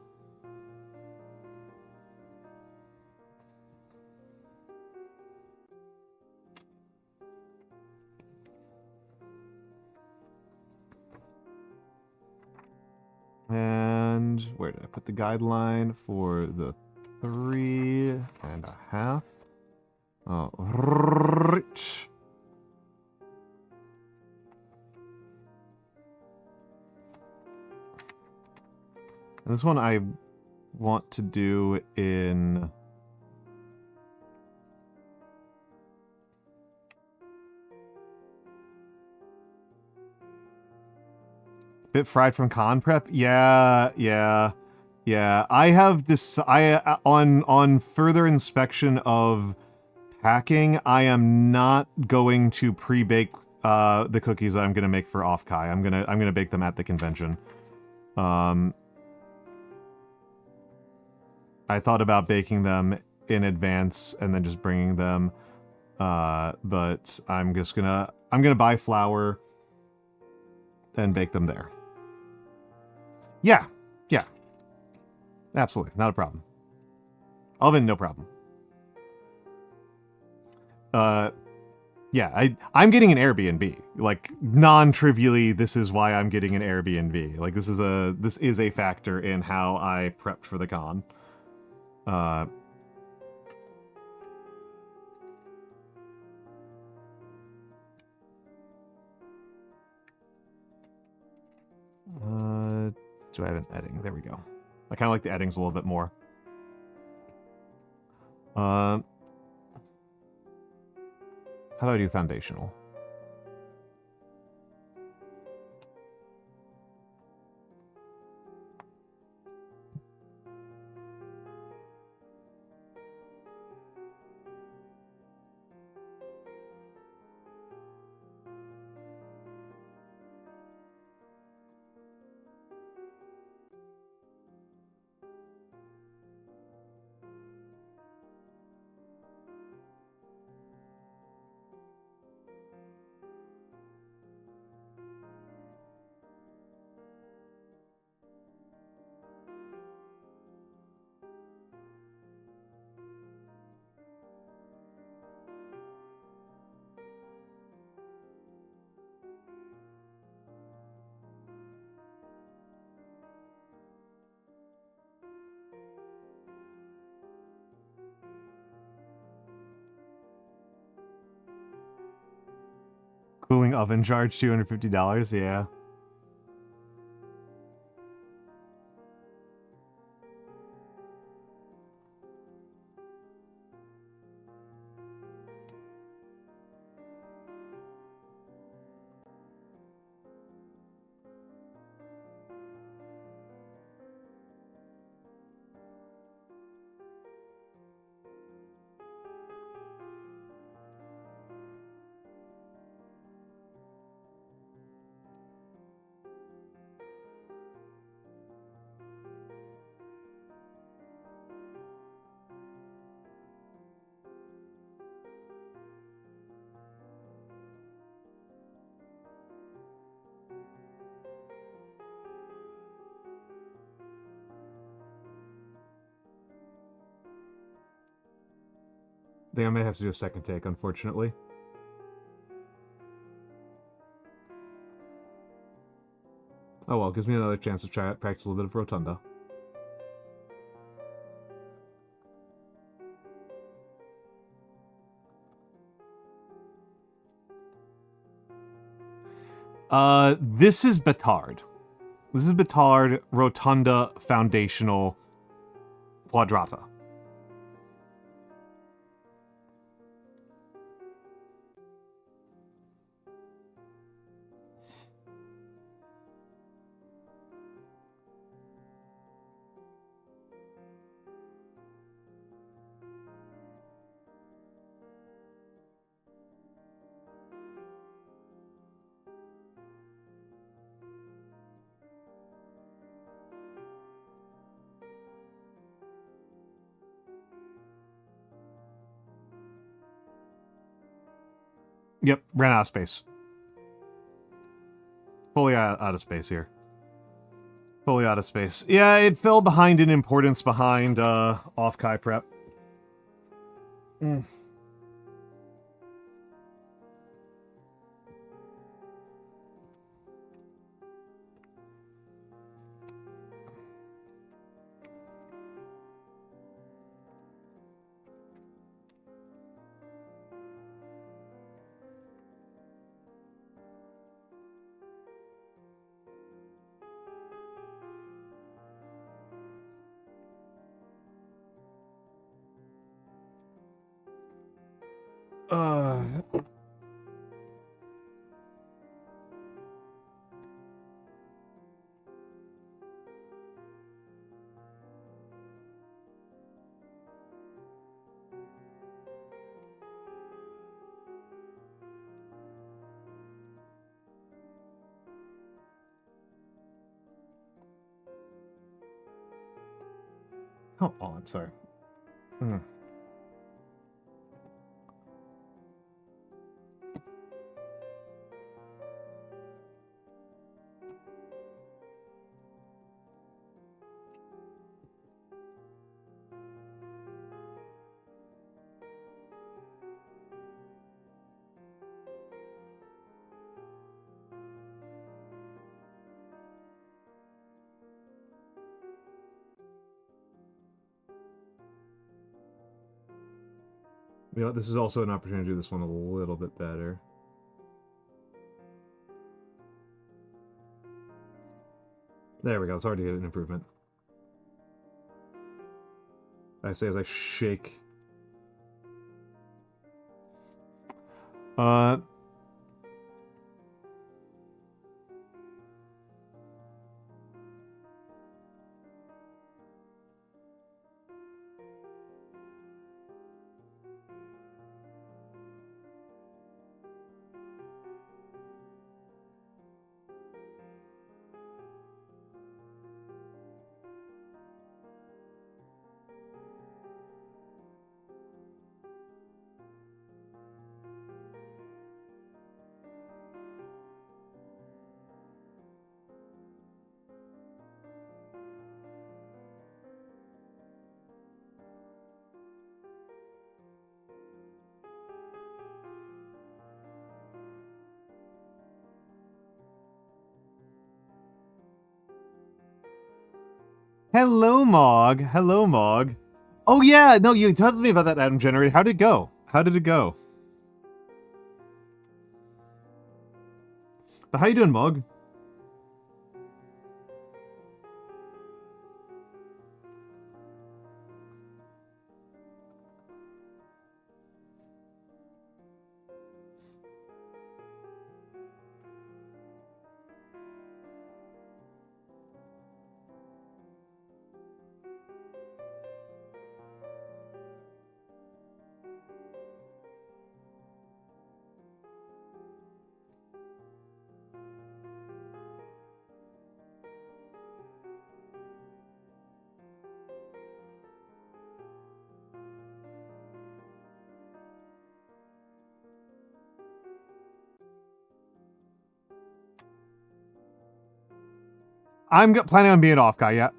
And where did I put the guideline for the 3.5? Oh, rich. And this one I want to do in... Bit fried from con prep? Yeah. I have this. On further inspection of packing, I am not going to pre-bake the cookies that I'm gonna make for Offkai. I'm gonna bake them at the convention. I thought about baking them in advance and then just bringing them, but I'm gonna buy flour and bake them there. Yeah. Absolutely, not a problem. Oven, no problem. Yeah, I'm getting an Airbnb. Like, non-trivially, this is why I'm getting an Airbnb. Like, this is a factor in how I prepped for the con. Do I have an editing? There we go. I kind of like the editing's a little bit more. How do I do foundational? Cooling oven charge $250, yeah. I think I may have to do a second take, unfortunately. Oh well, gives me another chance to try practice a little bit of Rotunda. This is Batard. This is Batard, Rotunda, Foundational, Quadrata. Yep, ran out of space. Fully out of space here. Fully out of space. Yeah, it fell behind in importance behind Offkai prep. Come on, sorry. You know, this is also an opportunity to do this one a little bit better. There we go. It's already an improvement. I say as I shake. Hello, Mog. Hello, Mog. Oh, yeah. No, you told me about that atom generator. How did it go? How did it go? But how you doing, Mog? I'm planning on being Offkai, yeah.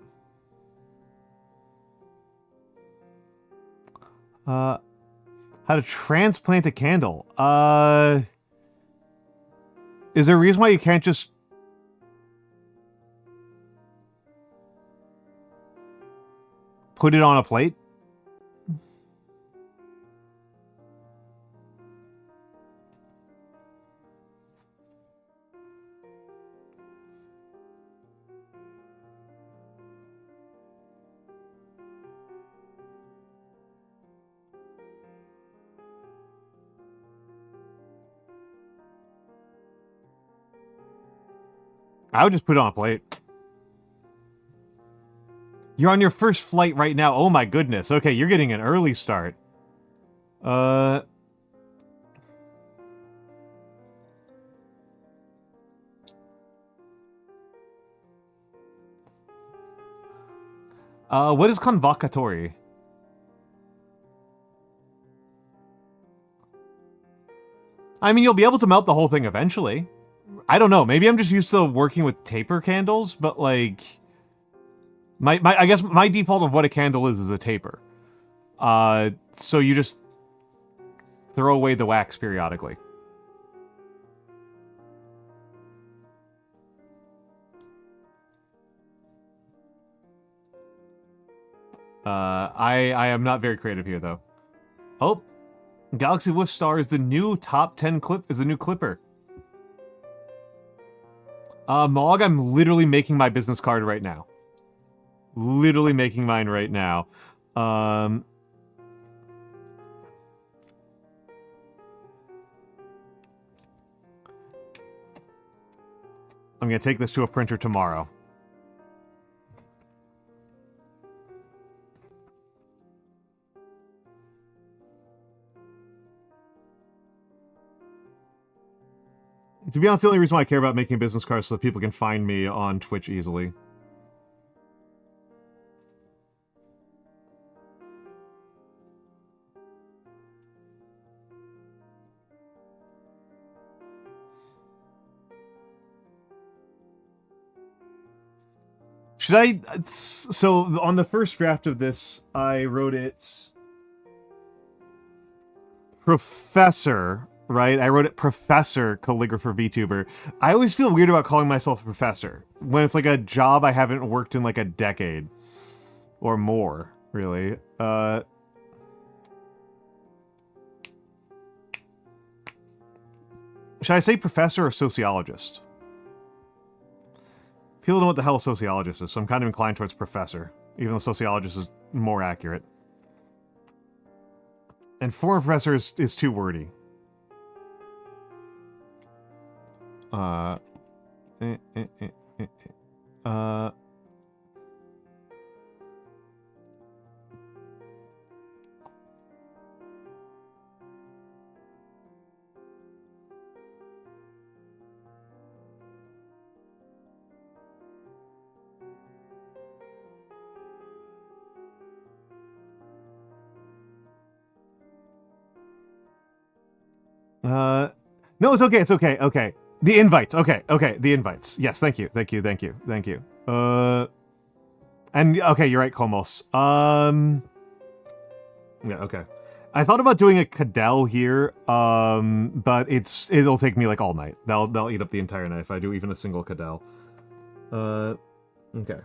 How to transplant a candle. Is there a reason why you can't just... put it on a plate? I would just put it on a plate. You're on your first flight right now. Oh my goodness. Okay, you're getting an early start. What is convocatory? I mean, you'll be able to melt the whole thing eventually. I don't know. Maybe I'm just used to working with taper candles, but like, I guess my default of what a candle is a taper. So you just throw away the wax periodically. I am not very creative here though. Oh, Galaxy Wolf Star is the new top 10 clip. Is the new clipper. Mog, I'm literally making my business card right now. Literally making mine right now. I'm gonna take this to a printer tomorrow. To be honest, the only reason why I care about making business cards is so that people can find me on Twitch easily. Should I... So, on the first draft of this, I wrote it... Professor... Right? I wrote it Professor Calligrapher VTuber. I always feel weird about calling myself a professor when it's like a job I haven't worked in like a decade or more, really. Should I say professor or sociologist? People don't know what the hell a sociologist is, so I'm kind of inclined towards professor, even though sociologist is more accurate. And former professor is too wordy. Eh, eh, eh, eh, uh, no, it's okay, it's okay, okay. The invites, okay, okay, the invites. Yes, thank you, thank you, thank you, thank you. And, okay, you're right, Komos. Yeah, okay. I thought about doing a Cadell here, but it'll take me, like, all night. They'll eat up the entire night if I do even a single Cadell. Okay.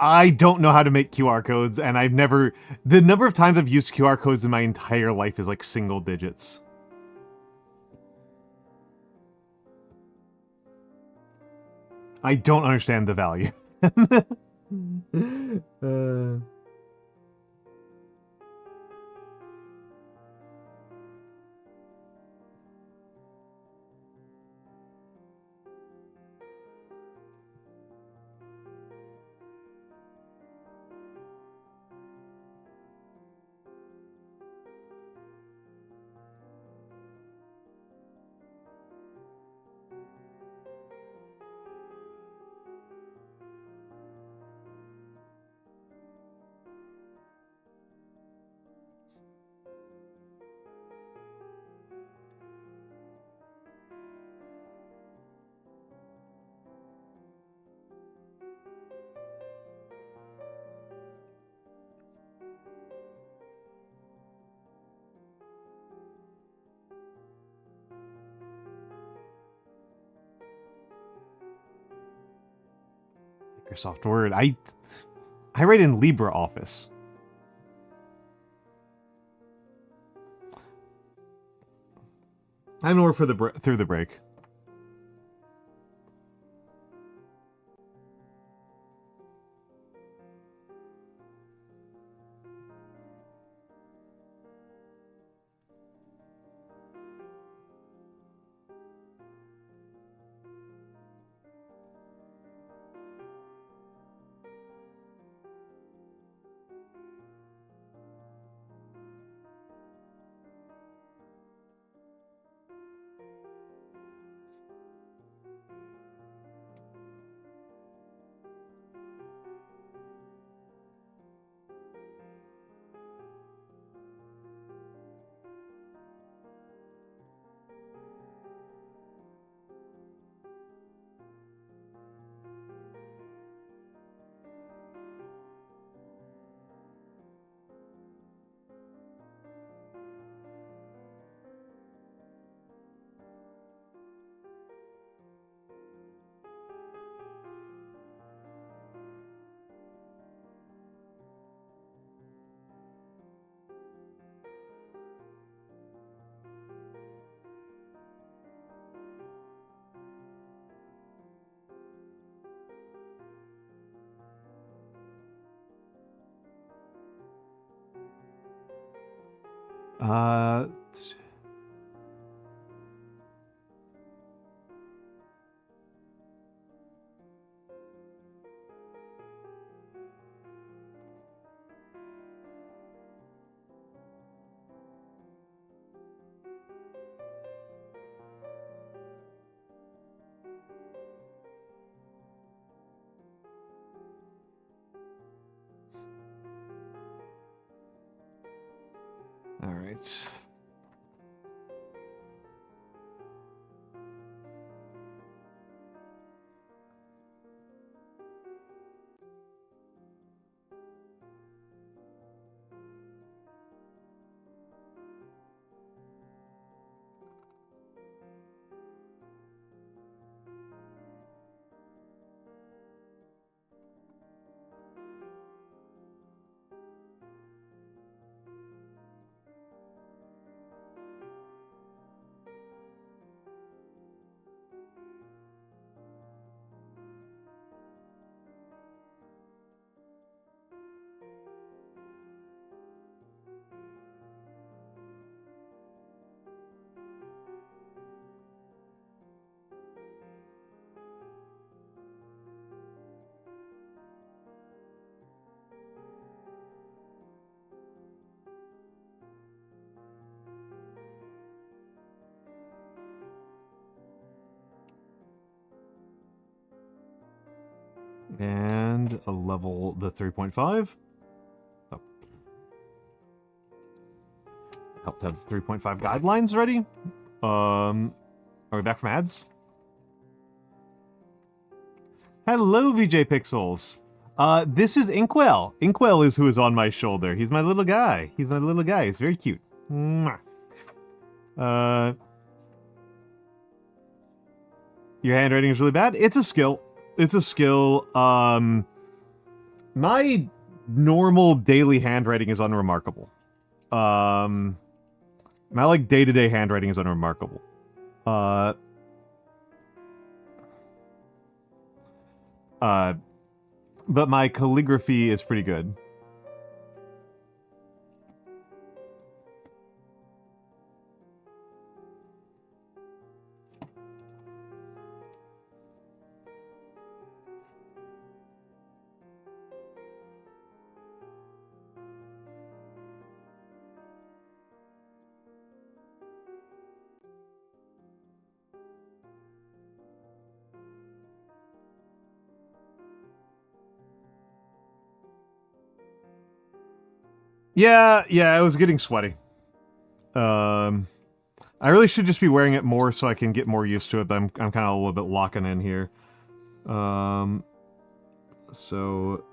I don't know how to make QR codes, and I've never... The number of times I've used QR codes in my entire life is like single digits. I don't understand the value. Microsoft Word. I write in LibreOffice. I haven't worked for through the break. Uh... All right. And a level the 3.5. Oh. Helped have 3.5 guidelines ready. Are we back from ads? Hello, VJ Pixels. This is Inkwell. Inkwell is who is on my shoulder. He's my little guy. He's my little guy. He's very cute. Mwah. Your handwriting is really bad? It's a skill. It's a skill. My normal daily handwriting is unremarkable. My like day-to-day handwriting is unremarkable. But my calligraphy is pretty good. Yeah, it was getting sweaty. I really should just be wearing it more so I can get more used to it, but I'm kind of a little bit locking in here. So...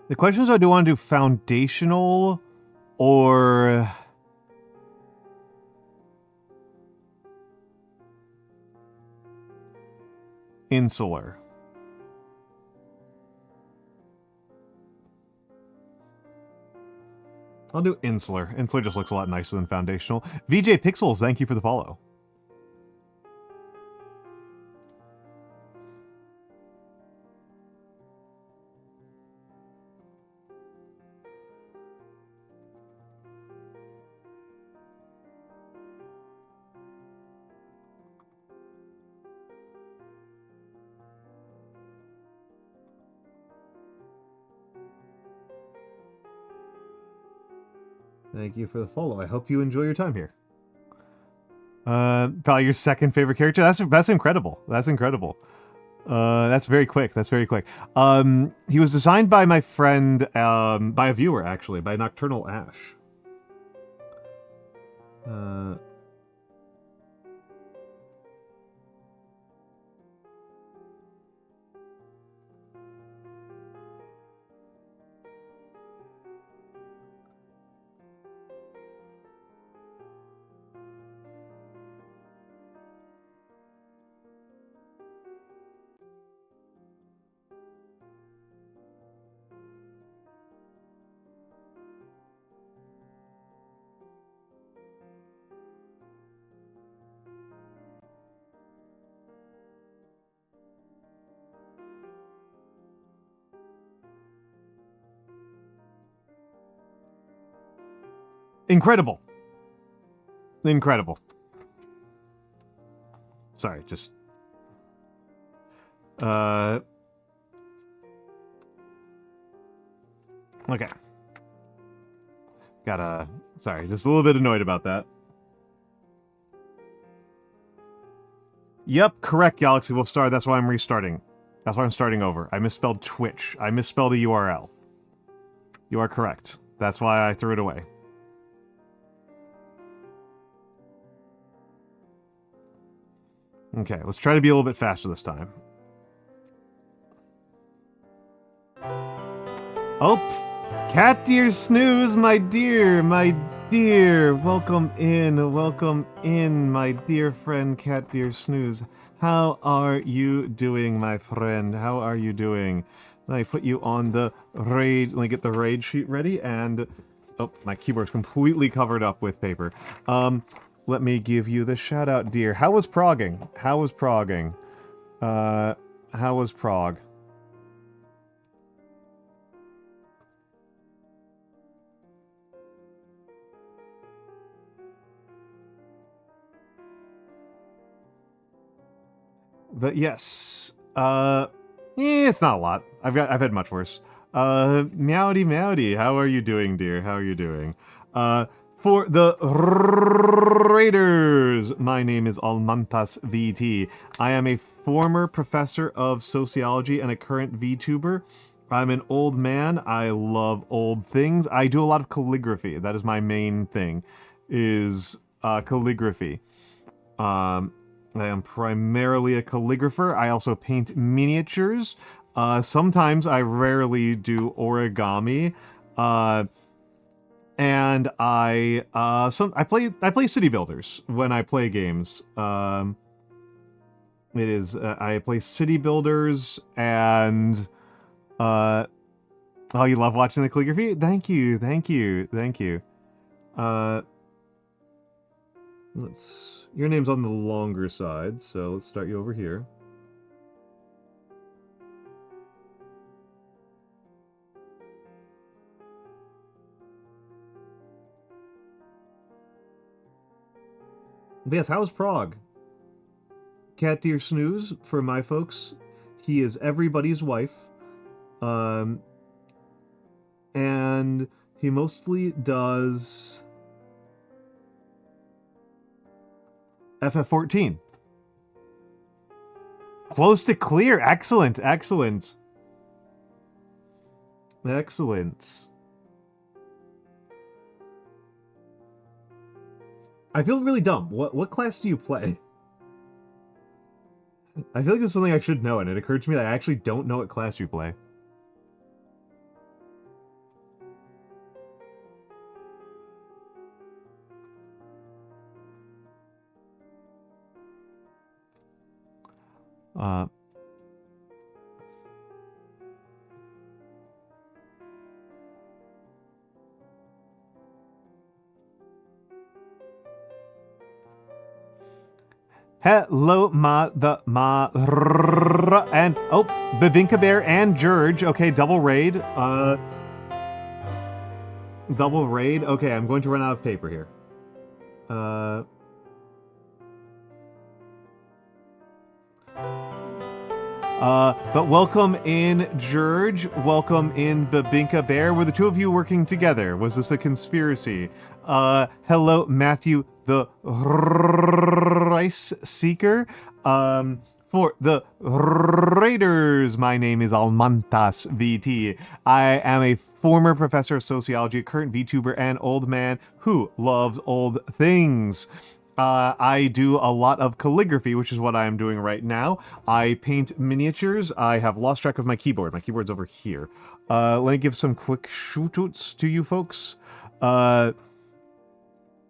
The question is, do I want to do foundational or insular? I'll do insular. Insular just looks a lot nicer than foundational. VJ Pixels, thank you for the follow. Thank you for the follow. I hope you enjoy your time here. Probably your second favorite character. That's incredible. That's incredible. That's very quick. That's very quick. He was designed by my friend, by a viewer actually, by Nocturnal Ash. Incredible. Incredible. Sorry, just... Okay. Sorry, just a little bit annoyed about that. Yep, correct, Galaxy Wolfstar. That's why I'm restarting. That's why I'm starting over. I misspelled Twitch. I misspelled a URL. You are correct. That's why I threw it away. Okay, let's try to be a little bit faster this time. Oh, Cat Deer Snooze, my dear, welcome in, my dear friend Cat Deer Snooze. How are you doing, my friend? How are you doing? Let me put you on the raid, let me get the raid sheet ready, and, oh, my keyboard's completely covered up with paper. Let me give you the shout out, dear. How was progging? How was progging? How was prog? But yes, it's not a lot. I've had much worse. Meowdy, how are you doing, dear? How are you doing? For the Raiders, my name is Almantas VT. I am a former professor of sociology and a current VTuber. I'm an old man. I love old things. I do a lot of calligraphy. That is my main thing, is calligraphy. I am primarily a calligrapher. I also paint miniatures. Sometimes I rarely do origami. And I play city builders when I play games. I play city builders and oh, you love watching the calligraphy? Thank you. Your name's on the longer side, so let's start you over here. But yes, how's Prague? Cat Deer Snooze, for my folks, he is everybody's wife. And he mostly does FF14. Close to clear. Excellent. I feel really dumb. What class do you play? I feel like this is something I should know, and it occurred to me that I actually don't know what class you play. Hello, and oh, Babinka Bear and George. Okay, double raid. Double raid. Okay, I'm going to run out of paper here. But welcome in, George. Welcome in, Babinka Bear. Were the two of you working together? Was this a conspiracy? Hello, Matthew the Rice Seeker. For the Raiders, my name is Almantas VT. I am a former professor of sociology, a current VTuber, and old man who loves old things. I do a lot of calligraphy, which is what I am doing right now. I paint miniatures. I have lost track of my keyboard. My keyboard's over here. Let me give some quick shout-outs to you folks.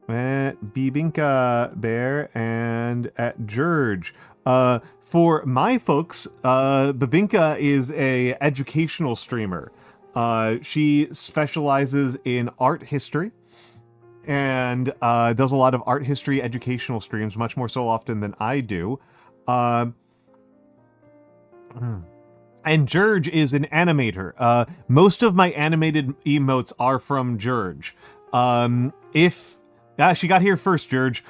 At Babinka Bear and at George. For my folks, Babinka is a educational streamer. She specializes in art history and does a lot of art history educational streams, much more so often than I do. And George is an animator. Most of my animated emotes are from George. She got here first, George.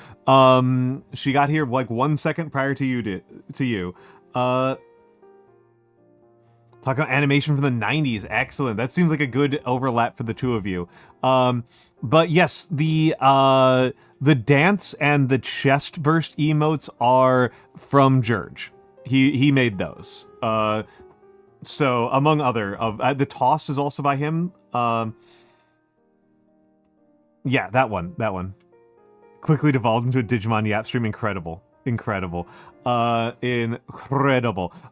She got here like 1 second prior to you. To Talk about animation from the 90s. Excellent. That seems like a good overlap for the two of you. But yes, the dance and the chest burst emotes are from George. He made those. So among other of the toss is also by him. Yeah, that one. Quickly devolved into a Digimon Yap stream. Incredible. Incredible.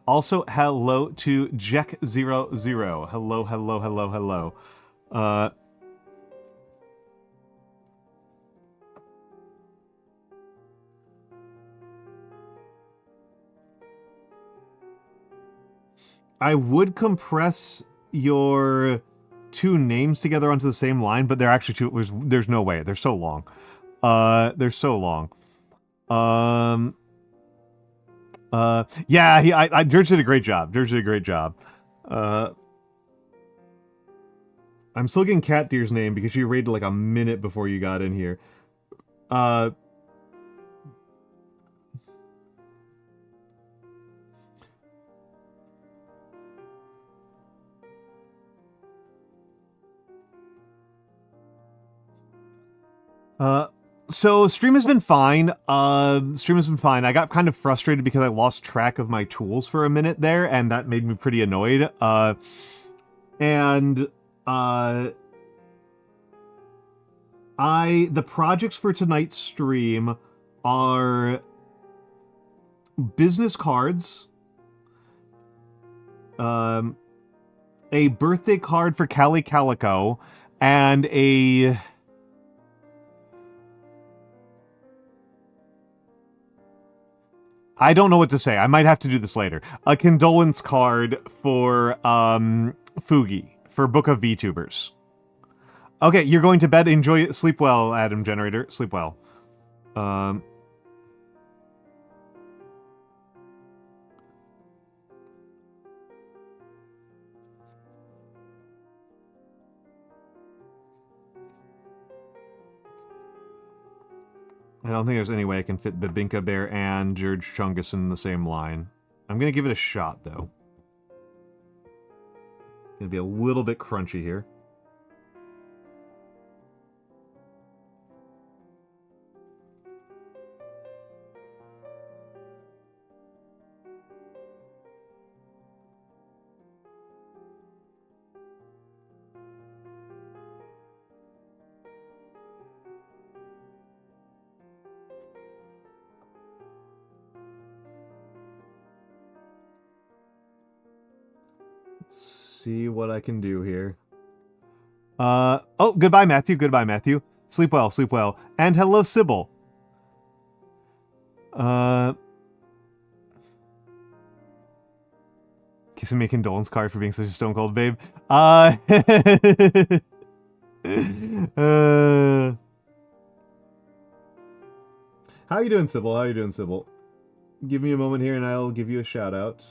Also, hello to Jack00. Hello. I would compress your two names together onto the same line, but they're actually two. There's no way. They're so long. They're so long. Yeah, George did a great job. I'm still getting Cat Deer's name because she raided like a minute before you got in here. So stream has been fine. I got kind of frustrated because I lost track of my tools for a minute there, and that made me pretty annoyed. The projects for tonight's stream are business cards, a birthday card for Callie Calico, and a... I don't know what to say. I might have to do this later. A condolence card for Fugi, for Book of VTubers. Okay, you're going to bed. Enjoy. Sleep well, Adam Generator. Sleep well. I don't think there's any way I can fit Babinka Bear and George Chungus in the same line. I'm gonna give it a shot, though. Gonna be a little bit crunchy here. See what I can do here. Oh, goodbye, Matthew. Goodbye, Matthew. Sleep well, sleep well. And hello, Sybil. Kissing me a condolence card for being such a stone cold babe. How you doing, Sybil? How you doing, Sybil? Give me a moment here and I'll give you a shout out.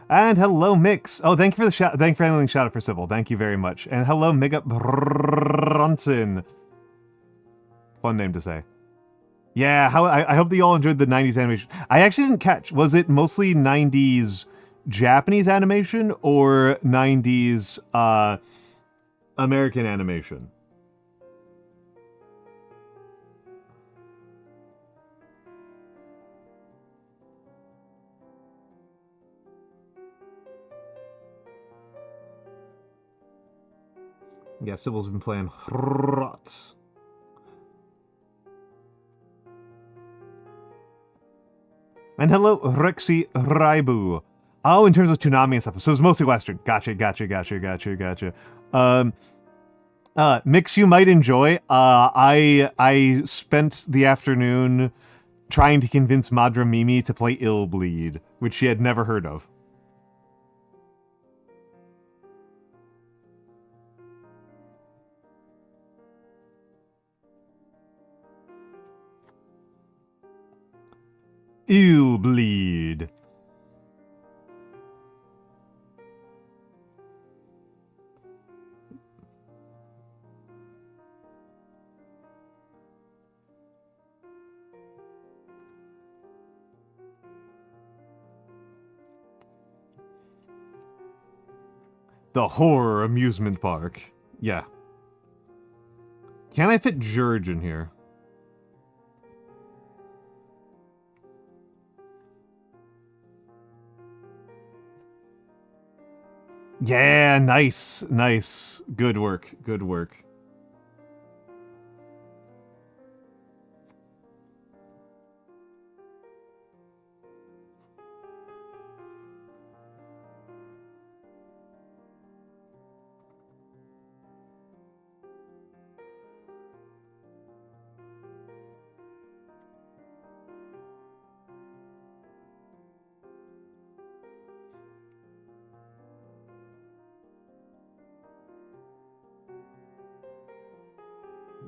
And hello, Mix. Oh, thank you for the shout. Thank you for handling shout out for Sybil. Thank you very much. And hello, Mega Bronson. Fun name to say. Yeah, I hope that you all enjoyed the 90s animation. I actually didn't catch. Was it mostly 90s Japanese animation or 90s American animation? Yeah, Sybil's been playing Hrot. And hello, Rexy Raibu. Oh, in terms of Toonami and stuff. So it's mostly Western. Gotcha. Mix you might enjoy. I spent the afternoon trying to convince Madra Mimi to play Ill Bleed, which she had never heard of. Ill Bleed. The horror amusement park. Yeah. Can I fit George in here? Yeah, nice. Good work.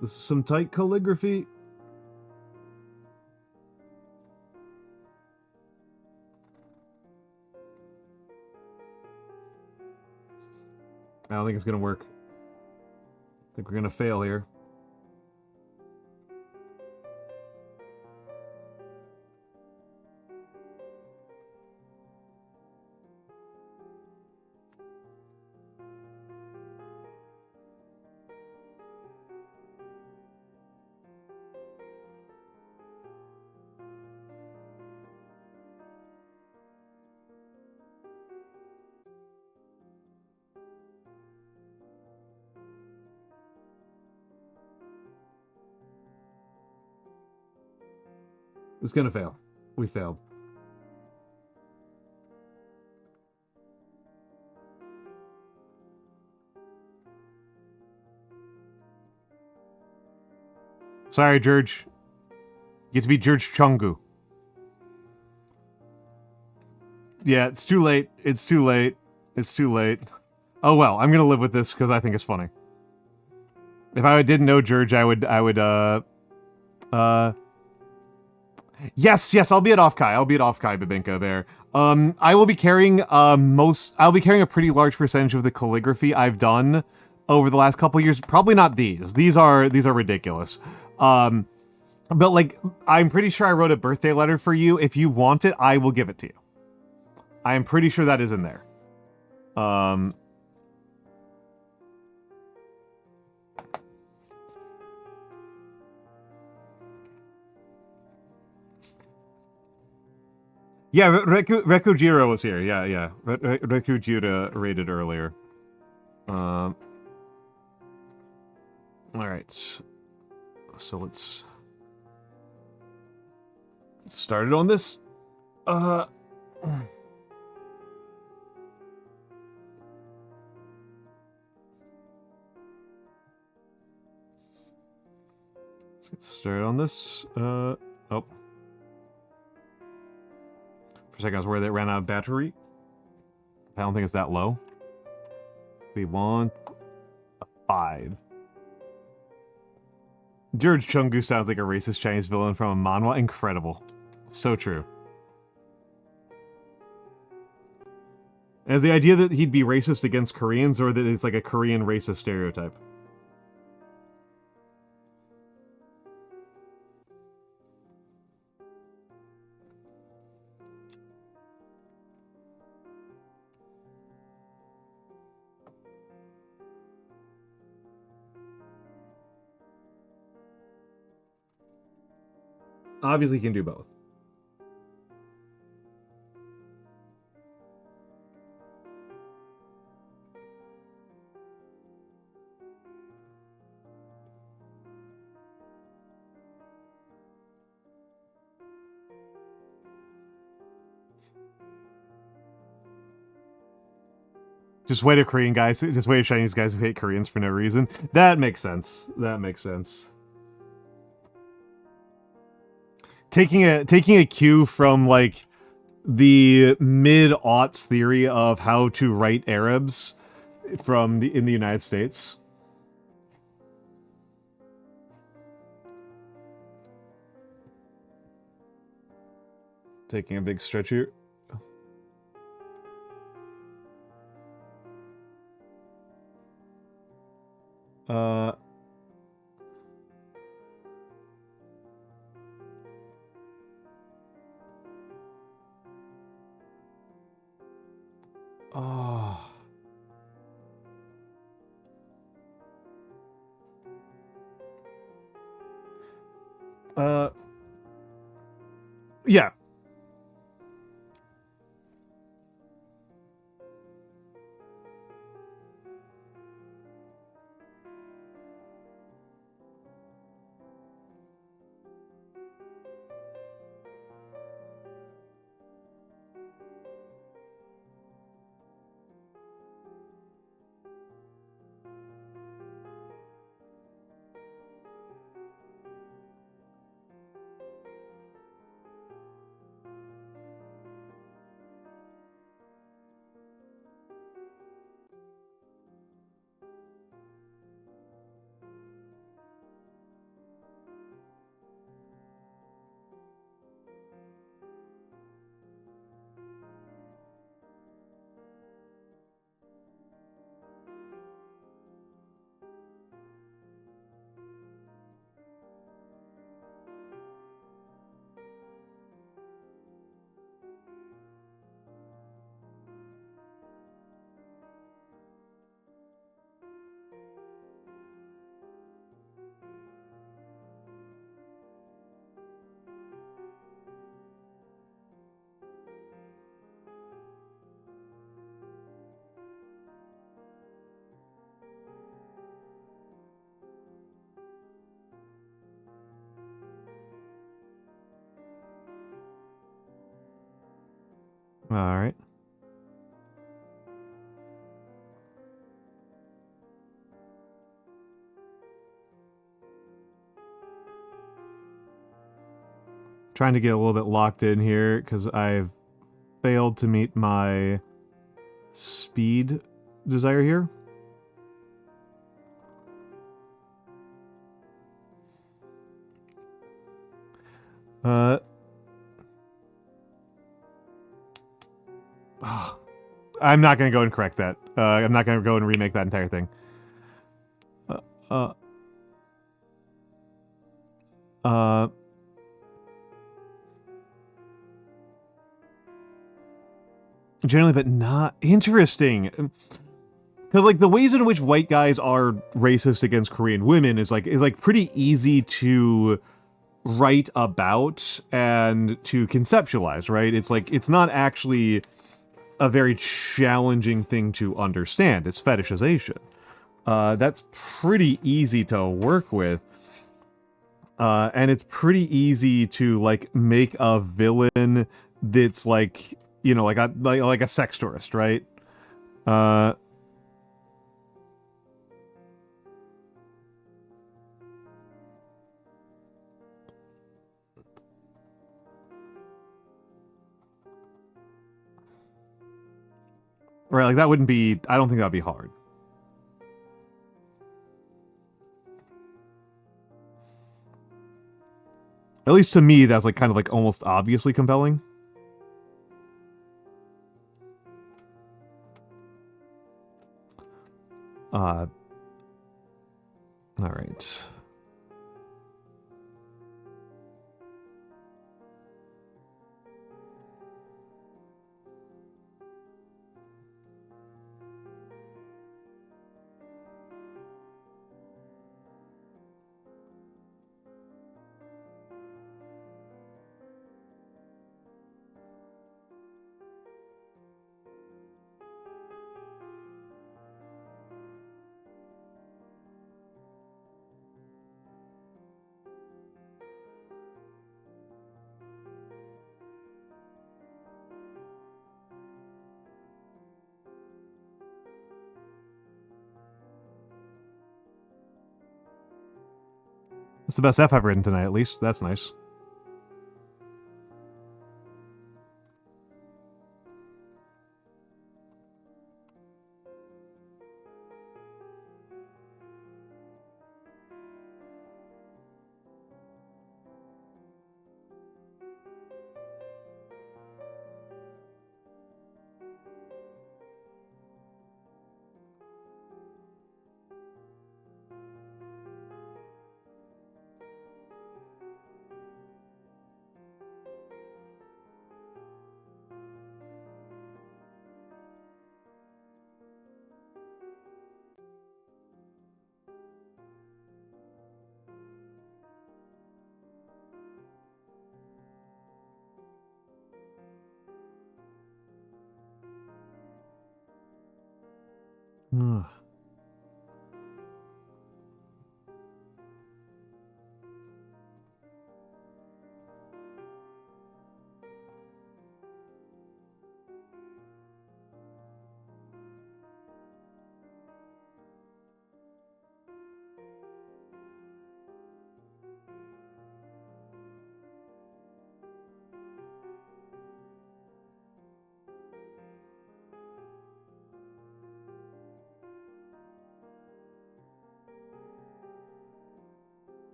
This is some tight calligraphy. I don't think it's gonna work. I think we're gonna fail here. It's gonna fail. We failed. Sorry, George. You get to be George Chungu. Yeah, it's too late. It's too late. Oh well, I'm gonna live with this because I think it's funny. If I didn't know George, I would, Yes, I'll be at Offkai, Babinka there. I will be carrying, I'll be carrying a pretty large percentage of the calligraphy I've done over the last couple years. Probably not these. These are ridiculous. But, like, I'm pretty sure I wrote a birthday letter for you. If you want it, I will give it to you. I am pretty sure that is in there. Yeah, Rekujiro was here. Yeah. Rekujiro raided earlier. Alright. So let's start it on this. Let's get started on this. Oh. For a second, I was worried that it ran out of battery. I don't think it's that low. We want a 5. George Chungu sounds like a racist Chinese villain from a manhwa. Incredible. So true. As the idea that he'd be racist against Koreans, or that it's like a Korean racist stereotype. Obviously, you can do both. Just wait a Korean guys. Just wait a Chinese guys who hate Koreans for no reason. That makes sense. That makes sense. Taking a cue from like the mid-aughts theory of how to write Arabs in the United States. Taking a big stretch here. Oh. Yeah. All right. Trying to get a little bit locked in here because I've failed to meet my speed desire here. I'm not going to go and correct that. I'm not going to go and remake that entire thing. Generally, but not interesting. Because like the ways in which white guys are racist against Korean women is like pretty easy to write about and to conceptualize, right? It's like it's not actually a very challenging thing to understand. It's fetishization. That's pretty easy to work with. And it's pretty easy to like make a villain that's like, you know, like a sex tourist, right? Right, like that wouldn't be, I don't think that'd be hard. At least to me, that's like kind of like almost obviously compelling. All right. That's the best F I've written tonight, at least. That's nice. Ugh.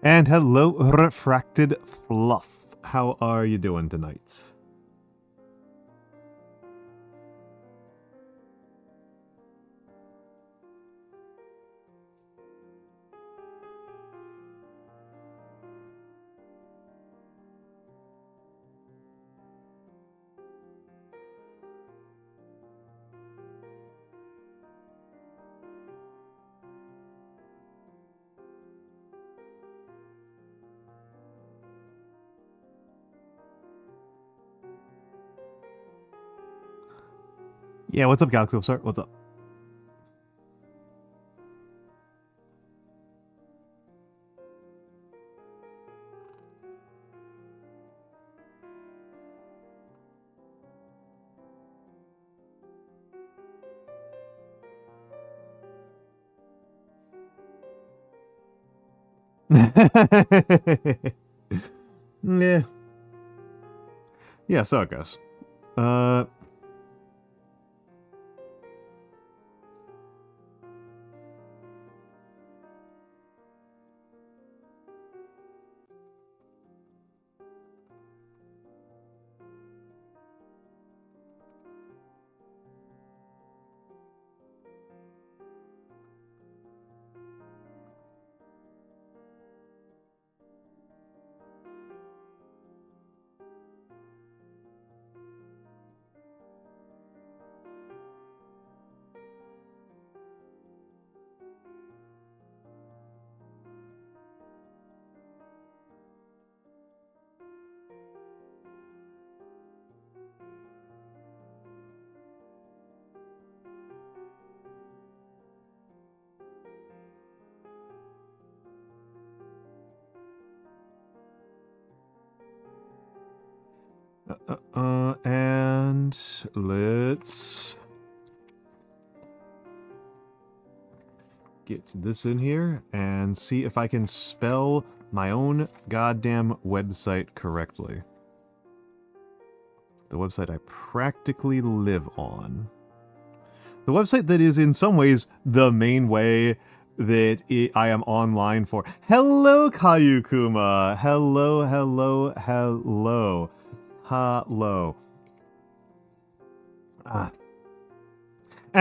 And hello, Refracted Fluff. How are you doing tonight? Yeah, what's up, Galaxy? Sorry, what's up? Yeah. Yeah, so it goes. And let's get this in here and see if I can spell my own goddamn website correctly. The website I practically live on. The website that is in some ways the main way that I am online for. Hello, Kayukuma. Hello, hello, hello. Hello. I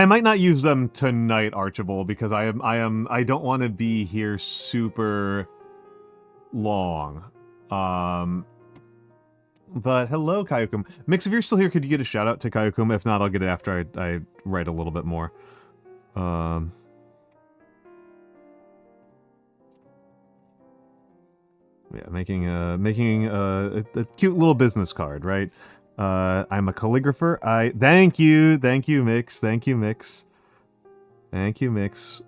might not use them tonight, Archibald, because I don't want to be here super long. But hello, Kayukum. Mix, if you're still here, could you get a shout out to Kayukum? If not, I'll get it after I write a little bit more. Yeah, making a cute little business card, right? I'm a calligrapher. Thank you, Mix. Thank you, Mix. Thank you, Mix.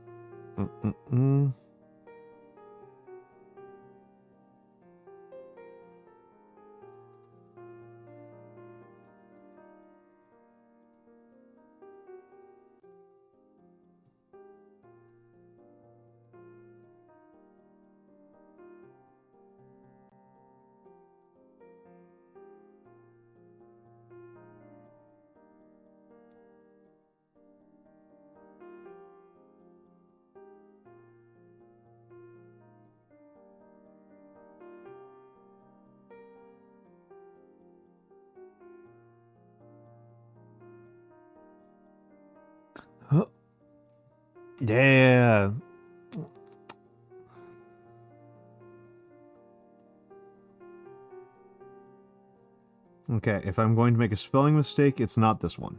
Yeah. Okay, if I'm going to make a spelling mistake, it's not this one.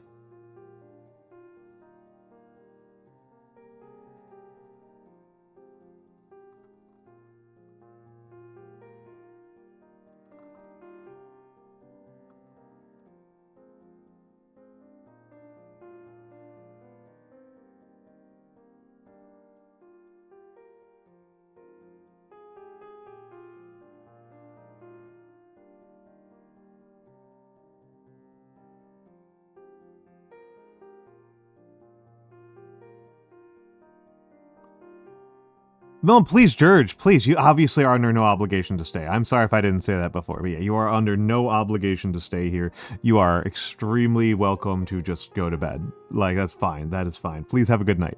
No, please, George, please, you obviously are under no obligation to stay. I'm sorry if I didn't say that before, but yeah, you are under no obligation to stay here. You are extremely welcome to just go to bed. Like, that's fine. That is fine. Please have a good night.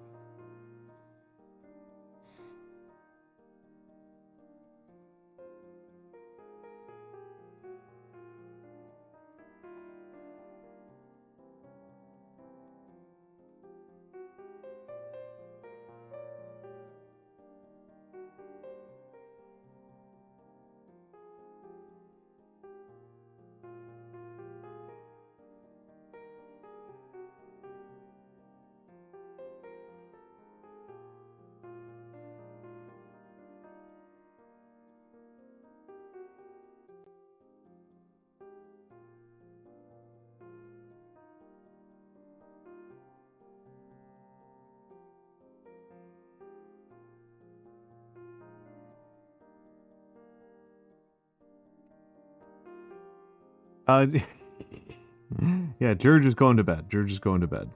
Yeah, George is going to bed. George is going to bed.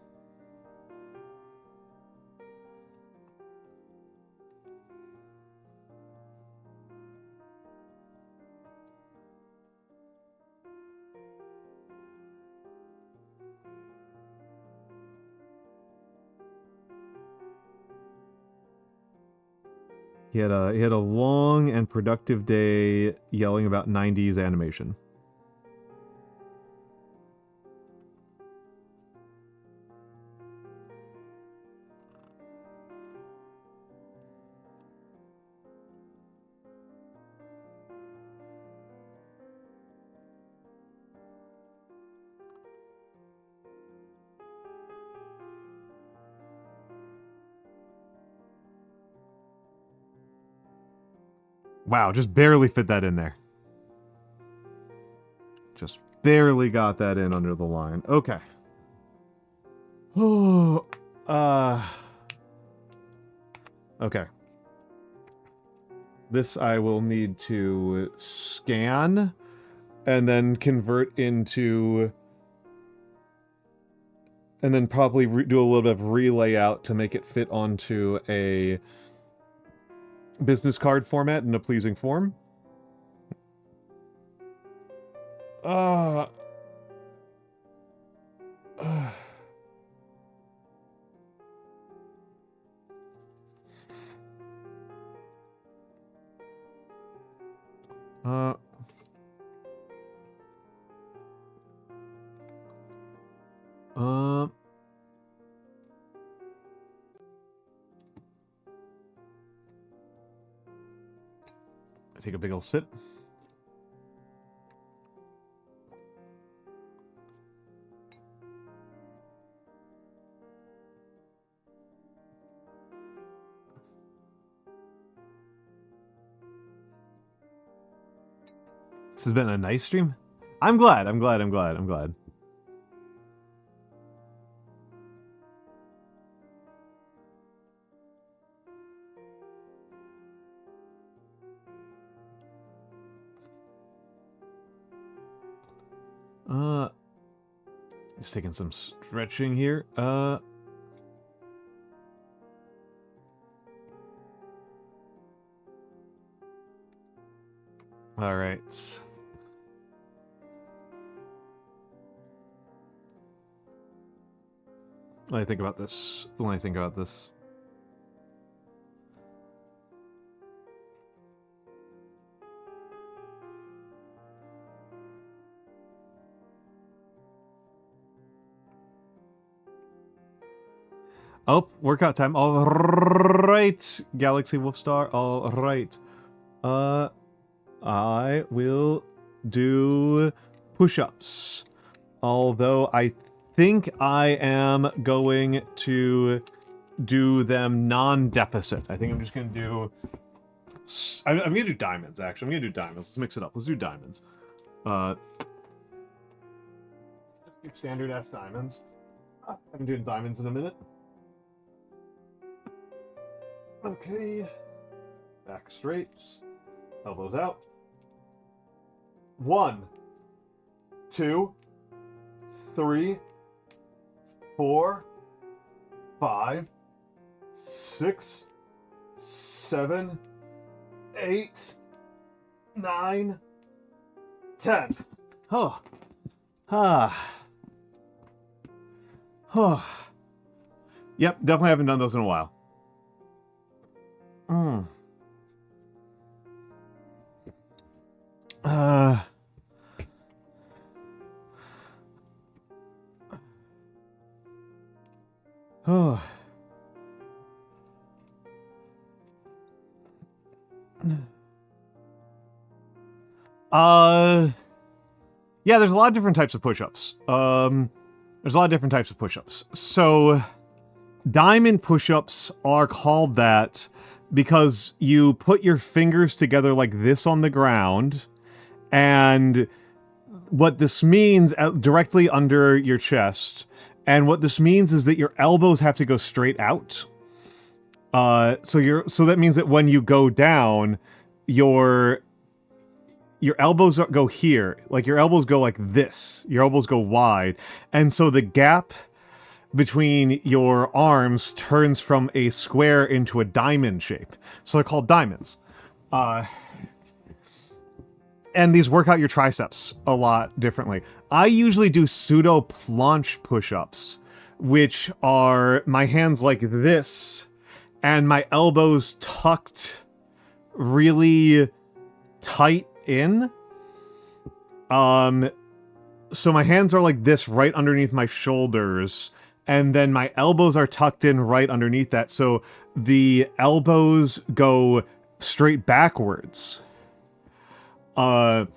He had a long and productive day yelling about 90s animation. Wow, just barely fit that in there. Just barely got that in under the line. Okay. Oh, okay. This I will need to scan and then convert into, and then probably do a little bit of relayout to make it fit onto a business card format in a pleasing form. Uh, take a big ol' sip. This has been a nice stream. I'm glad. Just taking some stretching here. All right. Let me think about this. Oh, workout time. All right, Galaxy Wolfstar. All right. I will do push-ups. Although I think I am going to do them non-deficit. I think I'm just going to do... I'm going to do diamonds, actually. I'm going to do diamonds. Let's mix it up. Let's do diamonds. Standard-ass diamonds. I'm doing diamonds in a minute. Okay. Back straight. Elbows out. 1, 2, 3, 4, 5, 6, 7, 8, 9, 10. Oh. Ah. Oh. Yep, definitely haven't done those in a while. Oh. Yeah, there's a lot of different types of push-ups. There's a lot of different types of push-ups. So, diamond push-ups are called that because you put your fingers together like this on the ground, and what this means directly under your chest, and what this means is that your elbows have to go straight out. So that means that when you go down, your elbows go here. Like, your elbows go like this. Your elbows go wide. And so the gap between your arms turns from a square into a diamond shape. So they're called diamonds. And these work out your triceps a lot differently. I usually do pseudo planche push-ups, which are my hands like this, and my elbows tucked really tight in. So my hands are like this right underneath my shoulders, and then my elbows are tucked in right underneath that, so the elbows go straight backwards. And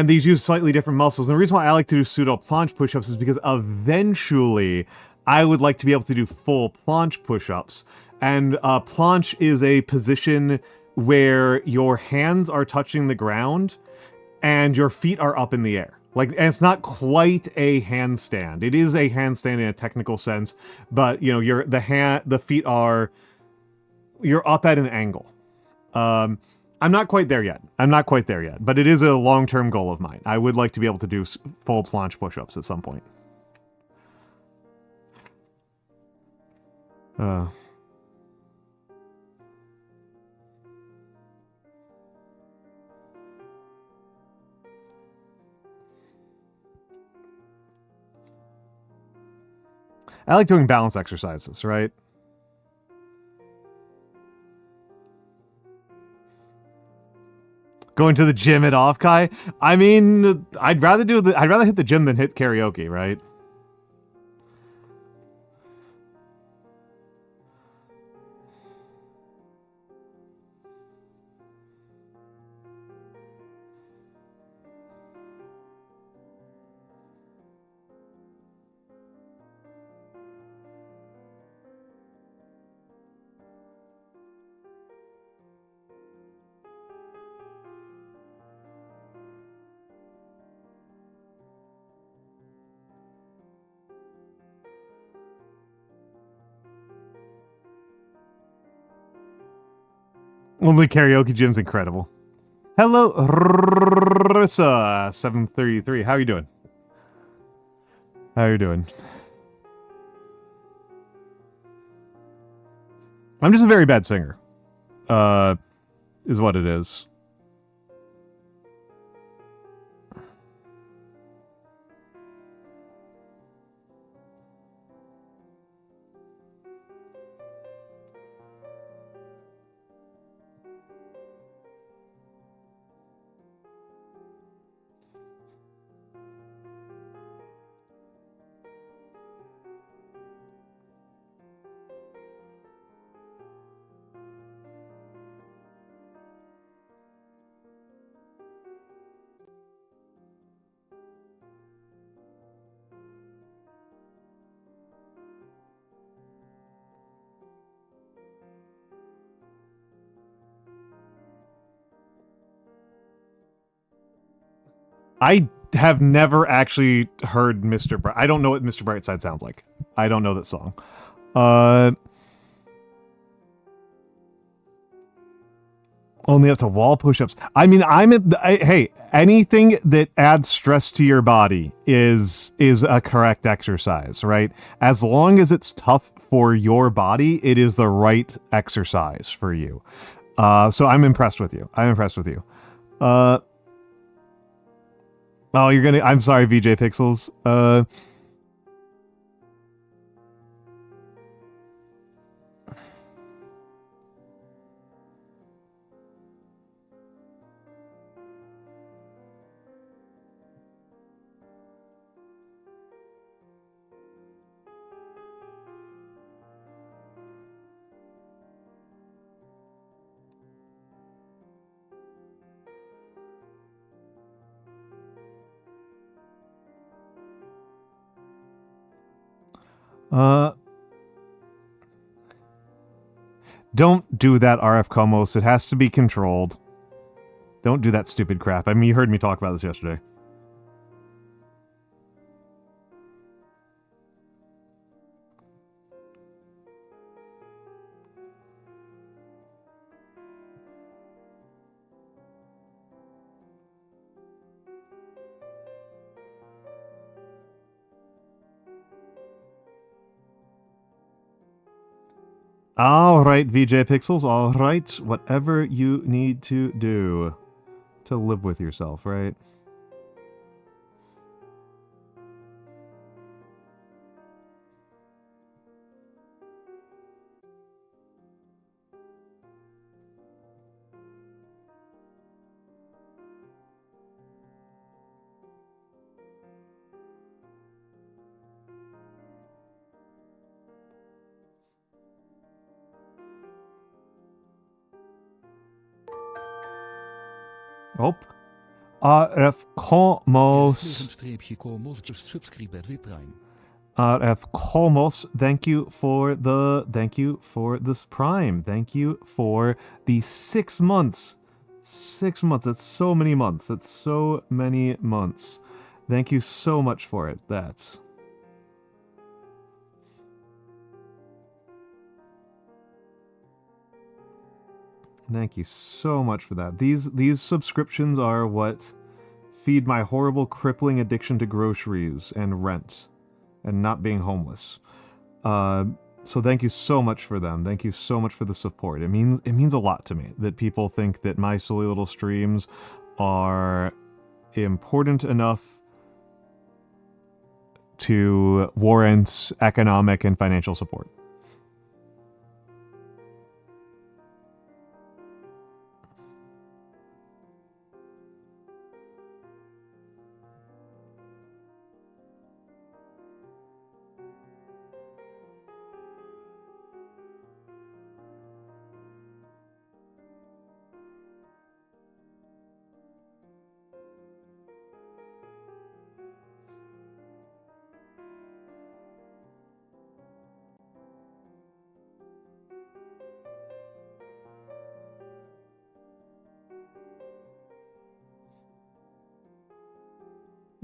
these use slightly different muscles. And the reason why I like to do pseudo planche push-ups is because eventually I would like to be able to do full planche push-ups. And planche is a position where your hands are touching the ground and your feet are up in the air. Like, and it's not quite a handstand. It is a handstand in a technical sense, but you know, the feet are, you're up at an angle. I'm not quite there yet. But it is a long-term goal of mine. I would like to be able to do full planche push-ups at some point. I like doing balance exercises, right? Going to the gym at Offkai? I mean, I'd rather hit the gym than hit karaoke, right? Only karaoke gym's incredible. Hello, Rissa733. How are you doing? How are you doing? I'm just a very bad singer. Is what it is. I have never actually heard Mr. Bright. I don't know what Mr. Brightside sounds like. I don't know that song. Only up to wall push-ups. I mean, hey, anything that adds stress to your body is a correct exercise, right? As long as it's tough for your body, it is the right exercise for you. So I'm impressed with you. I'm impressed with you. Oh, I'm sorry, VJ Pixels. Don't do that, RF Comos. It has to be controlled. Don't do that stupid crap. I mean, you heard me talk about this yesterday. All right, VJ Pixels. All right, whatever you need to do to live with yourself, right? Op. RF Comos. RF Comos, thank you for this Prime. Thank you for the 6 months. 6 months. That's so many months. That's so many months. Thank you so much for it. That's. Thank you so much for that. These subscriptions are what feed my horrible, crippling addiction to groceries and rent and not being homeless. So thank you so much for them. Thank you so much for the support. It means a lot to me that people think that my silly little streams are important enough to warrant economic and financial support.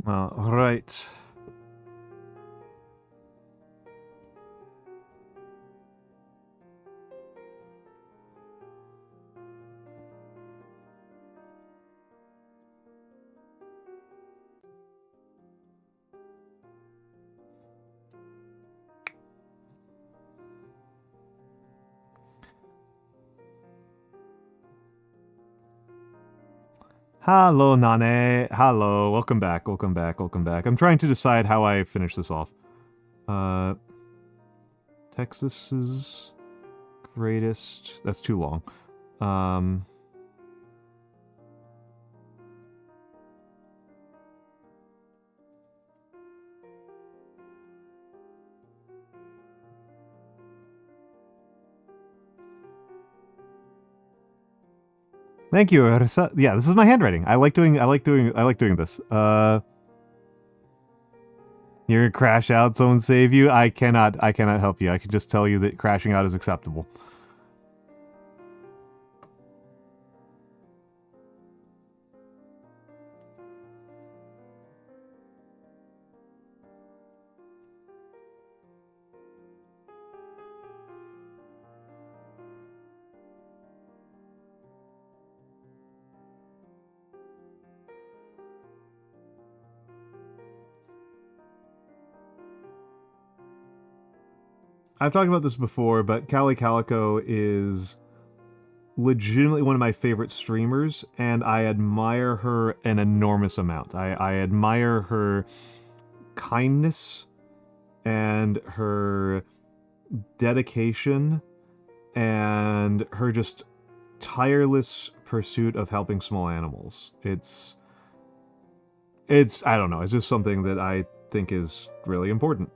All right. Hello, Nane. Hello. Welcome back. Welcome back. Welcome back. I'm trying to decide how I finish this off. Texas's greatest. That's too long. Thank you. Yeah, this is my handwriting. I like doing this. You're gonna crash out, someone save you? I cannot help you. I can just tell you that crashing out is acceptable. I've talked about this before, but Callie Calico is legitimately one of my favorite streamers, and I admire her an enormous amount. I admire her kindness and her dedication and her just tireless pursuit of helping small animals. It's I don't know, it's just something that I think is really important.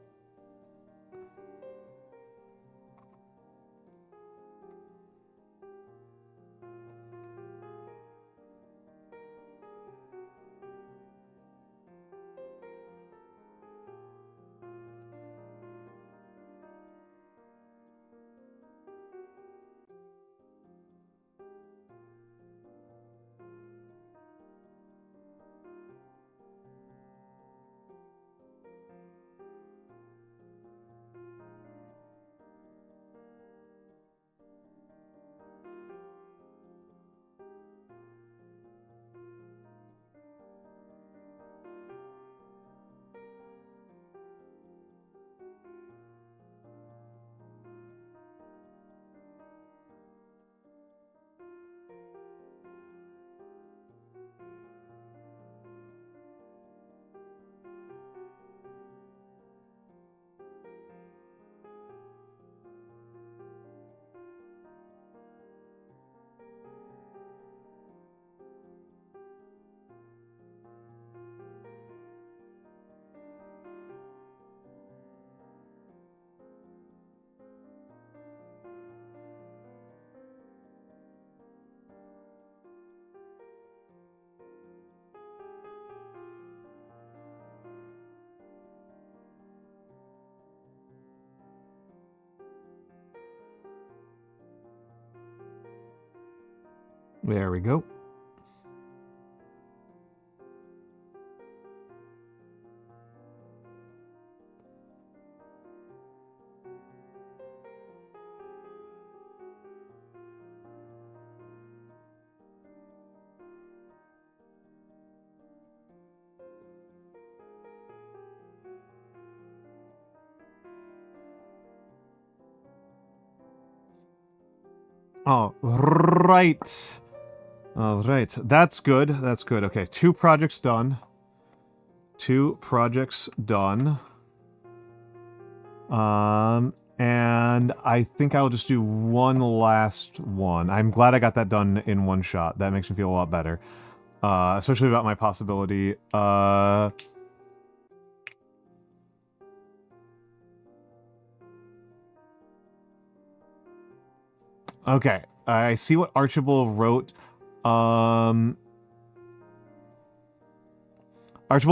There we go. All right. All right. That's good. That's good. Okay, 2 projects done. 2 projects done. And I think I'll just do one last one. I'm glad I got that done in one shot. That makes me feel a lot better. Especially about my possibility. Okay, I see what Archibald wrote. Archibald,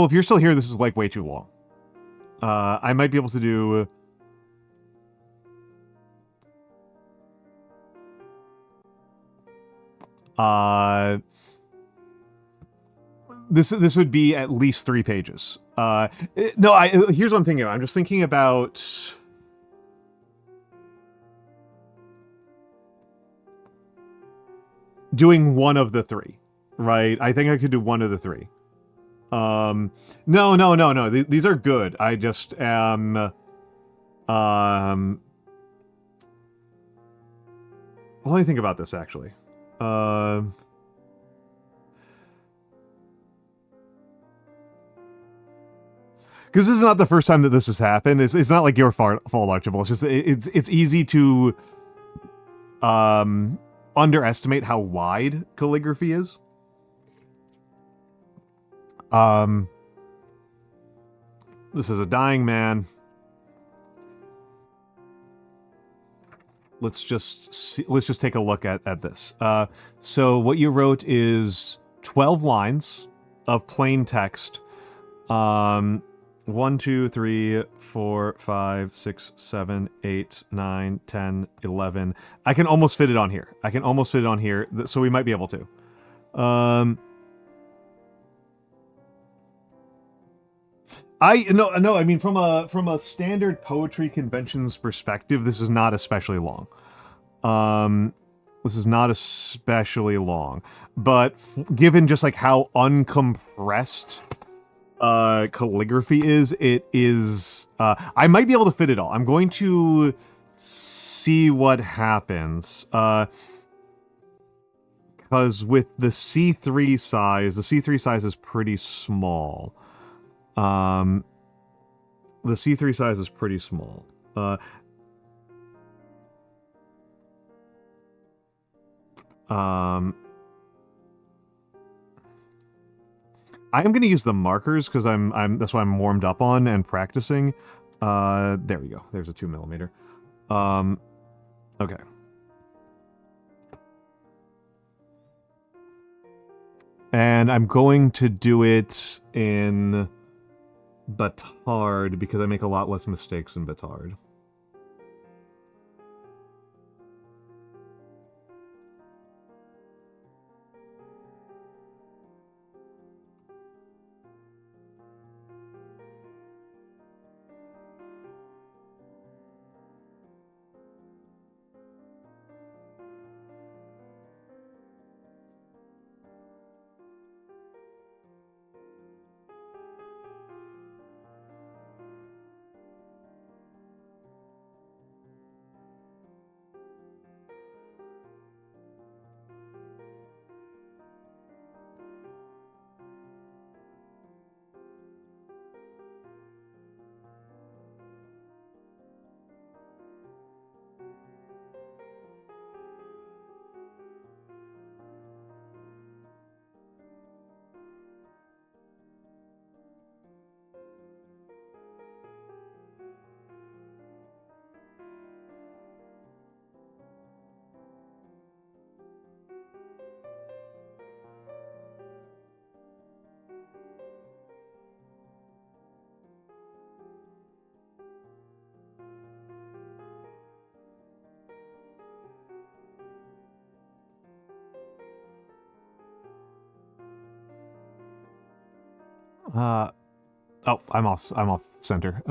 if you're still here, this is like way too long. I might be able to do... This would be at least 3 pages. No, here's what I'm thinking about. I'm just thinking about... doing one of the 3, right? I think I could do one of the 3. No. These are good. I just am... Let me think about this, actually. Because this is not the first time that this has happened. It's not like your fault, Archibald. It's just it's easy to underestimate how wide calligraphy is. This is a dying man. Let's just take a look at this. So what you wrote is 12 lines of plain text. 1, 2, 3, 4, 5, 6, 7, 8, 9, 10, 11. I can almost fit it on here. So we might be able to. No, I mean, from a standard poetry convention's perspective, this is not especially long. This is not especially long. But given just like how uncompressed calligraphy is, it is... I might be able to fit it all. I'm going to see what happens. Because with the C3 size, the C3 size is pretty small. The C3 size is pretty small. I am going to use the markers because that's what I'm warmed up on and practicing. There we go. There's a 2mm. Okay. And I'm going to do it in Batard because I make a lot less mistakes in Batard. Oh, I'm off center.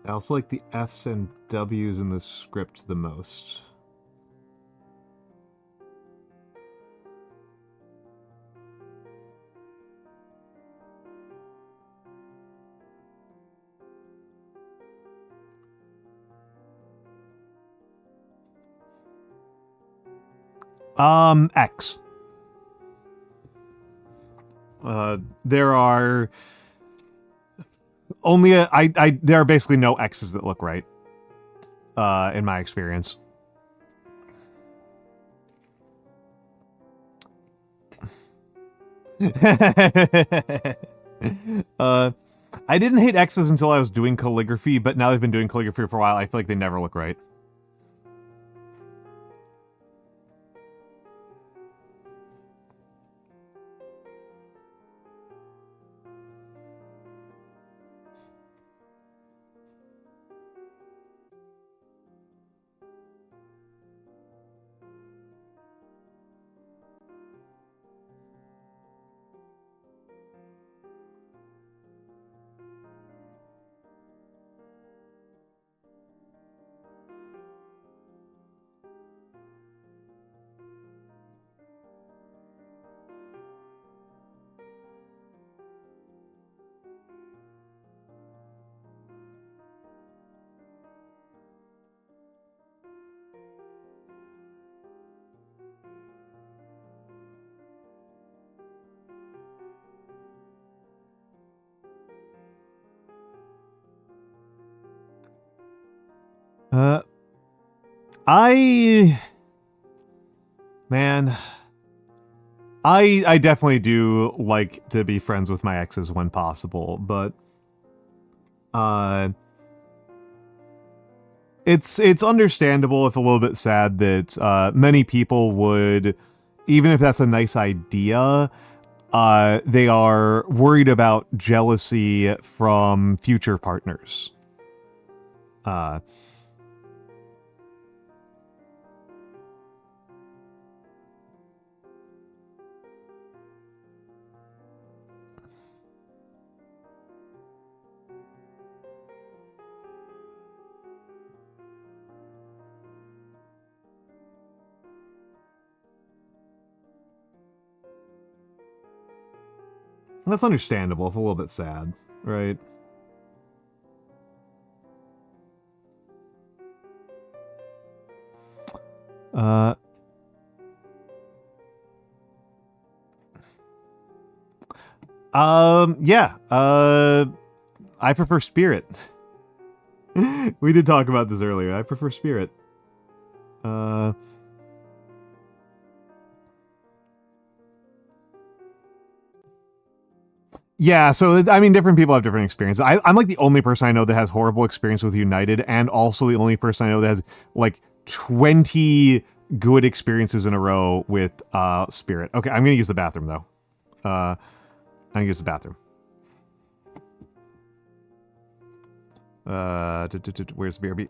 I also like the F's and W's in the script the most. X. There are only there are basically no X's that look right. In my experience. I didn't hate X's until I was doing calligraphy, but now I've been doing calligraphy for a while, I feel like they never look right. I... Man... I definitely do like to be friends with my exes when possible, but it's understandable, if a little bit sad, that many people would, even if that's a nice idea, they are worried about jealousy from future partners. That's understandable, if a little bit sad, right? Yeah, I prefer Spirit. We did talk about this earlier. I prefer Spirit. Yeah, so, I mean, different people have different experiences. I'm like the only person I know that has horrible experience with United, and also the only person I know that has, like, 20 good experiences in a row with, Spirit. Okay, I'm gonna use the bathroom, though. I'm gonna use the bathroom. Where's BRB?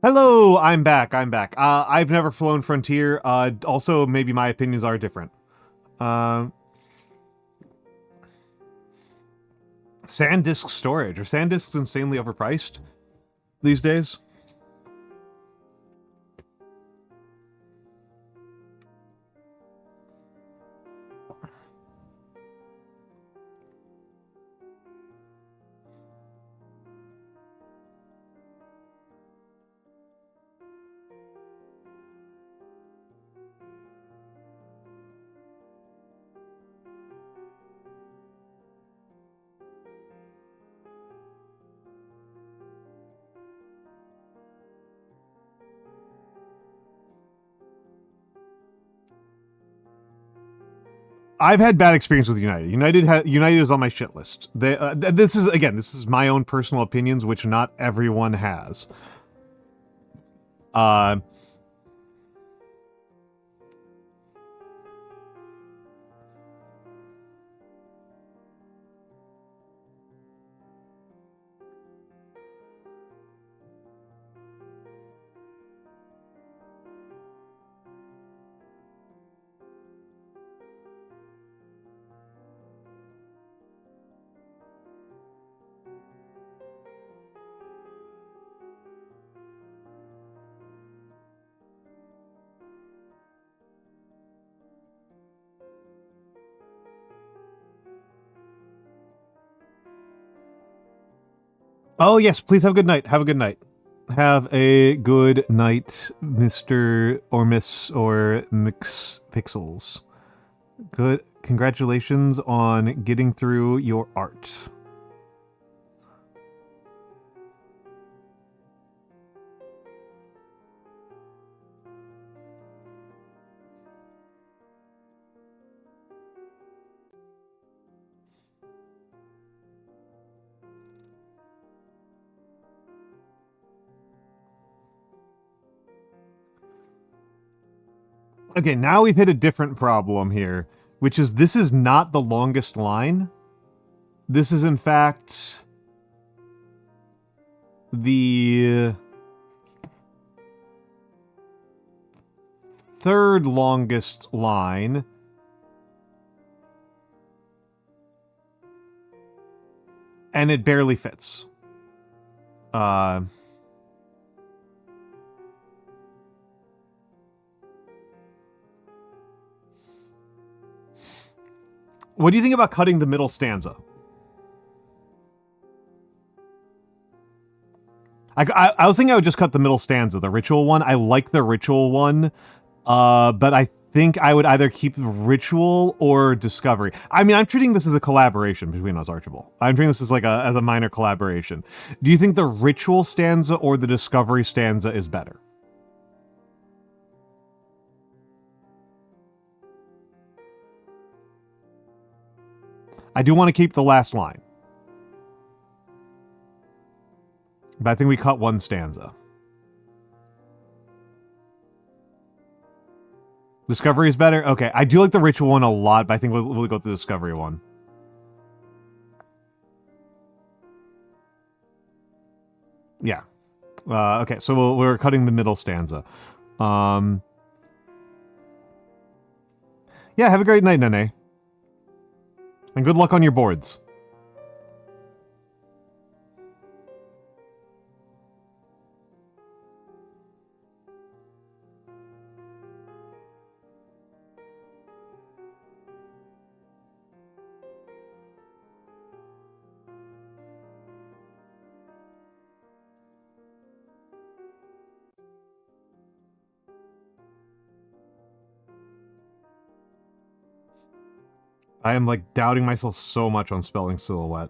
Hello, I'm back. I've never flown Frontier. Also, maybe my opinions are different. SanDisk storage. Are SanDisks insanely overpriced these days? I've had bad experience with United. United is on my shit list. This is my own personal opinions, which not everyone has. Oh, yes, please have a good night. Have a good night. Have a good night, Mr. or Miss or Mix Pixels. Good. Congratulations on getting through your art. Okay, now we've hit a different problem here, which is this is not the longest line. This is, in fact, the third longest line. And it barely fits. What do you think about cutting the middle stanza? I was thinking I would just cut the middle stanza, the ritual one. I like the ritual one, but I think I would either keep ritual or discovery. I mean, I'm treating this as a collaboration between us, Archibald. I'm treating this as like as a minor collaboration. Do you think the ritual stanza or the discovery stanza is better? I do want to keep the last line. But I think we cut one stanza. Discovery is better? Okay, I do like the ritual one a lot, but I think we'll go with the discovery one. Yeah. Okay, so we're cutting the middle stanza. Yeah, have a great night, Nene. And good luck on your boards. I am, like, doubting myself so much on spelling silhouette.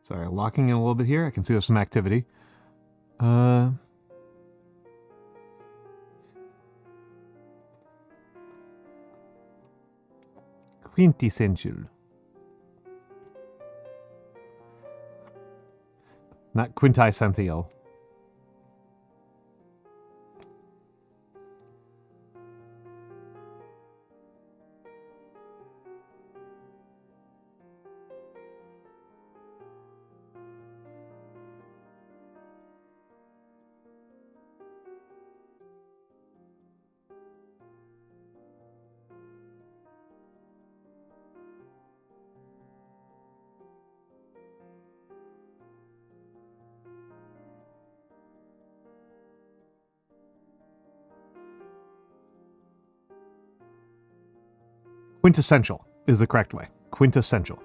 Sorry, locking in a little bit here. I can see there's some activity. Quintessential. Not quintessential. Quintessential is the correct way. Quintessential.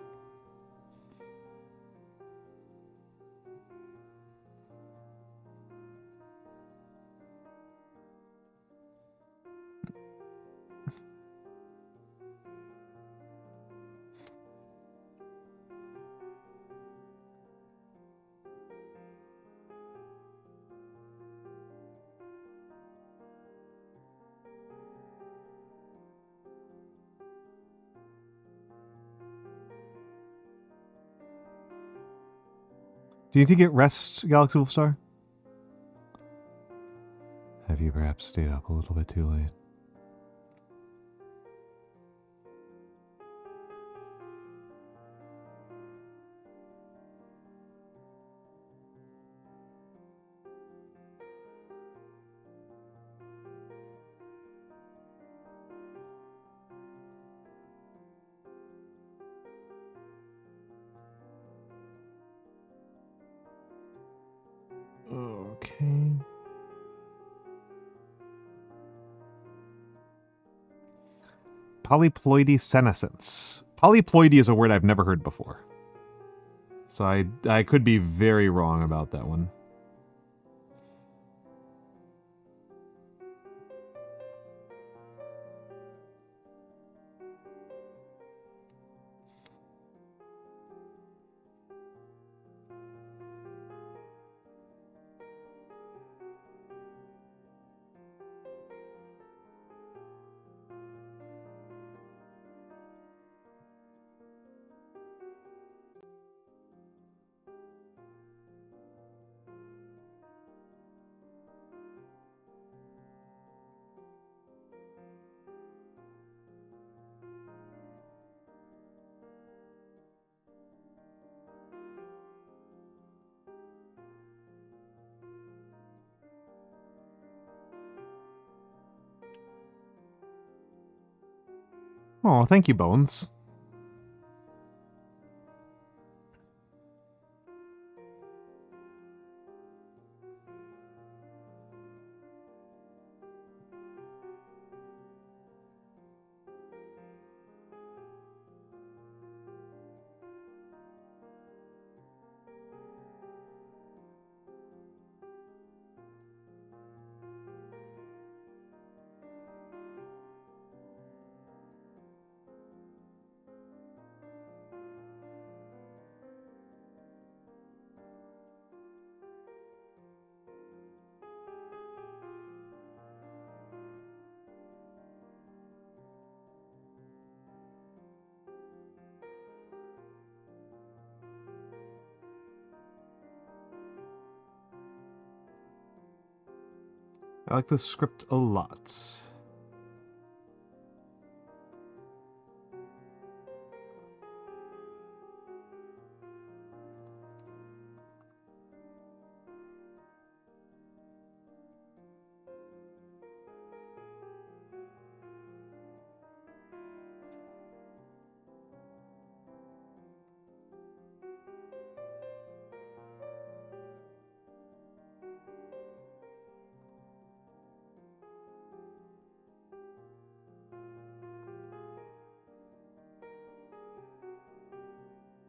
Do you need to get rest, Galaxy Wolfstar? Have you perhaps stayed up a little bit too late? Okay. Polyploidy senescence. Polyploidy is a word I've never heard before. So I could be very wrong about that one. Oh, thank you, Bones. I like this script a lot.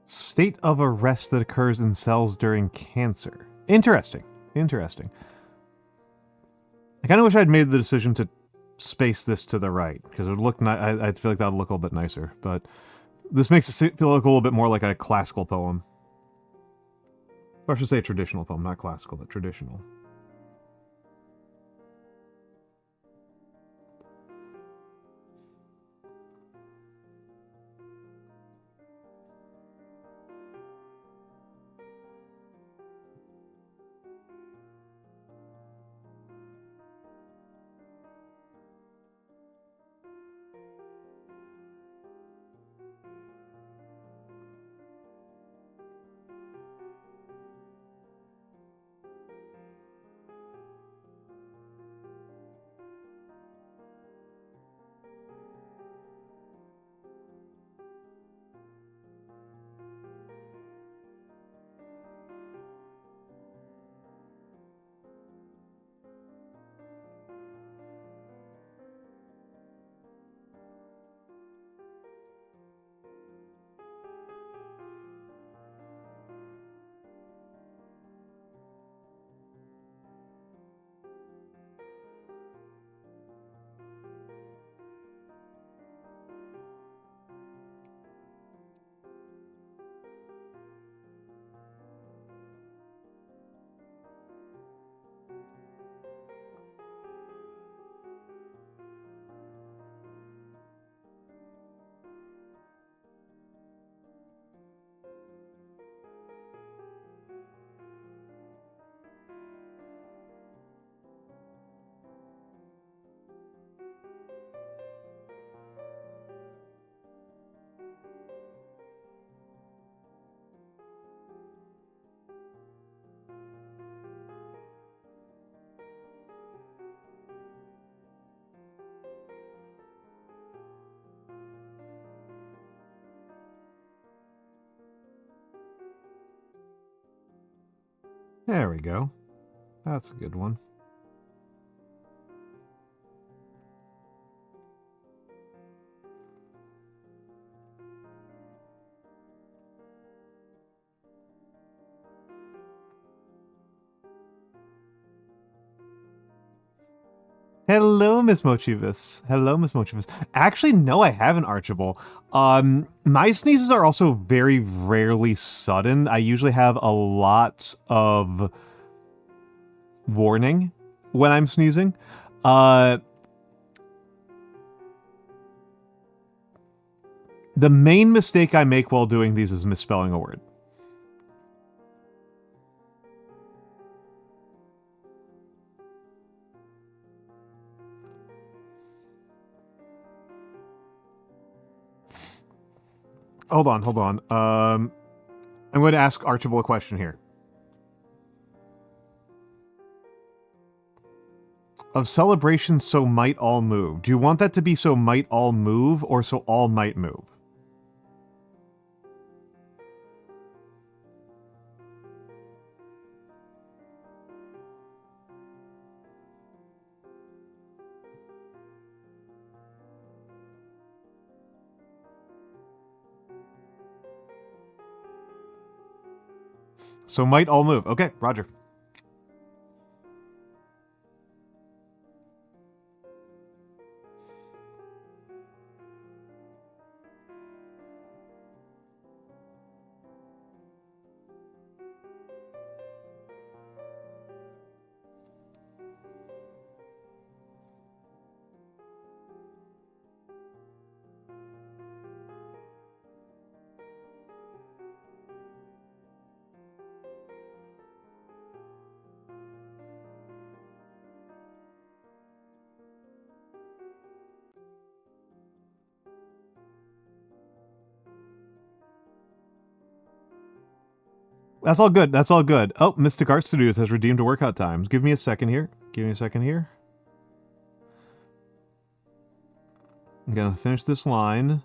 State of arrest that occurs in cells during cancer. Interesting. Interesting. I kind of wish I'd made the decision to space this to the right, because it would look I feel like that would look a little bit nicer, but this makes it feel like a little bit more like a classical poem. Or I should say traditional poem, not classical, but traditional. There we go. That's a good one. Hello, Miss Mochivus. Hello, Miss Mochivus. Actually, no, I haven't, Archibald. My sneezes are also very rarely sudden. I usually have a lot of warning when I'm sneezing. The main mistake I make while doing these is misspelling a word. Hold on. I'm going to ask Archibald a question here. Of celebration, so might all move. Do you want that to be so might all move, or so all might move? So might all move. Okay, Roger. That's all good. That's all good. Oh, Mystic Art Studios has redeemed to workout times. Give me a second here. I'm gonna finish this line.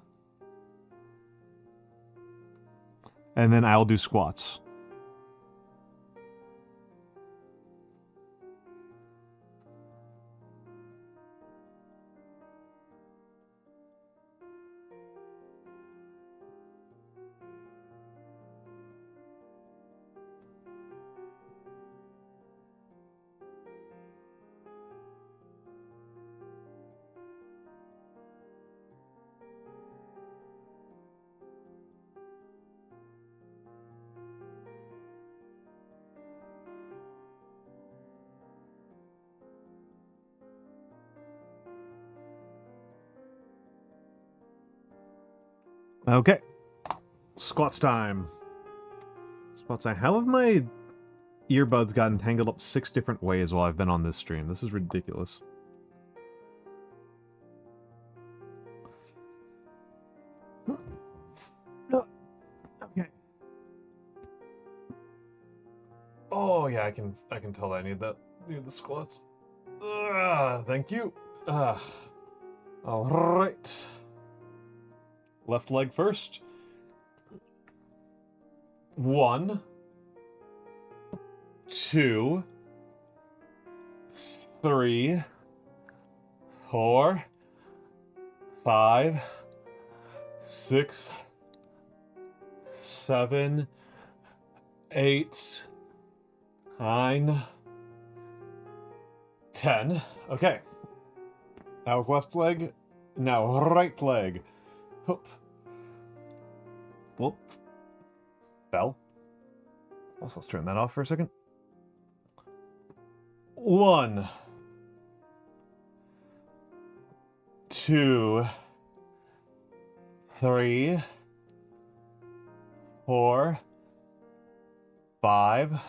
And then I'll do squats. Okay. Squats time. Squats time. How have my earbuds gotten tangled up 6 different ways while I've been on this stream? This is ridiculous. Okay. Oh yeah, I can tell that I need that. Need the squats. Thank you. All right. Left leg first. 1, 2, 3, 4, 5, 6, 7, 8, 9, 10. Okay. That was left leg. Now right leg. Whoop. Whoop. Fell. Also, let's turn that off for a second. 1, 2, 3, 4, 5,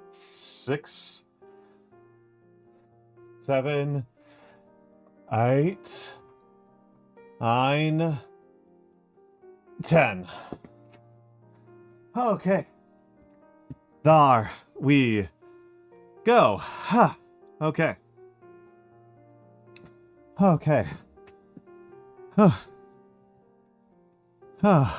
6, 7, 8, 9, 10. Okay. There we go. Huh. Okay. Okay. Huh. Huh.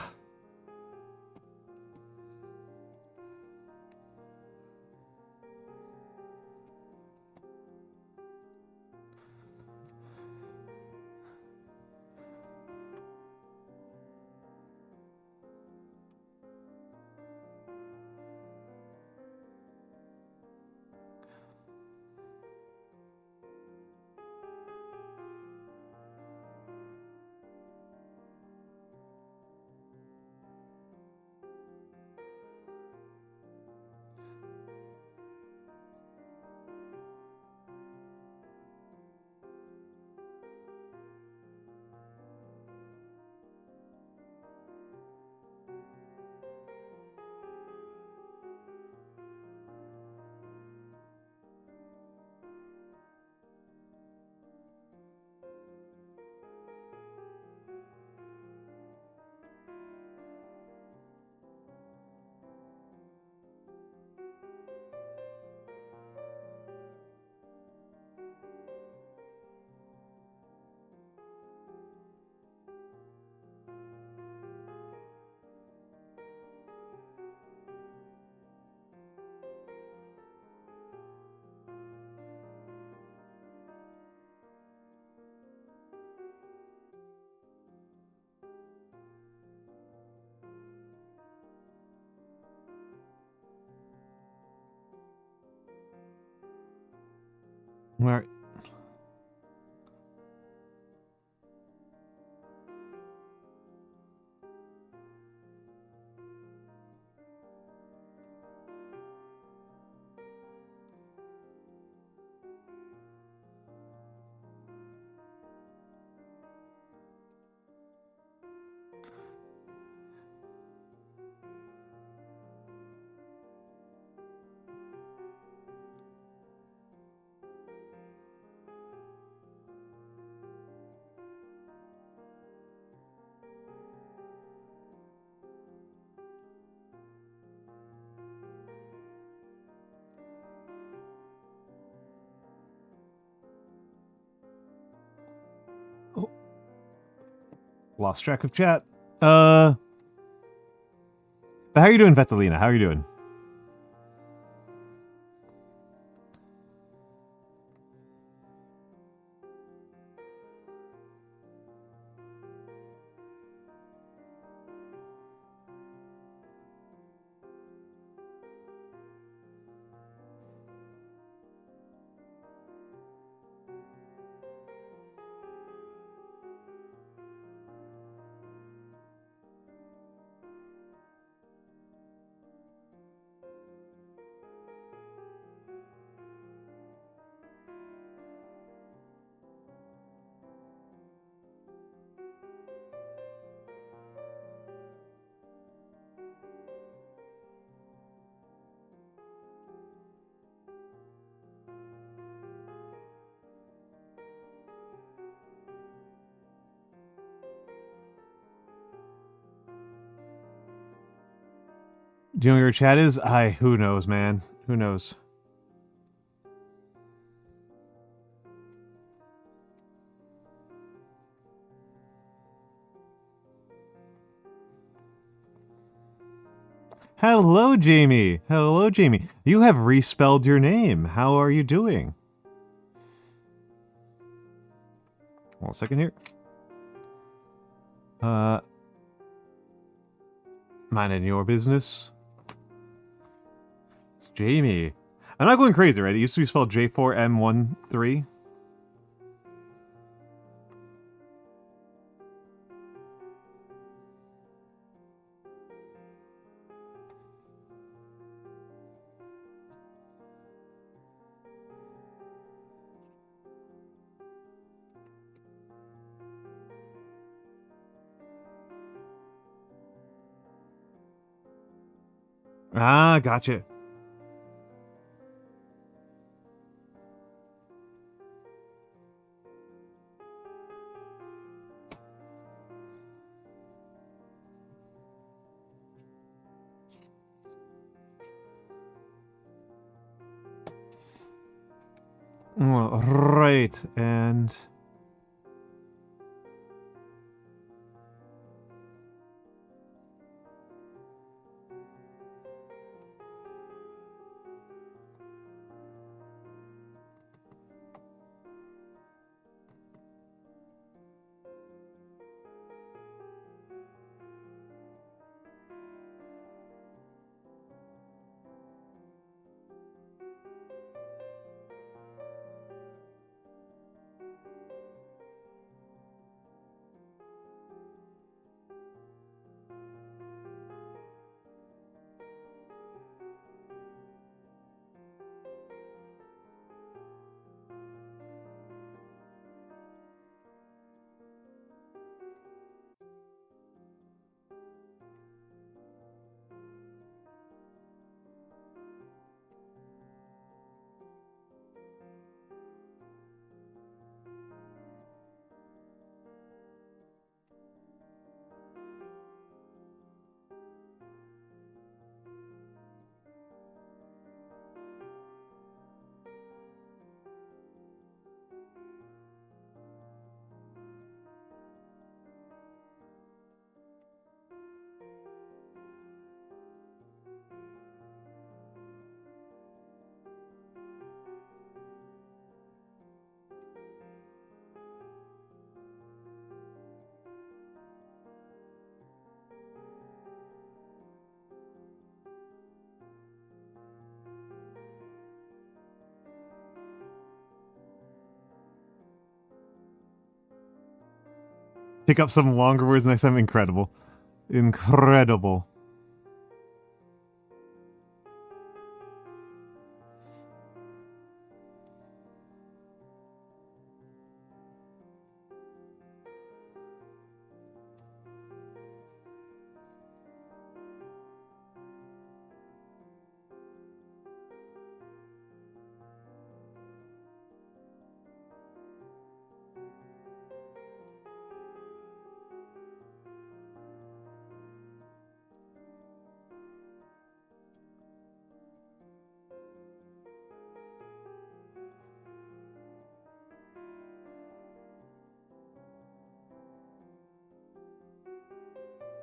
Where? Oh. Lost track of chat. But how are you doing, Vetalina? How are you doing? Do you know where your chat is? Who knows, man? Who knows? Hello, Jamie. Hello, Jamie. You have respelled your name. How are you doing? One second here. Minding your business. It's Jamie. I'm not going crazy, right? It used to be spelled J4M13. Ah, gotcha. Right, and... Pick up some longer words next time. Incredible. Incredible.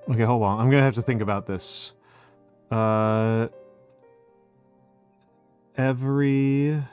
Okay, hold on. I'm gonna have to think about this. Every...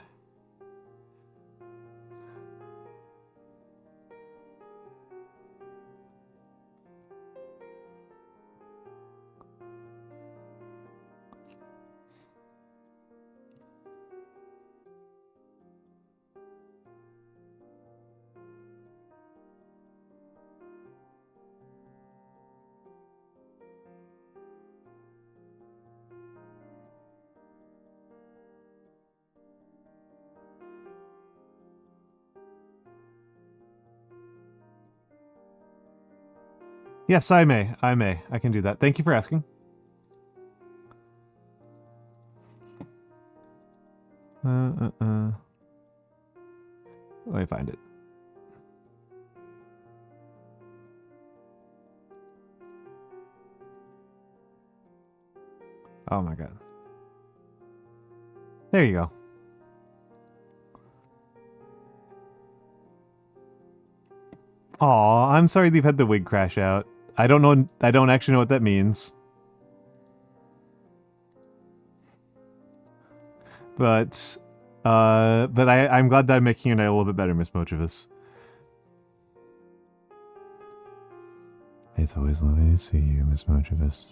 Yes, I may. I may. I can do that. Thank you for asking. Let me find it. Oh my god. There you go. Aw, I'm sorry they've had the wig crash out. I don't know. I don't actually know what that means. But I'm glad that I'm making your night a little bit better, Miss Mochivus. It's always lovely to see you, Miss Mochivus.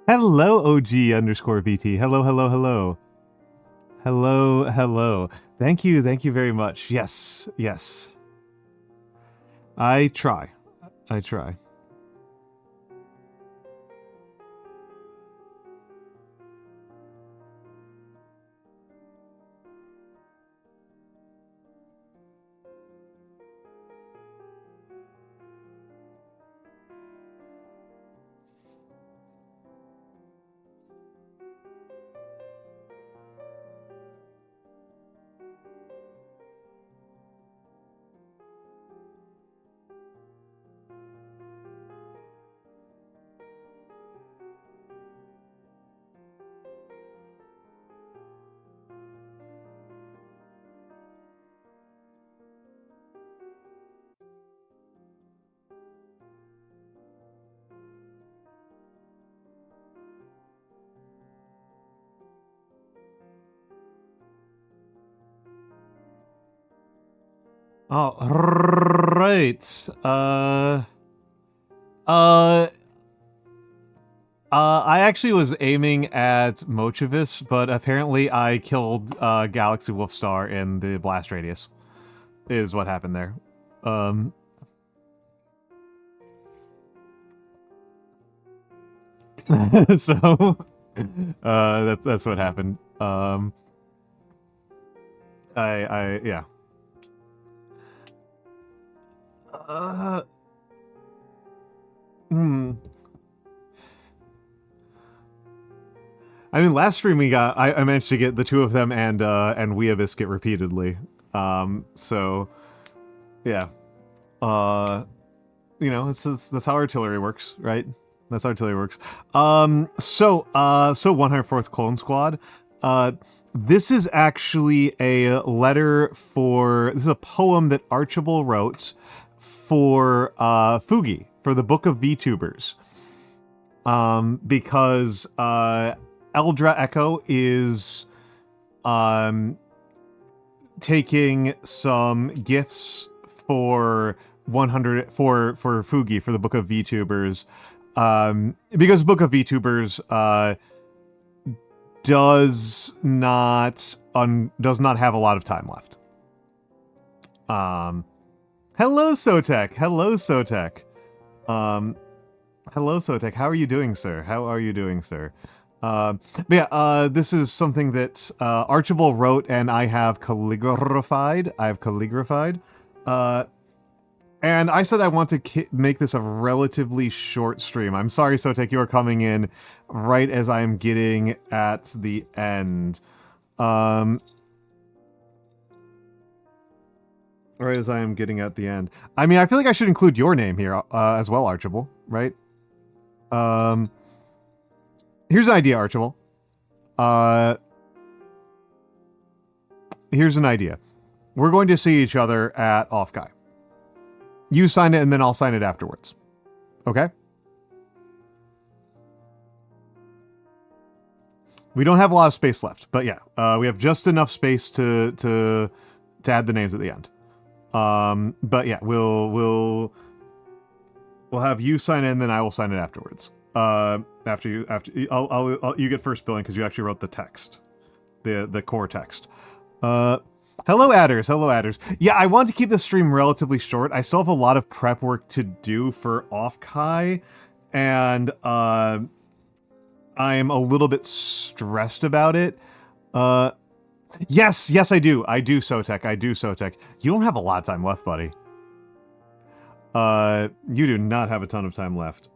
Hello, OG underscore VT. Hello, hello, hello. Hello, hello. Thank you very much. Yes, yes. I try. I try. Oh, right. I actually was aiming at Mochivus, but apparently I killed Galaxy Wolfstar in the blast radius. Is what happened there. So that's what happened. Yeah. I mean, last stream we got, I managed to get the two of them and Wea Biscuit repeatedly. So, yeah. You know, that's how artillery works, right? That's how artillery works. So 104th Clone Squad. This is actually a letter for, this is a poem that Archibald wrote for Fugi, for the Book of VTubers. Because Eldra Echo is taking some gifts for 100 for Fugi for the Book of VTubers, because Book of VTubers does not have a lot of time left. Hello Sotek. Hello Sotek. Hello Sotek. How are you doing, sir? How are you doing, sir? But yeah, this is something that Archibald wrote, and I have calligraphied. And I said I want to make this a relatively short stream. I'm sorry, Sotek, you are coming in right as I am getting at the end. Right as I am getting at the end. I mean, I feel like I should include your name here as well, Archibald, right? Here's an idea, Archibald. Here's an idea. We're going to see each other at Offkai. You sign it, and then I'll sign it afterwards. Okay? We don't have a lot of space left, but yeah, we have just enough space to add the names at the end. But yeah, we'll have you sign it, and then I will sign it afterwards. After you get first billing because you actually wrote the text, the core text. Hello adders, hello adders. Yeah, I want to keep this stream relatively short. I still have a lot of prep work to do for Offkai, and I'm a little bit stressed about it. Yes, I do, Sotek. You don't have a lot of time left, buddy. You do not have a ton of time left.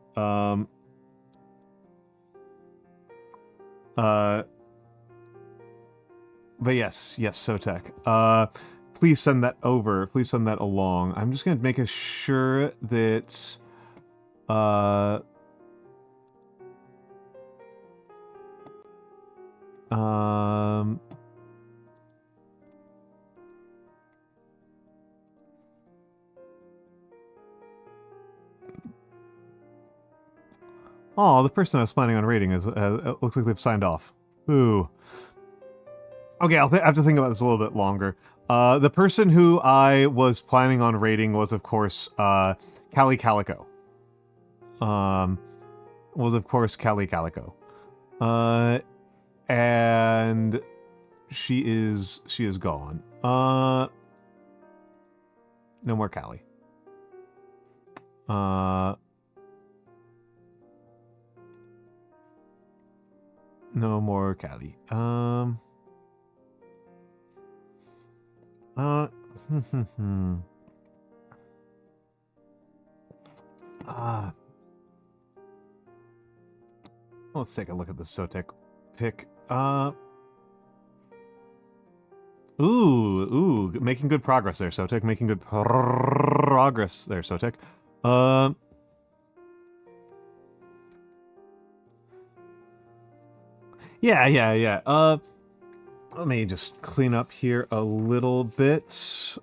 But yes, Sotek. Please send that over. Please send that along. I'm just gonna make sure that oh, the person I was planning on raiding is looks like they've signed off. Ooh. Okay, I'll have to think about this a little bit longer. The person who I was planning on raiding was, of course, Callie Calico. And she is gone. No more Callie. No more Callie. Let's take a look at the Sotek pick. Ooh, making good progress there, Sotek. Making good progress there, Sotek. Yeah. Let me just clean up here a little bit. So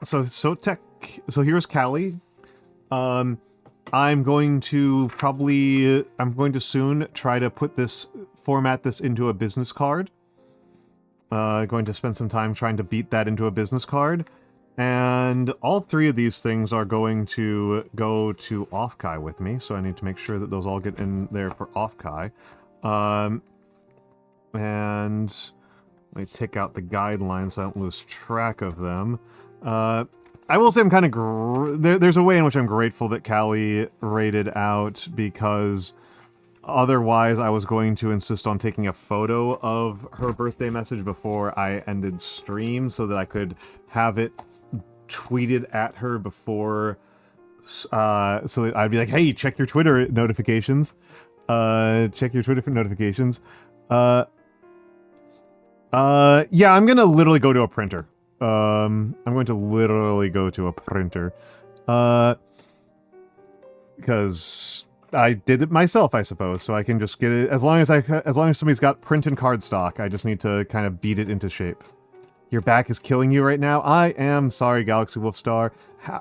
Sotek. So here's Callie. I'm going to soon try to format this into a business card. Going to spend some time trying to beat that into a business card. And all three of these things are going to go to Offkai with me, so I need to make sure that those all get in there for Offkai. And let me take out the guidelines so I don't lose track of them. I will say I'm kind of... there's a way in which I'm grateful that Callie raided out, because otherwise I was going to insist on taking a photo of her birthday message before I ended stream so that I could have it tweeted at her before, so that I'd be like, hey, check your Twitter notifications. Yeah, I'm gonna literally go to a printer. Because I did it myself, I suppose, so I can just get it, as long as somebody's got print and card stock, I just need to kind of beat it into shape. Your back is killing you right now? I am sorry, Galaxy Wolfstar.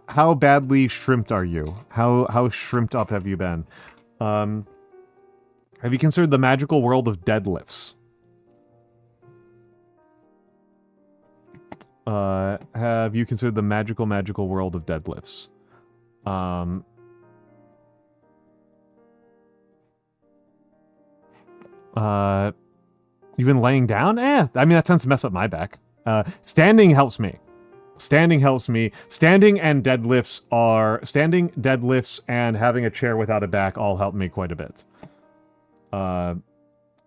How badly shrimped are you? How shrimped up have you been? Have you considered the magical world of deadlifts? Have you considered the magical world of deadlifts? Even laying down? I mean, that tends to mess up my back. Standing helps me. Standing helps me. Standing, deadlifts, and having a chair without a back all help me quite a bit. All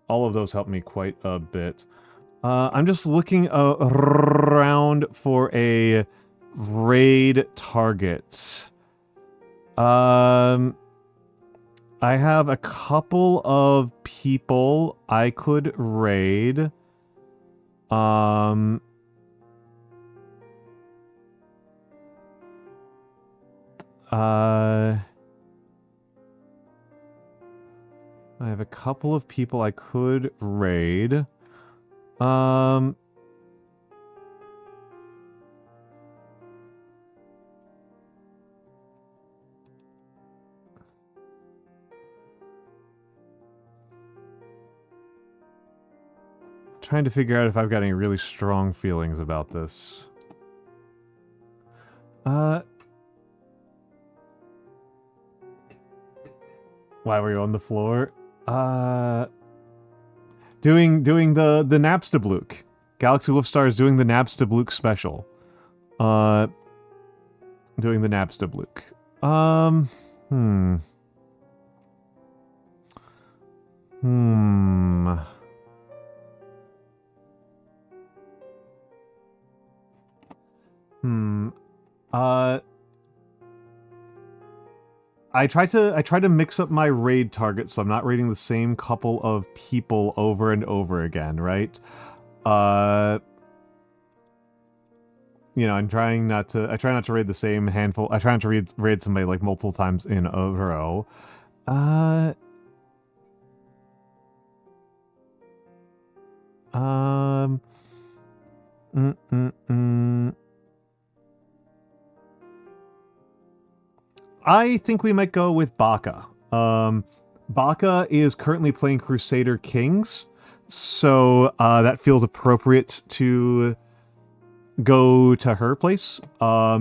of those help me quite a bit. I'm just looking around for a raid target. I have a couple of people I could raid. I have a couple of people I could raid. Trying to figure out if I've got any really strong feelings about this. Why were you on the floor? Doing the Napstablook. Galaxy Wolfstar is doing the Napstablook special. Doing the Napstablook. I try to mix up my raid targets so I'm not raiding the same couple of people over and over again, right? You know, I try not to raid the same handful. I try not to raid somebody like multiple times in a row. I think we might go with Baka. Baka is currently playing Crusader Kings, so that feels appropriate to go to her place. Yeah,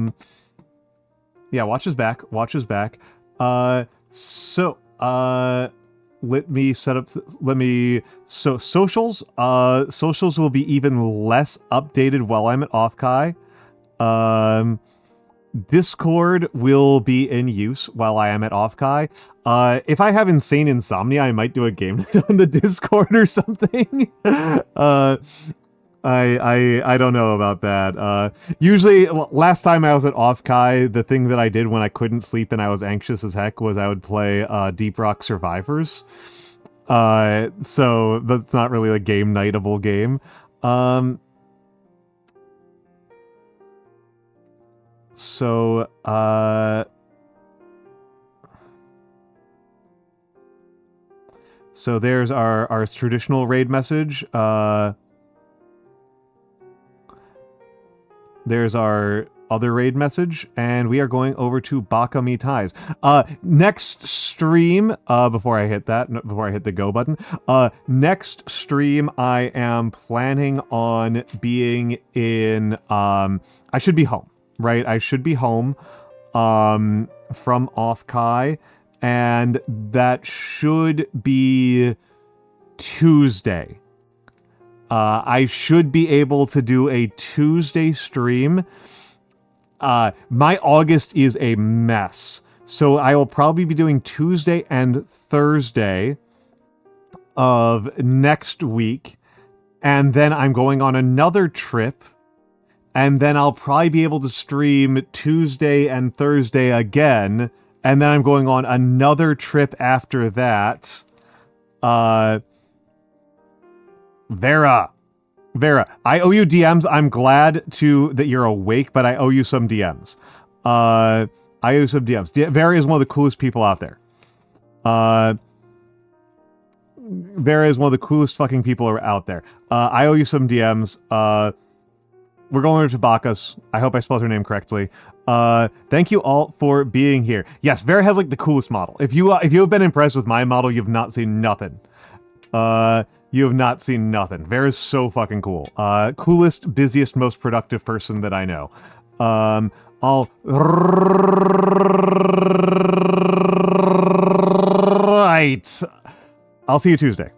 watch his back. Watch his back. So let me set up. So socials. Socials will be even less updated while I'm at Offkai. Discord will be in use while I am at Offkai. If I have insane insomnia, I might do a game night on the Discord or something. I don't know about that. Usually, last time I was at Offkai, the thing that I did when I couldn't sleep and I was anxious as heck was I would play Deep Rock Survivors. So that's not really a game nightable game. So there's our traditional raid message. There's our other raid message, and we are going over to Baka Me Ties. Next stream, before I hit the go button, next stream I am planning on being in, I should be home. Right, I should be home from Offkai, and that should be Tuesday. I should be able to do a Tuesday stream. My August is a mess, so I will probably be doing Tuesday and Thursday of next week, and then I'm going on another trip. And then I'll probably be able to stream Tuesday and Thursday again. And then I'm going on another trip after that. Vera, I owe you DMs. I'm glad that you're awake, but I owe you some DMs. I owe you some DMs. Vera is one of the coolest people out there. Vera is one of the coolest fucking people out there. I owe you some DMs. We're going over to Bacchus. I hope I spelled her name correctly. Thank you all for being here. Yes, Vera has like the coolest model. If you have been impressed with my model, you've not seen nothing. You have not seen nothing. Vera's so fucking cool. Coolest, busiest, most productive person that I know. Right. I'll see you Tuesday.